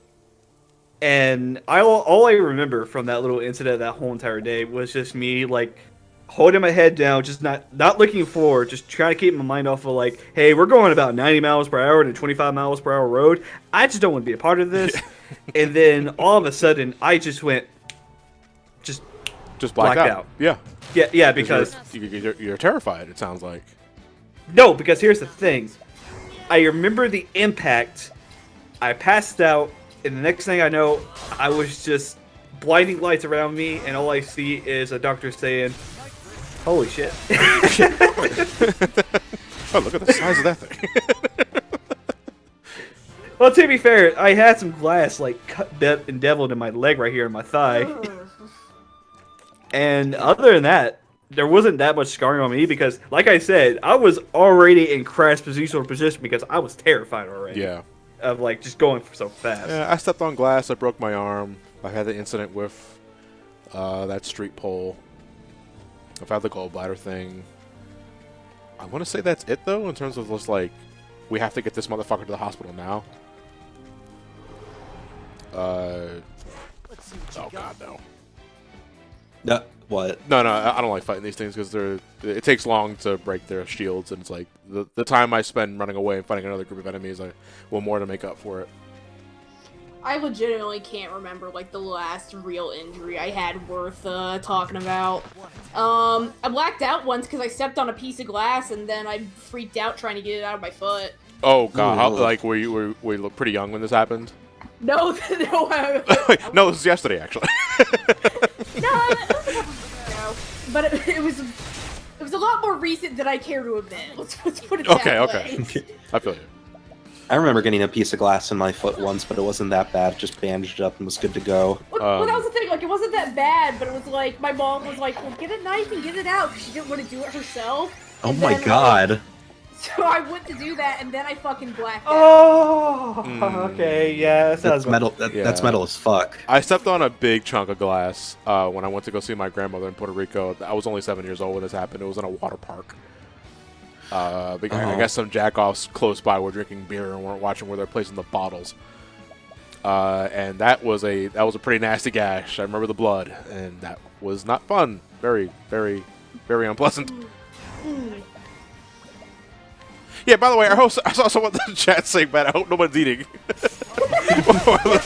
And all I remember from that little incident that whole entire day was just me like holding my head down, just not looking forward, just trying to keep my mind off of like, hey, we're going about 90 miles per hour on a 25 miles per hour road. I just don't want to be a part of this. And then all of a sudden, I just went, just blacked out. Yeah. Yeah, because you're terrified. It sounds like. No, because here's the thing. I remember the impact. I passed out, and the next thing I know, I was just blinding lights around me, and all I see is a doctor saying, "Holy shit!" Oh, look at the size of that thing. Well, to be fair, I had some glass like cut and deviled in my leg right here in my thigh. And other than that, there wasn't that much scarring on me because, like I said, I was already in crash position because I was terrified already. Yeah. Of like just going so fast. Yeah, I stepped on glass. I broke my arm. I had the incident with that street pole. I've had the gallbladder thing. I want to say that's it though, in terms of just like, we have to get this motherfucker to the hospital now. Oh god, no. What? No, I don't like fighting these things because it takes long to break their shields, and it's like the time I spend running away and fighting another group of enemies, I will more to make up for it. I legitimately can't remember like the last real injury I had worth talking about. I blacked out once because I stepped on a piece of glass and then I freaked out trying to get it out of my foot. Oh god, how, like were you look pretty young when this happened? No, No, this was yesterday actually. No, but it was a lot more recent than I care to admit. Let's put it that way. Okay. I feel you. I remember getting a piece of glass in my foot once, but it wasn't that bad. Just bandaged up and was good to go. Well, that was the thing. Like, it wasn't that bad, but it was like my mom was like, "Well, get a knife and get it out," because she didn't want to do it herself. Oh my god. So I went to do that, and then I fucking blacked out. Oh, okay, yeah, That's metal. That's metal as fuck. I stepped on a big chunk of glass when I went to go see my grandmother in Puerto Rico. I was only 7 years old when this happened. It was in a water park. Because I guess some jackoffs close by were drinking beer and weren't watching where they're placing the bottles. And that was a pretty nasty gash. I remember the blood, and that was not fun. Very, very, very unpleasant. Yeah, by the way, I saw someone in the chat saying, "Man, I hope no one's eating." Let's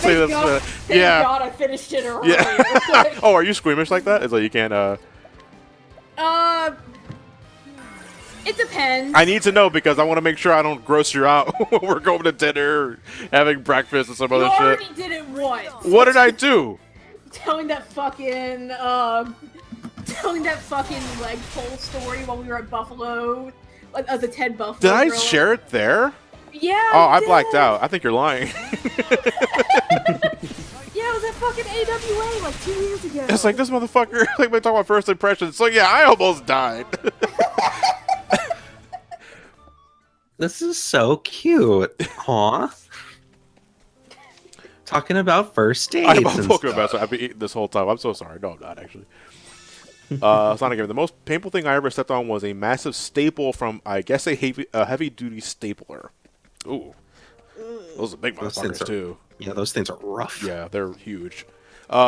say that's Thank God I finished it earlier. Yeah. Oh, are you squeamish like that? It's like you can't. It depends. I need to know because I want to make sure I don't gross you out when we're going to dinner, or having breakfast, and some other shit. You already did it once. What did I do? Telling that fucking leg pull story while we were at Buffalo. The Ted Buffalo. Did I Grill. share it there? Yeah. Oh, I did. blacked out. I think you're lying. Yeah, it was at fucking AWA like 2 years ago. It's like this motherfucker. Like we talk about first impressions. So yeah, I almost died. This is so cute. Aw. Talking about first dates. I'm and talking stuff. about. So I've been eating this whole time. I'm so sorry. No, I'm not actually. Sonic Game. The most painful thing I ever stepped on was a massive staple from, I guess, a heavy-duty stapler. Ooh, those are big motherfuckers too. Yeah, those things are rough. Yeah, they're huge.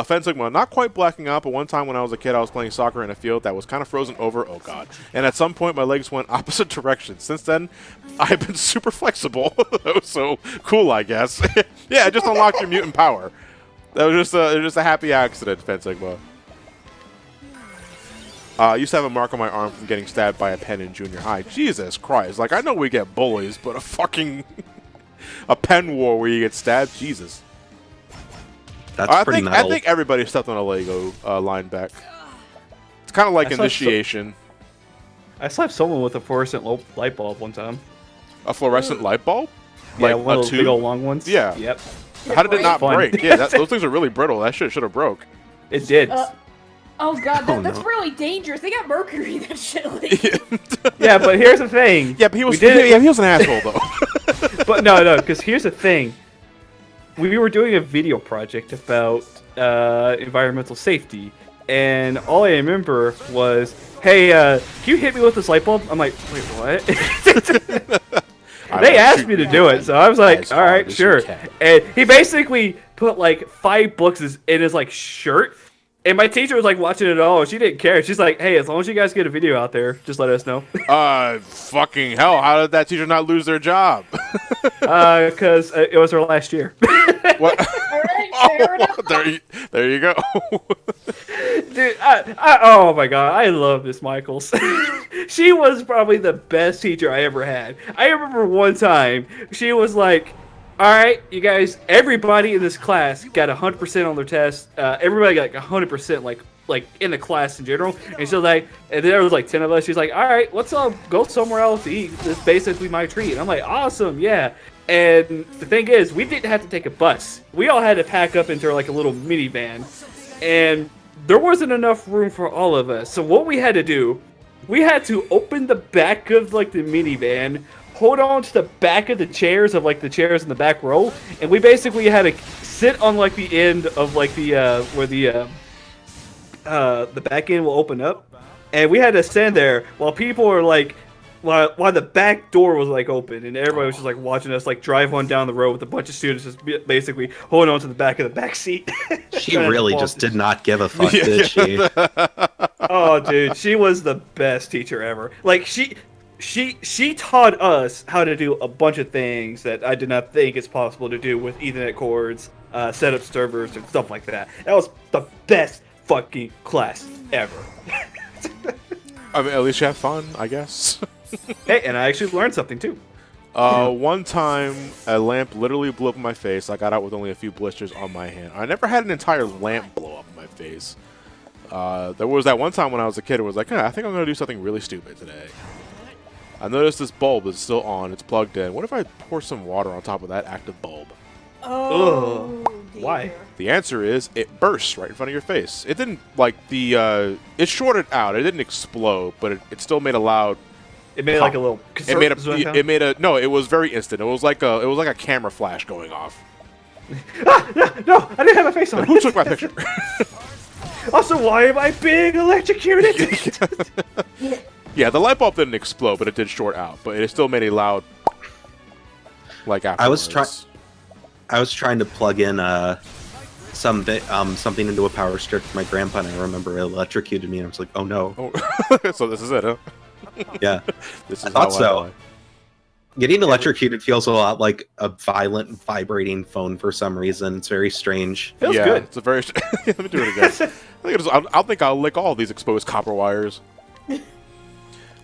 Fencing, well, not quite blacking out, but one time when I was a kid, I was playing soccer in a field that was kind of frozen over. Oh god! And at some point, my legs went opposite directions. Since then, I've been super flexible. That was so cool, I guess. Yeah, I just unlocked your mutant power. That was just a happy accident, Fencing. I used to have a mark on my arm from getting stabbed by a pen in junior high. Jesus Christ. Like, I know we get bullies, but a fucking... a pen war where you get stabbed? Jesus. That's pretty metal. I think everybody stepped on a Lego line back. It's kind of like initiation. I slapped someone with a fluorescent light bulb one time. A fluorescent light bulb? Yeah, Like one a of those big tube? old long ones. Yeah. Yep. How did it not Fun. break? Yeah, those things are really brittle. That shit should have broke. It did. Oh god, Oh, that's no. really dangerous. They got mercury in that shit. Like, Yeah, but here's the thing. Yeah, but he was We did it- he was an asshole though. But no, because here's the thing. we were doing a video project about environmental safety, and all I remember was, "Hey, can you hit me with this light bulb?" I'm like, "Wait, what?" They asked me to do it, so I was like, "All right, sure." And he basically put like 5 books in his like shirt. And my teacher was like watching it all. She didn't care. She's like, "Hey, as long as you guys get a video out there, just let us know." Fucking hell! How did that teacher not lose their job? Because it was her last year. What? All right, fair enough. There you go. Dude, oh my god, I love Miss Michaels. She was probably the best teacher I ever had. I remember one time she was like, "All right, you guys, everybody in this class got 100% on their test. Everybody got 100%, like in the class in general." And she was like, and there was like 10 of us. She's like, "All right, let's all go somewhere else to eat. This is basically my treat." And I'm like, "Awesome, yeah." And the thing is, we didn't have to take a bus. We all had to pack up into like a little minivan, and there wasn't enough room for all of us. So what we had to do, we had to open the back of like the minivan, hold on to the back of the chairs of like the chairs in the back row, and we basically had to sit on like the end of like the where the back end will open up, and we had to stand there while people were like while the back door was like open, and everybody was just like watching us like drive on down the road with a bunch of students just basically holding on to the back of the back seat. She really just did not give a fuck, did she? Oh, dude, she was the best teacher ever. Like she taught us how to do a bunch of things that I did not think it's possible to do with Ethernet cords, set up servers, and stuff like that. That was the best fucking class ever. I mean, at least you have fun, I guess. Hey, and I actually learned something too. One time, a lamp literally blew up in my face. I got out with only a few blisters on my hand. I never had an entire lamp blow up in my face. There was that one time when I was a kid, it was like, I think I'm going to do something really stupid today. I noticed this bulb is still on. It's plugged in. What if I pour some water on top of that active bulb? Oh, dear. Why? The answer is it burst right in front of your face. It didn't, like, it shorted out. It didn't explode, but it still made a loud... It made like a little... No, it was very instant. It was like a camera flash going off. No, I didn't have my face on. Who took my picture? Also, why am I being electrocuted? Yeah, the light bulb didn't explode, but it did short out. But it still made a loud, like, afterwards. I was trying to plug in something into a power strip for my grandpa, and I remember it electrocuted me, and I was like, "Oh no!" Oh. So this is it, huh? Yeah, This is I thought how so. I die. Getting electrocuted feels a lot like a violent, vibrating phone for some reason. It's very strange. Feels Yeah, good. it's a very. Let me do it again. I think I'll lick all these exposed copper wires.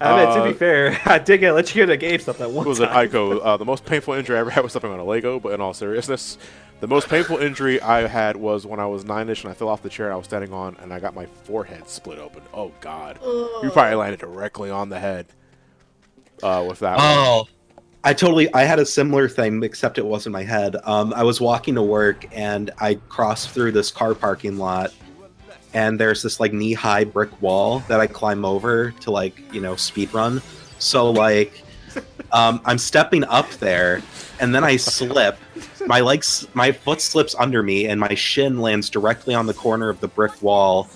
I mean, to be fair, I did get electrocuted at GameStop that one It was time. an Ico. The most painful injury I ever had was stepping on a Lego, but in all seriousness, the most painful injury I had was when I was 9-ish and I fell off the chair I was standing on and I got my forehead split open. Oh, God. You probably landed directly on the head with that one. Oh, I had a similar thing, except it wasn't my head. I was walking to work and I crossed through this car parking lot, and there's this like knee-high brick wall that I climb over to like, speed run. So like, I'm stepping up there, and then I slip. My foot slips under me, and my shin lands directly on the corner of the brick wall,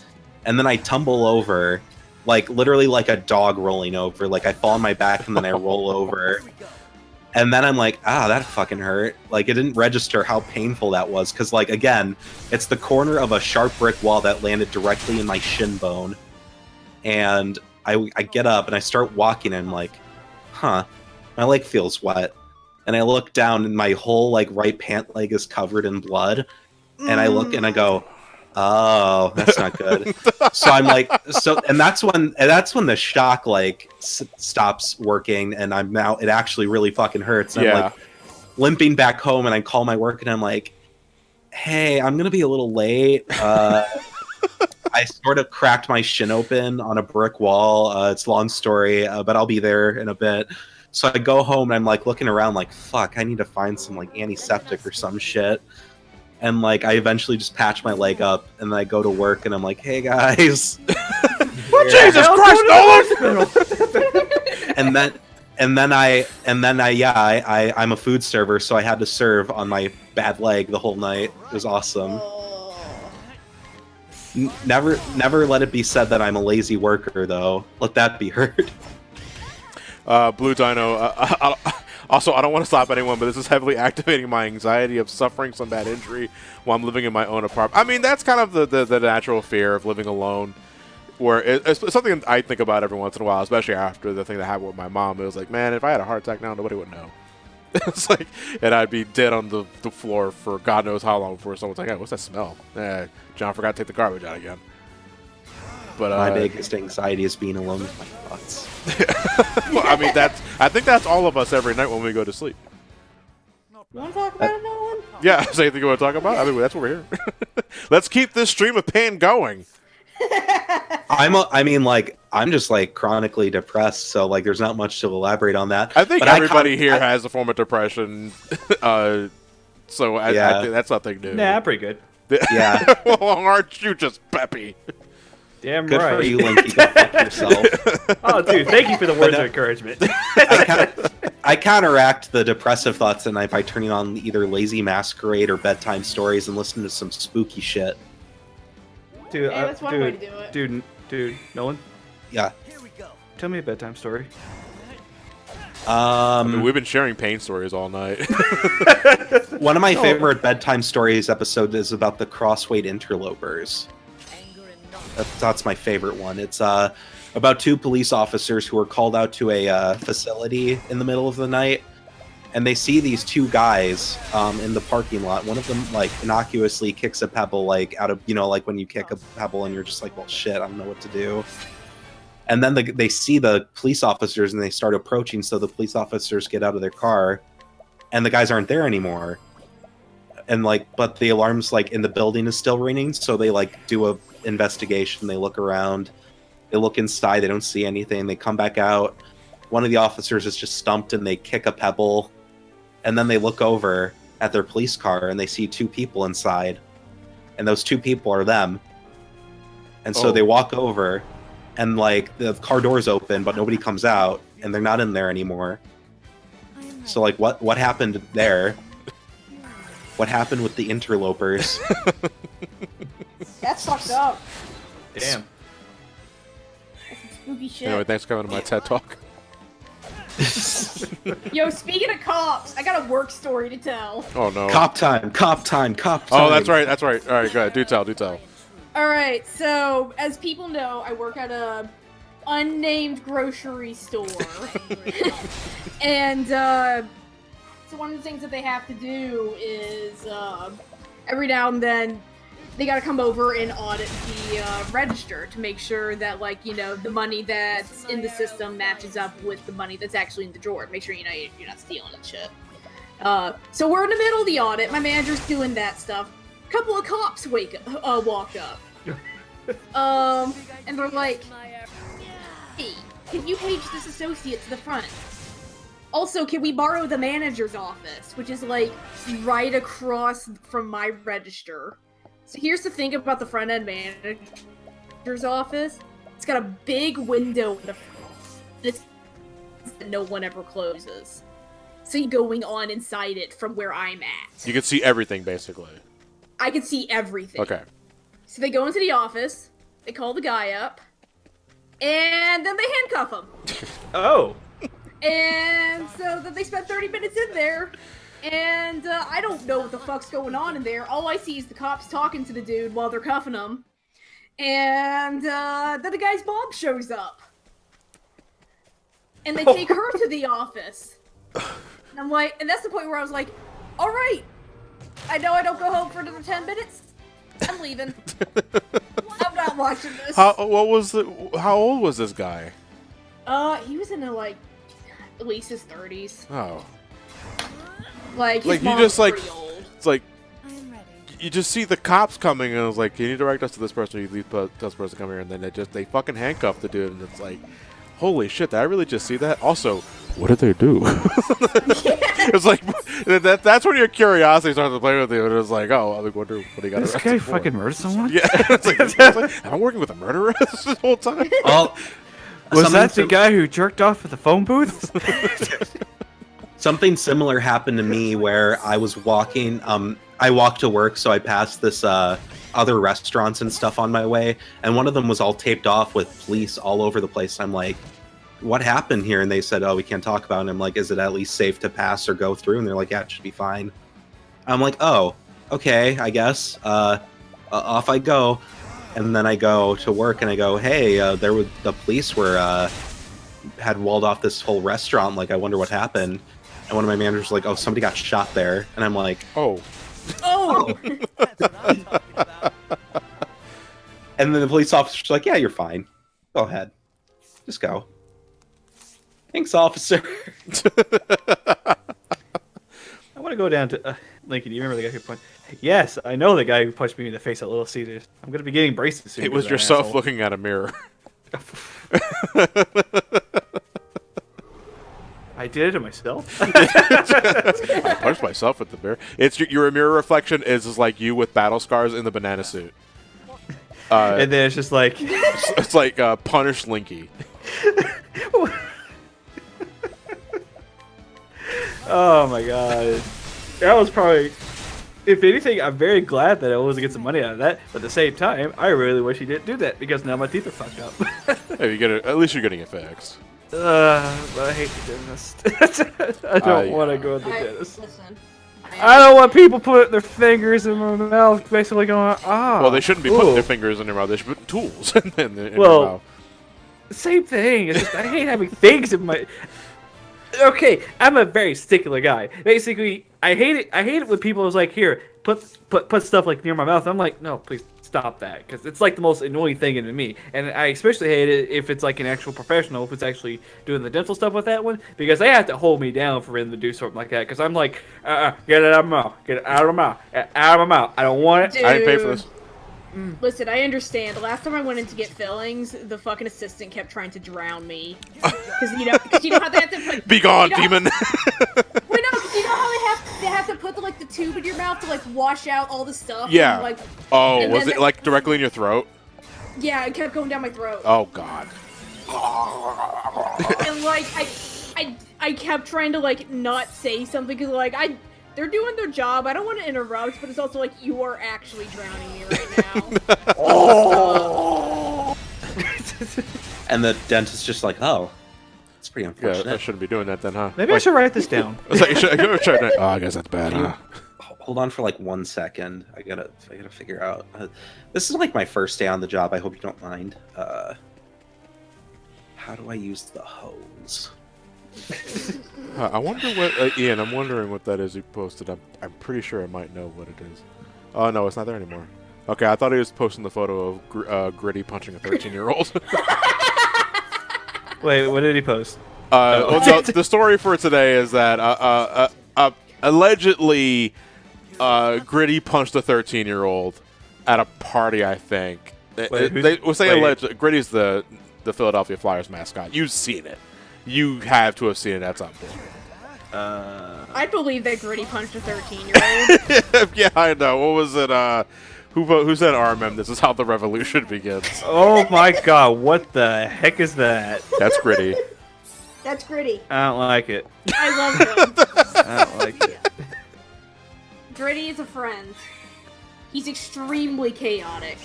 and then I tumble over, like literally like a dog rolling over. Like I fall on my back, and then I roll over. And then I'm like, that fucking hurt. Like, it didn't register how painful that was. Because, like, again, it's the corner of a sharp brick wall that landed directly in my shin bone. And I get up and I start walking and I'm like, my leg feels wet. And I look down and my whole, like, right pant leg is covered in blood. And I look and I go, oh, that's not good. So I'm like, and that's when the shock like stops working, and it actually really fucking hurts. And I'm like limping back home, and I call my work, and I'm like, hey, I'm gonna be a little late. I sort of cracked my shin open on a brick wall. It's a long story, but I'll be there in a bit. So I go home and I'm like looking around, like, fuck, I need to find some like antiseptic or some shit. And, like, I eventually just patch my leg up, and then I go to work, and I'm like, hey, guys. Jesus Christ, Nolan! And then I'm a food server, so I had to serve on my bad leg the whole night. It was awesome. Never let it be said that I'm a lazy worker, though. Let that be heard. Blue Dino. Also, I don't want to stop anyone, but this is heavily activating my anxiety of suffering some bad injury while I'm living in my own apartment. I mean, that's kind of the natural fear of living alone, where it's something I think about every once in a while, especially after the thing that happened with my mom. It was like, man, if I had a heart attack now, nobody would know. It's like, and I'd be dead on the floor for God knows how long before someone's like, hey, what's that smell? John forgot to take the garbage out again. But my biggest anxiety is being alone with my thoughts. Well, I mean, I think that's all of us every night when we go to sleep. You want to talk about it, Nolan? Yeah, so anything you want to talk about? I mean, that's what we're here. Let's keep this stream of pain going. I'm just like chronically depressed, so like there's not much to elaborate on that. I think but everybody here has a form of depression, so I think that's nothing new. Nah, pretty good. Yeah. Well, aren't you just peppy? Damn Good right. for you, Link. You go fuck yourself. Oh, dude, thank you for the words of encouragement. I counteract the depressive thoughts at night by turning on either Lazy Masquerade or bedtime stories and listening to some spooky shit. Dude, Hey, that's one way to do it. Dude, Nolan, Yeah. tell me a bedtime story. I mean, we've been sharing pain stories all night. One of my favorite bedtime stories episodes is about the Crosswade interlopers. That's my favorite one. It's about two police officers who are called out to a facility in the middle of the night, and they see these two guys in the parking lot. One of them like innocuously kicks a pebble, like out of like when you kick a pebble and you're just like, well, shit, I don't know what to do. And then they see the police officers and they start approaching. So the police officers get out of their car, and the guys aren't there anymore. And but the alarms in the building is still ringing. So they do a investigation. They look around. They look inside. They don't see anything. They come back out. One of the officers is just stumped, and they kick a pebble. And then they look over at their police car, and they see two people inside. And those two people are them. And so they walk over. And the car doors open, but nobody comes out, and they're not in there anymore. So what happened there? What happened with the interlopers? That's fucked up. Damn. That's some spooky shit. Anyway, thanks for coming to my TED Talk. Yo, speaking of cops, I got a work story to tell. Oh no. Cop time! Cop time! Cop time! Oh, that's right. All right, go ahead. Do tell. Alright, so, as people know, I work at a unnamed grocery store. And, so one of the things that they have to do is, every now and then, they gotta come over and audit the, register to make sure that, the money that's in the system matches up with the money that's actually in the drawer. Make sure, you're not stealing and shit. So we're in the middle of the audit, my manager's doing that stuff. Couple of cops walk up. And they're like, hey, can you page this associate to the front? Also, can we borrow the manager's office, which is right across from my register. So here's the thing about the front end manager's office. It's got a big window in the front that no one ever closes. So you're going on inside it from where I'm at. You can see everything, basically. I can see everything. Okay. So they go into the office, they call the guy up, and then they handcuff him. Oh. And so then they spend 30 minutes in there, and I don't know what the fuck's going on in there. All I see is the cops talking to the dude while they're cuffing him. And then the guy's mom shows up. And they take her to the office. And I'm like, and that's the point where I was like, all right, I know I don't go home for another 10 minutes. I'm leaving. I'm not watching this. How old was this guy? He was in at least his 30s. Oh. His you mom's just pretty old. It's you just see the cops coming, and I was like, can you direct us to this person? You leave this person come here, and then they fucking handcuff the dude, and it's like, holy shit, did I really just see that? Also, what did they do? It's like that's when your curiosity starts to play with you, and it's like, oh, I wonder what he got This arrested guy for. fucking murdered someone? Yeah, it's like, am I working with a murderer this whole time? Was that the sim- guy who jerked off at the phone booth? Something similar happened to me where I was walking. I walked to work, so I passed this other restaurants and stuff on my way, and one of them was all taped off with police all over the place. I'm like, "What happened here?" And they said, "Oh, we can't talk about it." And I'm like, "Is it at least safe to pass or go through?" And they're like, "Yeah, it should be fine." I'm like, "Oh, okay, I guess." Off I go, and then I go to work, and I go, "Hey, the police were had walled off this whole restaurant. Like, I wonder what happened." And one of my managers was like, "Oh, somebody got shot there." And I'm like, Oh. Oh! That's what I'm talking about. and then the police officer's like, "Yeah, you're fine. Go ahead. Just go." Thanks, officer. I want to go down to Lincoln. Do you remember the guy who punched? Yes, I know the guy who punched me in the face at Little Caesars. I'm gonna be getting braces soon. It was because of that yourself asshole. looking at a mirror. I did it to myself. I punched myself with the mirror. It's your mirror reflection is just like you with battle scars in the banana suit. And then it's just like, It's like punish Linky. oh my god, that was probably. If anything, I'm very glad that I was get some money out of that. But at the same time, I really wish he didn't do that because now my teeth are fucked up. Hey, you get it. At least you're getting it fixed. But I hate the dentist. I don't want to go to the dentist. Listen. I don't want people putting their fingers in my mouth, basically going, ah. Well, they shouldn't be putting ooh. their fingers in their mouth. They should put tools in their Well, mouth. Same thing. It's just, I hate having things in my. Okay, I'm a very stickler guy. Basically, I hate it. I hate it when people is like, "Here, put stuff like near my mouth." I'm like, "No, please stop that," because it's like the most annoying thing to me. And I especially hate it if it's like an actual professional, if it's actually doing the dental stuff with that one, because they have to hold me down for them to do something like that. Because I'm like, get it out of my mouth, get it out of my mouth, out of my mouth. I don't want it. Dude. I didn't pay for this. Listen, I understand. The last time I went in to get fillings, the fucking assistant kept trying to drown me. Because you know how they have to put. Be gone, you know, demon. Wait, no, 'cause you know how they have to put the tube in your mouth to like wash out all the stuff. Yeah. And, like, Oh, and was then it like directly in your throat? Yeah, it kept going down my throat. Oh God. And like I kept trying to like not say something because like they're doing their job. I don't want to interrupt, but it's also like you are actually drowning me right now. And the dentist's just like, "Oh, it's pretty Yeah, unfortunate." I shouldn't be doing that then, huh? Maybe I should write this down. I was like, should I try that? Oh, I guess that's bad, huh? Hold on for like 1 second. I gotta figure out. This is like my first day on the job. I hope you don't mind. How do I use the hose? I wonder what Ian. I'm wondering what that is you posted. I'm pretty sure I might know what it is. Oh no, it's not there anymore. Okay, I thought he was posting the photo of Gritty punching a 13-year-old. Wait, what did he post? Well, no, the story for today is that allegedly Gritty punched a 13-year-old at a party. I think they will say alleged. Gritty's the Philadelphia Flyers mascot. You've seen it. You have to have seen it at some point. I believe that Gritty punched a 13-year-old. Yeah, I know. What was it? Who said RMM? This is how the revolution begins. Oh my god, what the heck is that? That's Gritty. That's Gritty. I don't like it. I love him. I don't like it. Gritty is a friend. He's extremely chaotic.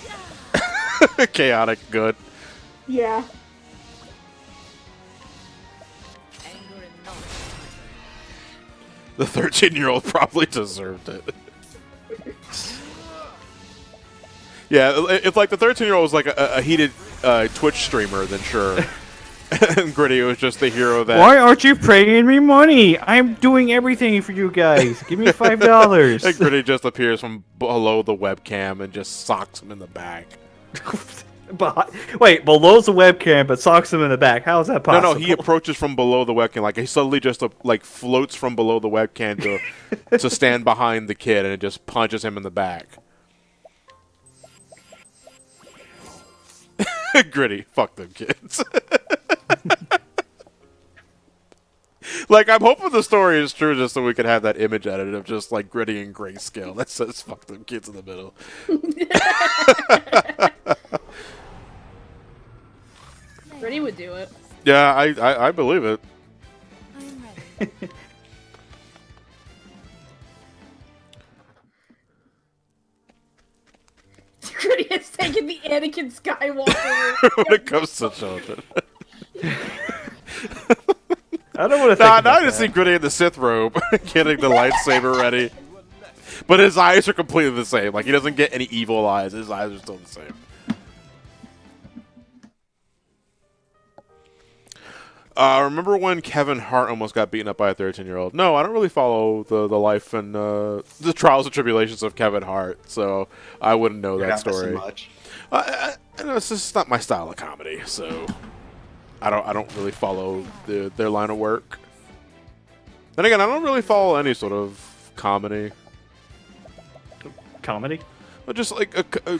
Chaotic good. Yeah. Anger and not The 13-year-old probably deserved it. Yeah, if like the 13-year-old was like a heated Twitch streamer, then sure. And Gritty was just the hero that. Why aren't you paying me money? I'm doing everything for you guys. Give me $5. And Gritty just appears from below the webcam and just socks him in the back. Wait, below the webcam, but socks him in the back. How is that possible? No, he approaches from below the webcam. Like he suddenly just like floats from below the webcam to stand behind the kid, and it just punches him in the back. Gritty, fuck them kids. Like, I'm hoping the story is true just so we can have that image edited of just, like, Gritty and grayscale that says fuck them kids in the middle. Gritty was would do it. Yeah, I believe it. I'm ready. Gritty has taken the Anakin Skywalker. When it comes to children. I don't want to think Now I about just see that. Gritty in the Sith robe, getting the lightsaber ready. But his eyes are completely the same. Like, he doesn't get any evil eyes. His eyes are still the same. Remember when Kevin Hart almost got beaten up by a 13-year-old? No, I don't really follow the life and the trials and tribulations of Kevin Hart, so I wouldn't know You're that not missing story. much. I know it's just not my style of comedy, so I don't really follow their line of work. Then again, I don't really follow any sort of comedy. Comedy? But just like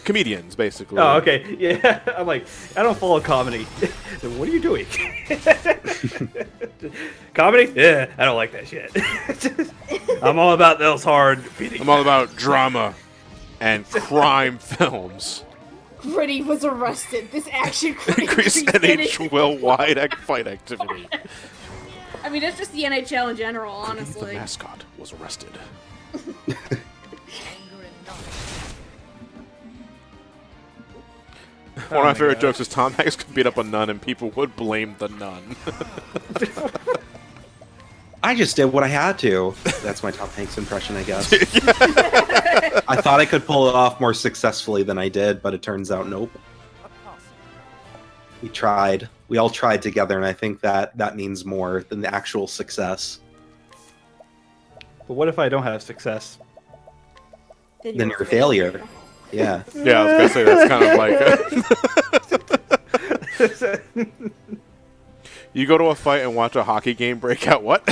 comedians, basically. Oh, okay. Yeah, I'm like, I don't follow comedy. Then what are you doing? Comedy? Yeah, I don't like that shit. I'm all about those hard beating. I'm all about drama and crime films. Gritty was arrested. This action Increase NHL-wide fight activity. I mean, it's just the NHL in general, The honestly. mascot was arrested. Anger and knowledge. One of my favorite God. jokes is Tom Hanks could beat up a nun and people would blame the nun. I just did what I had to. That's my Tom Hanks impression, I guess. I thought I could pull it off more successfully than I did, but it turns out nope. We tried. We all tried together, and I think that means more than the actual success. But what if I don't have success? Then you're a failure. Yeah. Yeah, I was gonna say that's kind of like. You go to a fight and watch a hockey game break out. What?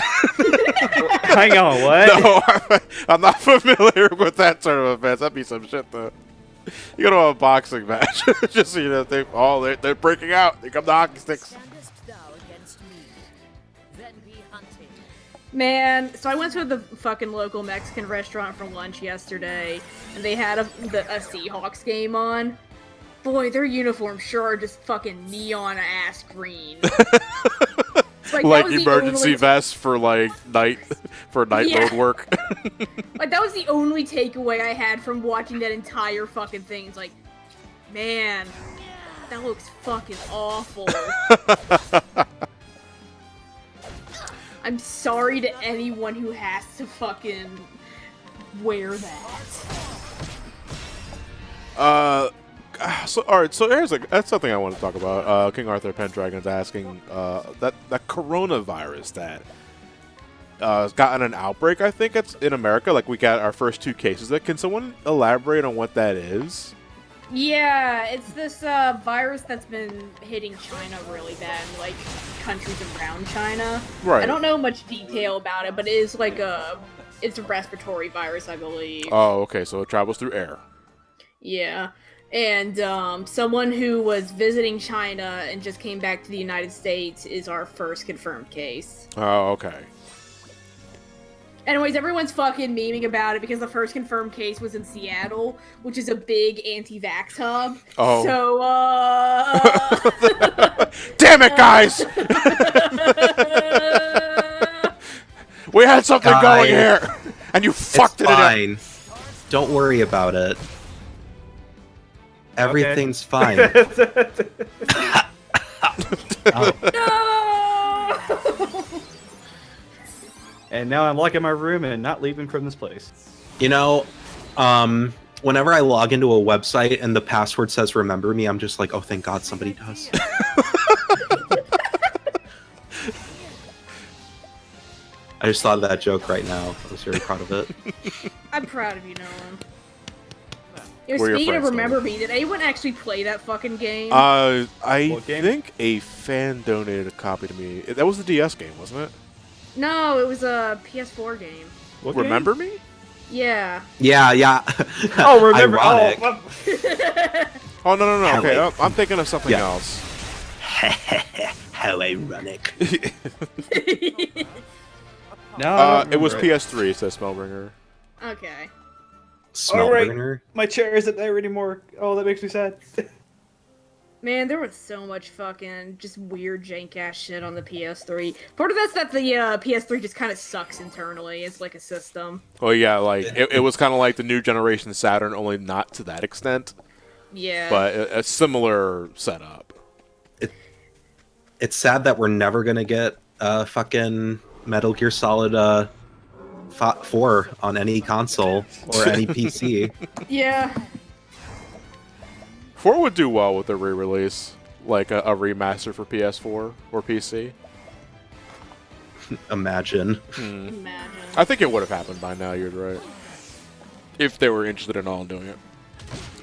Hang on, what? No, I'm not familiar with that sort of events. That'd be some shit, though. You go to a boxing match, just so you know, they're breaking out. Here come the hockey sticks. Standest thou against me? Then be hunted. Man, so I went to the fucking local Mexican restaurant for lunch yesterday, and they had a Seahawks game on. Boy, their uniforms sure are just fucking neon ass green. Like, Like that was the emergency only- vests for like night Yeah. road work. Like, that was the only takeaway I had from watching that entire fucking thing. It's like, man, that looks fucking awful. I'm sorry to anyone who has to fucking wear that. So all right, so that's something I want to talk about. King Arthur Pendragon's asking that coronavirus that has gotten an outbreak. I think it's in America. Like, we got our first 2 cases. Can someone elaborate on what that is? Yeah, it's this virus that's been hitting China really bad, and, like, countries around China. Right. I don't know much detail about it, but it is like it's a respiratory virus, I believe. Oh, okay. So it travels through air. Yeah. And someone who was visiting China and just came back to the United States is our first confirmed case. Oh, okay. Anyways, everyone's fucking memeing about it because the first confirmed case was in Seattle, which is a big anti-vax hub. Oh. So, Damn it, guys! We had something going here, and you fucked It's it up. fine. Don't worry about it. Everything's fine. Oh, no! And now I'm locked in my room and not leaving from this place. you know, whenever I log into a website and the password says "remember me," I'm just like, oh, thank God somebody does. I just thought of that joke right now. I was very proud of it. I'm proud of you, Nolan. We're your Speaking of friends, Remember Me, did anyone actually play that fucking game? I What game? think a fan donated a copy to me. That was the DS game, wasn't it? No, it was a PS4 game. What game? Remember me? Yeah. Yeah. Oh, remember? Ironic. Oh, Oh, no. How Okay, late? I'm thinking of something Yeah. else. How ironic. no, I don't It was remember PS3, says Spellbringer. Okay. Smell Alright. burner. My chair isn't there anymore. Oh, that makes me sad. Man, there was so much fucking just weird jank ass shit on the PS3. Part of that's that the PS3 just kind of sucks internally. It's like a system. Oh yeah, like it was kind of like the new generation Saturn, only not to that extent, Yeah. but a similar setup. It's sad that we're never gonna get fucking Metal Gear Solid 4 on any console or any PC. Yeah. 4 would do well with a re-release, like a remaster for PS4 or PC. Imagine. Imagine. I think it would have happened by now. You're right. If they were interested at all in doing it.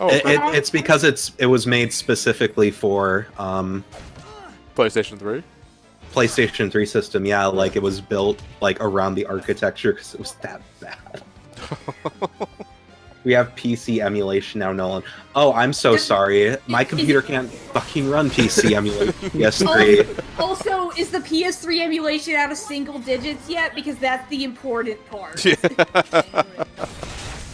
Oh, It's because it was made specifically for PlayStation 3. PlayStation 3 system. Yeah, like it was built like around the architecture because it was that bad. We have PC emulation now, Nolan. Oh, I'm so sorry. My computer can't fucking run PC emulation. PS3. Also, is the PS3 emulation out of single digits yet? Because that's the important part.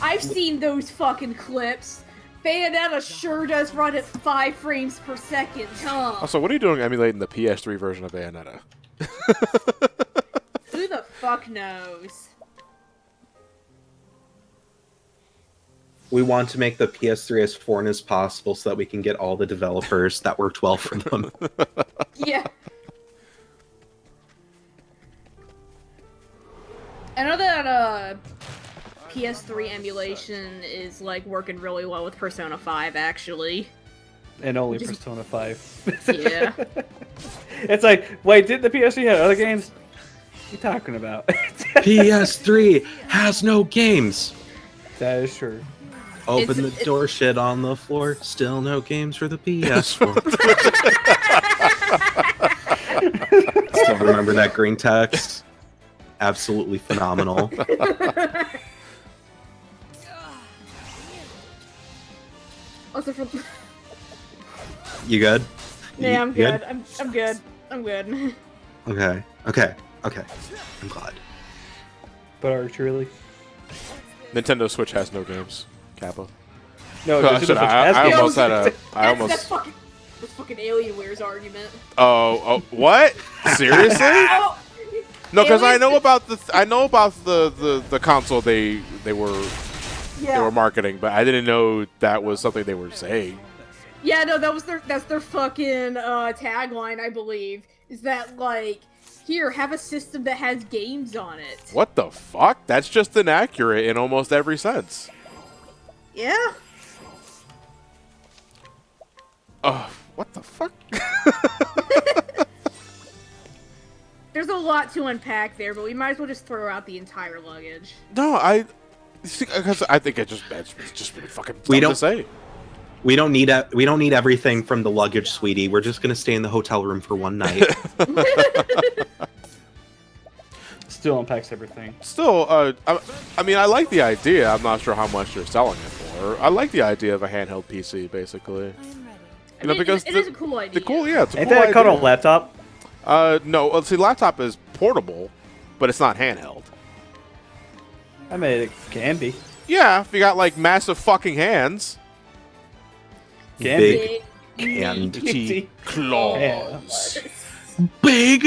I've seen those fucking clips. Bayonetta sure does run at 5 frames per second, huh? Also, what are you doing emulating the PS3 version of Bayonetta? Who the fuck knows? We want to make the PS3 as foreign as possible so that we can get all the developers that worked well for them. Yeah. I know that PS3 emulation is like working really well with Persona 5 actually. And only Just- Persona 5. Yeah. It's like, wait, did the PS3 have other games? What are you talking about? PS3 has no games. That is true. Open It's- the door, shit on the floor. Still no games for the PS4. Still remember that green text? Absolutely phenomenal. Also for You good? yeah, I'm You good. I'm good. I'm good. Okay. I'm glad. But are you really? Nintendo Switch has no games. Kappa. No, I Nintendo Switch I has games. almost had a. I That's almost. fucking Alienware's argument. Oh, what? Seriously? Oh, No, because I Alien- know about the console they were marketing, but I didn't know that was something they were saying. Yeah, no, that's their fucking tagline, I believe. Is that like, here, have a system that has games on it. What the fuck? That's just inaccurate in almost every sense. Yeah. What the fuck? There's a lot to unpack there, but we might as well just throw out the entire luggage. No, because I think it's just really fucking We dumb don't- to say. We don't need everything from the luggage, sweetie. We're just gonna stay in the hotel room for one night. Still unpacks everything. Still, I mean, I like the idea. I'm not sure how much you're selling it for. I like the idea of a handheld PC, basically. I am ready. I mean, because it is a cool idea. it's a cool Ain't that called a laptop? No, well, see, laptop is portable, but it's not handheld. I mean, it can be. Yeah, if you got like massive fucking hands. Can Big Big, and Meaty claws. big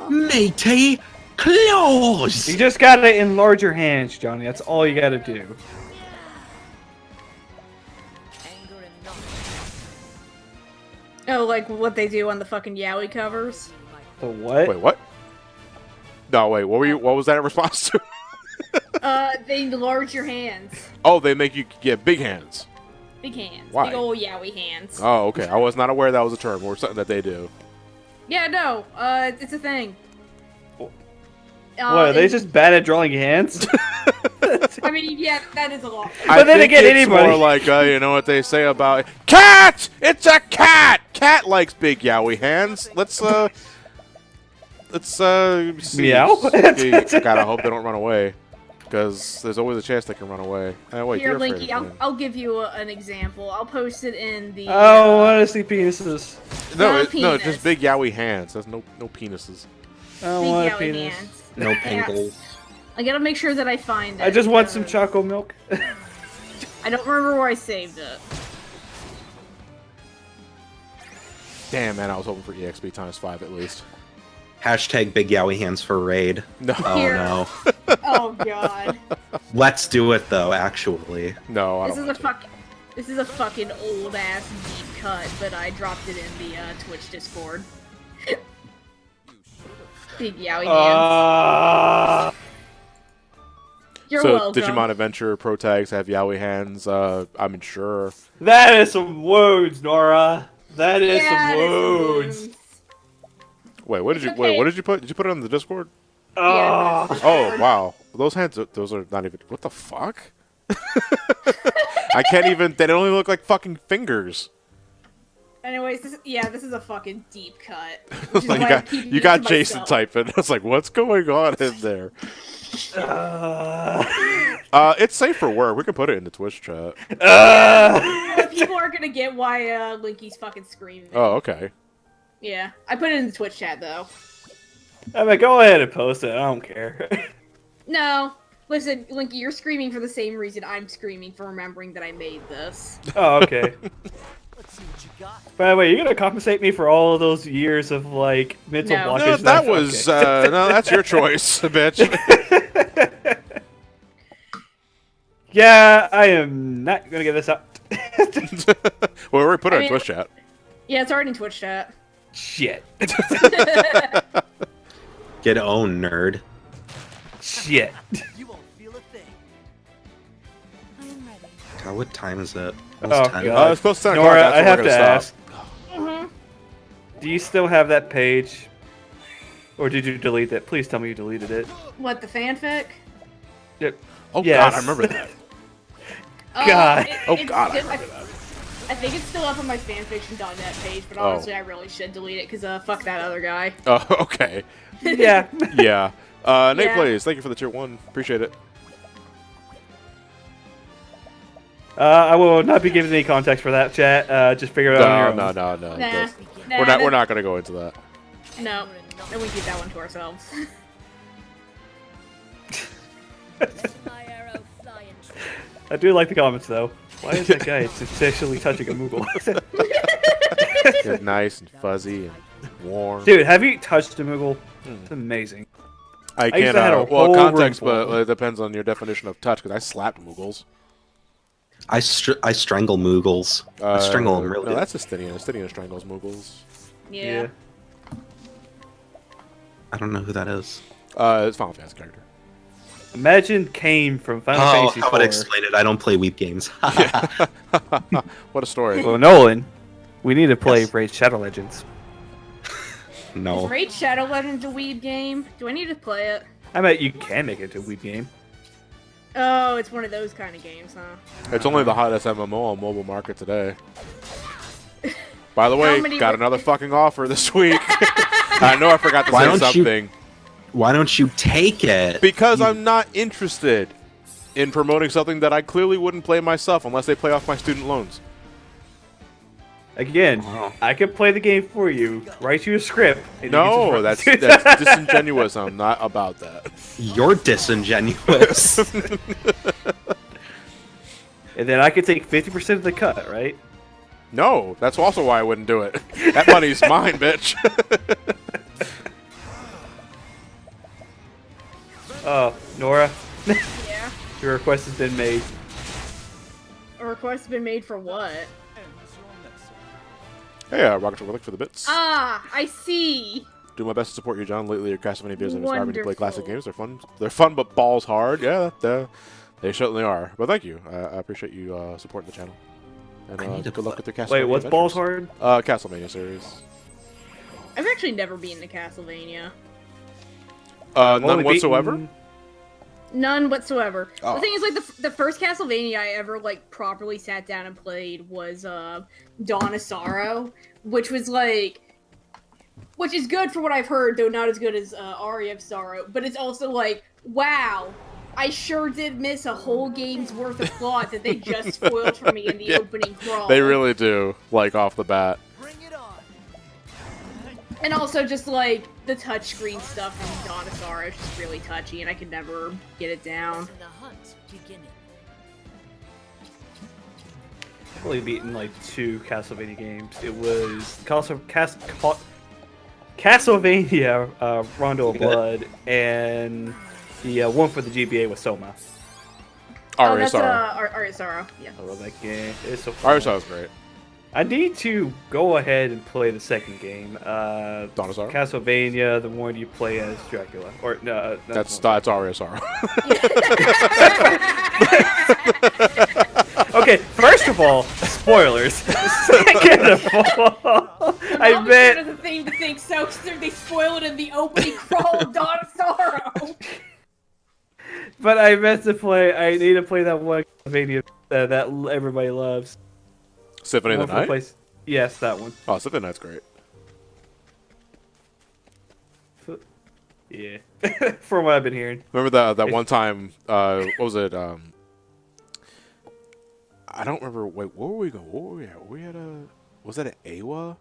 matey claws. You just gotta enlarge your hands, Johnny. That's all you gotta do. Anger and not Oh, like what they do on the fucking Yowie covers? The what? Wait, what? No, wait. What was that in response to? They enlarge your hands. Oh, they make you get big hands. Big hands. Why? Big old Yowie hands. Oh, okay. I was not aware that was a term or something that they do. Yeah, no, it's a thing. What, are they and- just bad at drawing hands? I mean, yeah, that is a lot. I then think again, it's anybody- more like you know what they say about cat. It's a cat. Cat likes big yowie hands. Let's see. Meow? God, I hope they don't run away, because there's always a chance they can run away. Wait, Here, you're afraid Linky, of me. I'll give you an example. I'll post it in the. Oh, I want to see penises. No, no no, penis. just big yowie hands. There's no penises. I don't big want a Yowie penis. hands. No pinkles. I gotta make sure that I find it. I just want some chocolate milk. I don't remember where I saved it. Damn, man, I was hoping for EXP times 5 at least. Hashtag big yaoi hands for raid. No. Oh Here. no. Oh god. Let's do it though, actually. No, I This don't is a want to. fuck. This is a fucking old ass deep cut, but I dropped it in the Twitch Discord. Big yaoi hands. You're So, welcome. Digimon Adventure Pro Tags have yaoi hands. I'm sure. That is some wounds, Nora. That is Yeah, some it is some wounds. wounds. Wait, what did you? It's Wait, okay. what did you put? Did you put it on the Discord? Oh. Yeah, Oh, wow. Those hands, those are not even. What the fuck? I can't even. They don't even look like fucking fingers. Anyways, this is a fucking deep cut. Which is Like, why I'm keeping you it got to Jason myself. typing. I was like, what's going on in there? It's safe for work. We can put it in the Twitch chat. People are gonna get why Linky's fucking screaming. Oh, okay. Yeah, I put it in the Twitch chat though. I mean, go ahead and post it. I don't care. No, listen, Linky, you're screaming for the same reason I'm screaming for remembering that I made this. Oh, okay. Let's see what you got. By the way, you're gonna compensate me for all of those years of like mental No. blockage. No, that was okay. no. That's your choice, bitch. Yeah, I am not gonna get this out. Well, we already put it I in mean- Twitch chat. Yeah, it's already in Twitch chat. Shit. Get owned, nerd. Shit. You won't feel a thing. I'm ready. God, what time is it? Oh, Almost 10. God. It's close to 10 Nora, o'clock. That's I when have we're to gonna ask. stop. Do you still have that page? Or did you delete it? Please tell me you deleted it. What, the fanfic? Yep. Oh Yes. God, I remember that. God. Oh, it's God, I still- remember that. I think it's still up on my fanfiction.net page, but Oh. honestly, I really should delete it because fuck that other guy. Oh, okay. Yeah. Yeah. Nate Yeah. Plays, thank you for the tier 1. Appreciate it. I will not be giving any context for that chat. Just figure it out on your No, own. no, no, no. Nah, nah, We're not gonna go into that. No, and we keep that one to ourselves. Let my arrow fly and true. I do like the comments though. Why is that guy essentially touching a Moogle? Get nice and fuzzy and warm. Dude, have you touched a Moogle? It's amazing. I used can't. to have a Well, whole context, room full. but it depends on your definition of touch. Because I slapped Moogles. I strangle Moogles. I strangle them really No, good. that's Astinia. Astinia strangles Moogles. Yeah. I don't know who that is. It's Final Fantasy character. Imagine Kane from Final Oh, Fantasy how would I IV. explain it? I don't play Weep games. What a story. Well, Nolan, we need to play Yes. Raid Shadow Legends. No. Is Raid Shadow Legends a weeb game? Do I need to play it? I bet you can make it to a Wii game. Oh, it's one of those kind of games, huh? It's only the hottest MMO on mobile market today. By the way, How many got were- another fucking offer this week. I know I forgot to Why say don't you- something. Why don't you take it? Because I'm not interested in promoting something that I clearly wouldn't play myself unless they play off my student loans. Again, Wow. I could play the game for you, write you a script. And you No, can that's just run. disingenuous. I'm not about that. You're disingenuous. And then I could take 50% of the cut, right? No, that's also why I wouldn't do it. That money's mine, bitch. Oh, Nora, Yeah. your request has been made. A request has been made for what? Hey, Rocket Triple, look for the bits. Ah, I see. Do my best to support you, John. Lately, your Castlevania videos have inspired me to play classic Wonderful. games. They're fun. They're fun, but balls hard. Yeah, they certainly are. But thank you. I appreciate you supporting the channel. And I need to good luck play- with your Castlevania. Wait, what's Balls adventures. Hard? Castlevania series. I've actually never been to Castlevania. I've None only whatsoever. beaten- None whatsoever. Oh. The thing is, like, the first Castlevania I ever, like, properly sat down and played was, Dawn of Sorrow, which was, like... Which is good for what I've heard, though not as good as, Aria of Sorrow. But it's also like, wow, I sure did miss a whole game's worth of plot that they just spoiled for me in the Yeah. opening crawl. They really do, like off the bat. Bring it on. And also just, like, the touchscreen stuff from Dawn of Sorrow is just really touchy, and I could never get it down. And the hunt beginning. only beaten like 2 Castlevania games. It was Castlevania Rondo of Blood, and the one for the GBA was Soma. Oh, that's Sorrow. Aria Sorrow. Yeah. I love that game. It's so fun. Sorrow is great. I need to go ahead and play the second game. Dawn of Sorrow? Castlevania, the one you play as Dracula. Or no, That's Aria Sorrow. Okay, first of all, spoilers. Second of all, I Mom bet. is the thing to think so, because they spoil it in the opening crawl of Dawn of Sorrow. But I meant to play. I need to play that one Castlevania that everybody loves. Symphony of the Night? Place. Yes, that one. Oh, Symphony of the Night's great. Yeah, from what I've been hearing. Remember that one time, what was it? I don't remember. Wait, where were we going? Where were we at? Were we at was that an AWA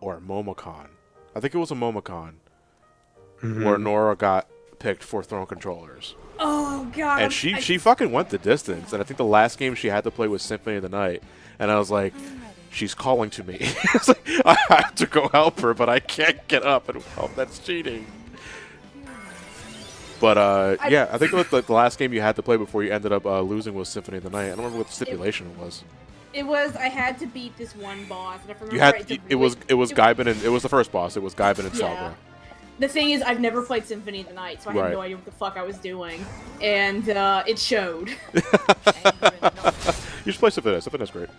or a MomoCon? I think it was a MomoCon where Nora got picked for Throne Controllers. Oh god. And she fucking went the distance. And I think the last game she had to play was Symphony of the Night. And I was like, she's calling to me. It's like, I have to go help her, but I can't get up and help. That's cheating. But yeah, I think it was the last game you had to play before you ended up losing was Symphony of the Night. I don't remember what the stipulation was. It was I had to beat this one boss, and if I remember You had right, it was Gaibin, and it was the first boss. It was Gaibin and Salva. The thing is, I've never played Symphony of the Night, so I had no idea what the fuck I was doing, and it showed. You should play Symphony. Symphony's great.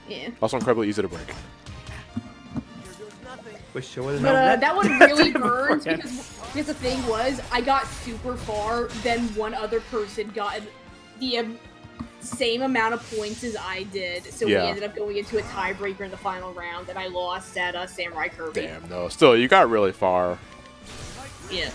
Yeah. Also incredibly easy to break. Wish I would've But known that. that one really burns because the thing was, I got super far, then one other person got the same amount of points as I did, so we ended up going into a tiebreaker in the final round, and I lost at Samurai Kirby. Damn, no. Still, you got really far. Yeah.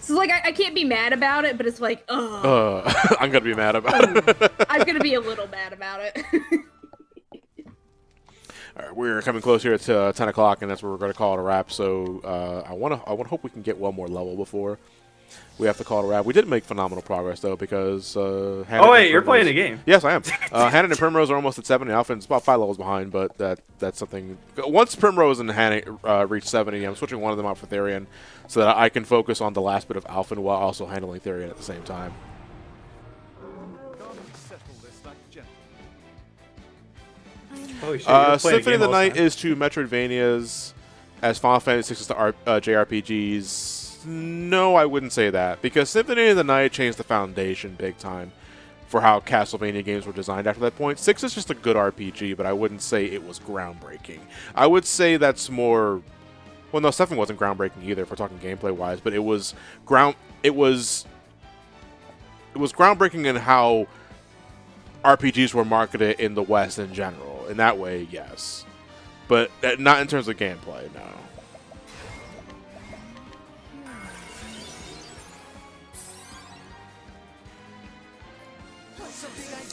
So, like, I can't be mad about it, but it's like, ugh. I'm gonna be mad about it. I'm gonna be a little mad about it. All right, we're coming close here to 10 o'clock, and that's where we're going to call it a wrap. So I want to hope we can get one more level before we have to call it a wrap. We did make phenomenal progress, though, because oh, wait, you're playing a game. Yes, I am. Hannah and Primrose are almost at 70. Alpha's about 5 levels behind, but that's something. Once Primrose and Hannah reach 70, I'm switching one of them out for Therian so that I can focus on the last bit of Alpha while also handling Therian at the same time. Symphony of the Night is to Metroidvanias as Final Fantasy VI is to JRPGs. No, I wouldn't say that, because Symphony of the Night changed the foundation big time for how Castlevania games were designed after that point. 6 is just a good RPG, but I wouldn't say it was groundbreaking. I would say that's more... Well, no, 7 wasn't groundbreaking either if we're talking gameplay-wise, but it was groundbreaking in how RPGs were marketed in the West in general. In that way, yes. But not in terms of gameplay, no.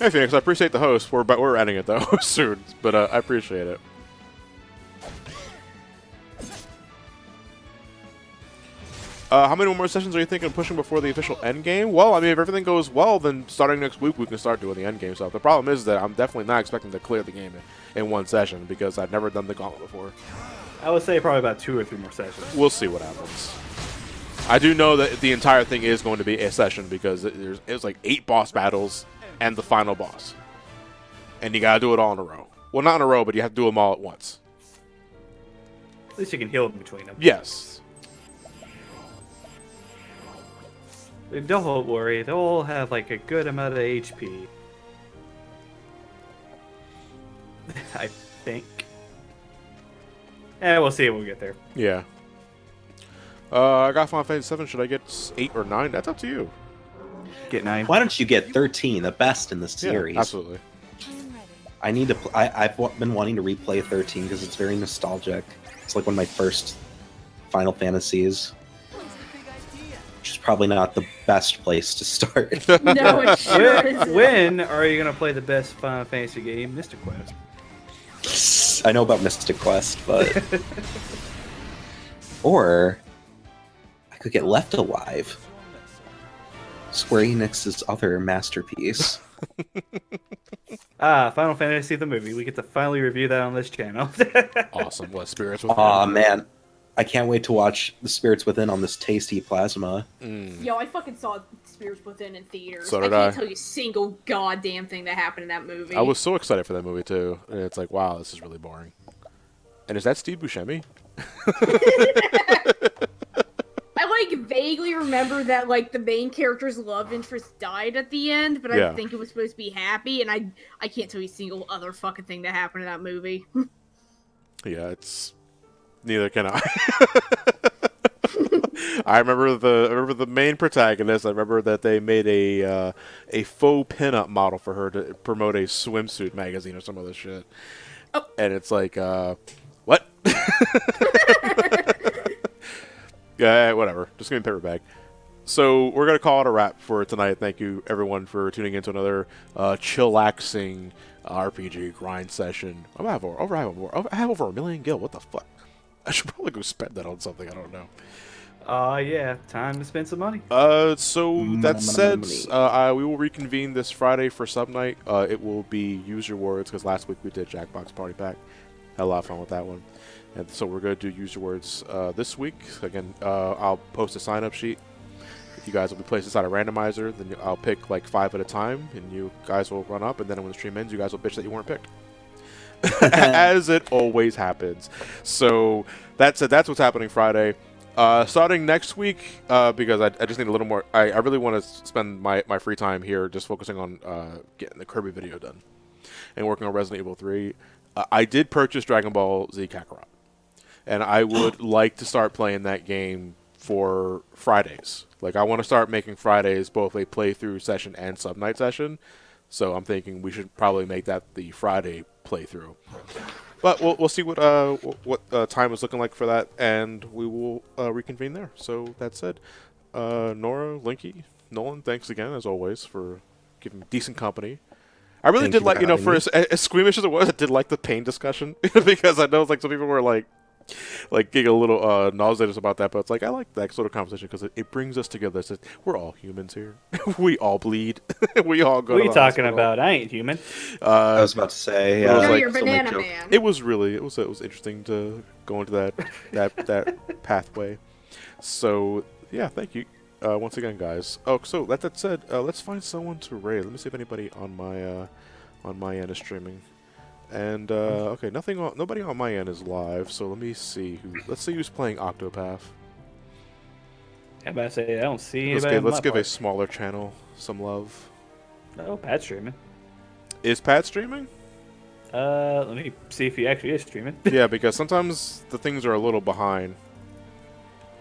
Hey, Phoenix, I appreciate the host. We're ending it, though, soon. But I appreciate it. How many more sessions are you thinking of pushing before the official end game? Well, I mean, if everything goes well, then starting next week we can start doing the end game stuff. The problem is that I'm definitely not expecting to clear the game in one session because I've never done the gauntlet before. I would say probably about 2 or 3 more sessions. We'll see what happens. I do know that the entire thing is going to be a session because it's like 8 boss battles and the final boss. And you gotta do it all in a row. Well, not in a row, but you have to do them all at once. At least you can heal in between them. Yes. Don't worry, they'll all have like a good amount of HP. I think. And we'll see when we get there. Yeah. I got Final Fantasy 7. Should I get 8 or 9? That's up to you. Get 9. Why don't you get 13, the best in the series? Yeah, absolutely. I need to. I've been wanting to replay 13 because it's very nostalgic. It's like one of my first Final Fantasies. Which is probably not the best place to start. No, it sure isn't. When are you gonna play the best Final Fantasy game, Mystic Quest? I know about Mystic Quest, but or I could get Left Alive, Square Enix's other masterpiece. Final Fantasy the movie. We get to finally review that on this channel. Awesome. What spirits within? Aw, man. I can't wait to watch The Spirits Within on this tasty plasma. Yo, I fucking saw Spirits Within in theaters. So did I can't I. tell you a single goddamn thing that happened in that movie. I was so excited for that movie too. And it's like, wow, this is really boring. And is that Steve Buscemi? I like vaguely remember that like the main character's love interest died at the end, but Yeah. I think it was supposed to be happy, and I can't tell you a single other fucking thing that happened in that movie. Yeah, it's neither can I. I remember the main protagonist. I remember that they made a faux pinup model for her to promote a swimsuit magazine or some other shit. Oh. And it's like, what? Yeah, whatever. Just give me a paper bag. So we're gonna call it a wrap for tonight. Thank you everyone for tuning into another chillaxing RPG grind session. I have over a million gil. What the fuck? I should probably go spend that on something. I don't know. Yeah, time to spend some money. So that said, we will reconvene this Friday for sub night. It will be Use Your Words because last week we did Jackbox Party Pack. Had a lot of fun with that one. And so we're going to do Use Your Words this week. Again, I'll post a sign-up sheet. You guys will be placed inside a randomizer. Then I'll pick like 5 at a time, and you guys will run up. And then when the stream ends, you guys will bitch that you weren't picked. As it always happens. So that's what's happening Friday. Starting next week, because I just need a little more. I really want to spend my free time here just focusing on getting the Kirby video done and working on Resident Evil 3. I did purchase Dragon Ball Z Kakarot, and I would like to start playing that game for Fridays. Like, I want to start making Fridays both a playthrough session and sub-night session. So I'm thinking we should probably make that the Friday playthrough. But we'll see what time is looking like for that, and we will reconvene there. So that said, Nora, Linky, Nolan, thanks again as always for giving decent company. I really Thank did you like, for having for me. as squeamish as it was, I did like the pain discussion because I know like some people were like getting a little nauseous about that, but it's like I like that sort of conversation because it brings us together. It's just, we're all humans here. We all bleed. We all go. What are to you the talking hospital. about? I ain't human. I was about to say, it was You're like- your still make banana joke. man. It was interesting to go into that pathway. So yeah, thank you once again, guys. Oh, so that said, let's find someone to raid. Let me see if anybody on my end is streaming. And okay, nobody on my end is live. So let me see let's see who's playing Octopath. I'm about to say I don't see Let's anybody. give a smaller channel some love. Oh, Pat's streaming. Is Pat streaming? Let me see if he actually is streaming. Yeah, because sometimes the things are a little behind.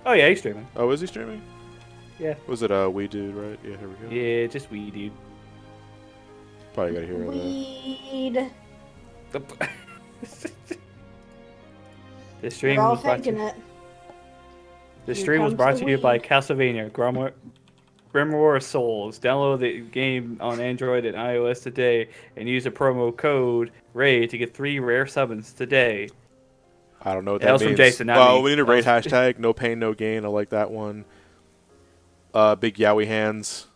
Oh yeah, he's streaming. Oh, is he streaming? Yeah. Was it Wee Dude, right? Yeah, here we go. Yeah, just we dude. Probably gotta hear that. Weed. The stream We're all was brought thinking to it. The Here stream was comes brought the to you by weed. Castlevania Grimoire Souls. Download the game on Android and iOS today and use the promo code RAID to get 3 rare summons today. I don't know what That that was from means. Jason, not Well, me. we need a That raid was- hashtag. No pain, no gain. I like that one. Big Yowie hands.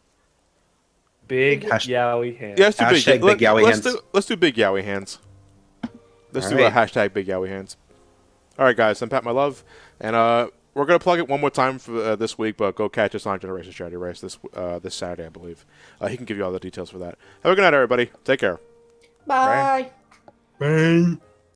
Big Hash- Yowie hand. Yeah, let's do Hashtag big Yowie hands. Let's do Big Yowie hands. Let's All do a right. hashtag Big Yowie hands. All right, guys. Send Pat my love, and we're gonna plug it one more time for this week. But go catch us on Generation Charity Race this Saturday, I believe. He can give you all the details for that. Have a good night, everybody. Take care. Bye. Bang.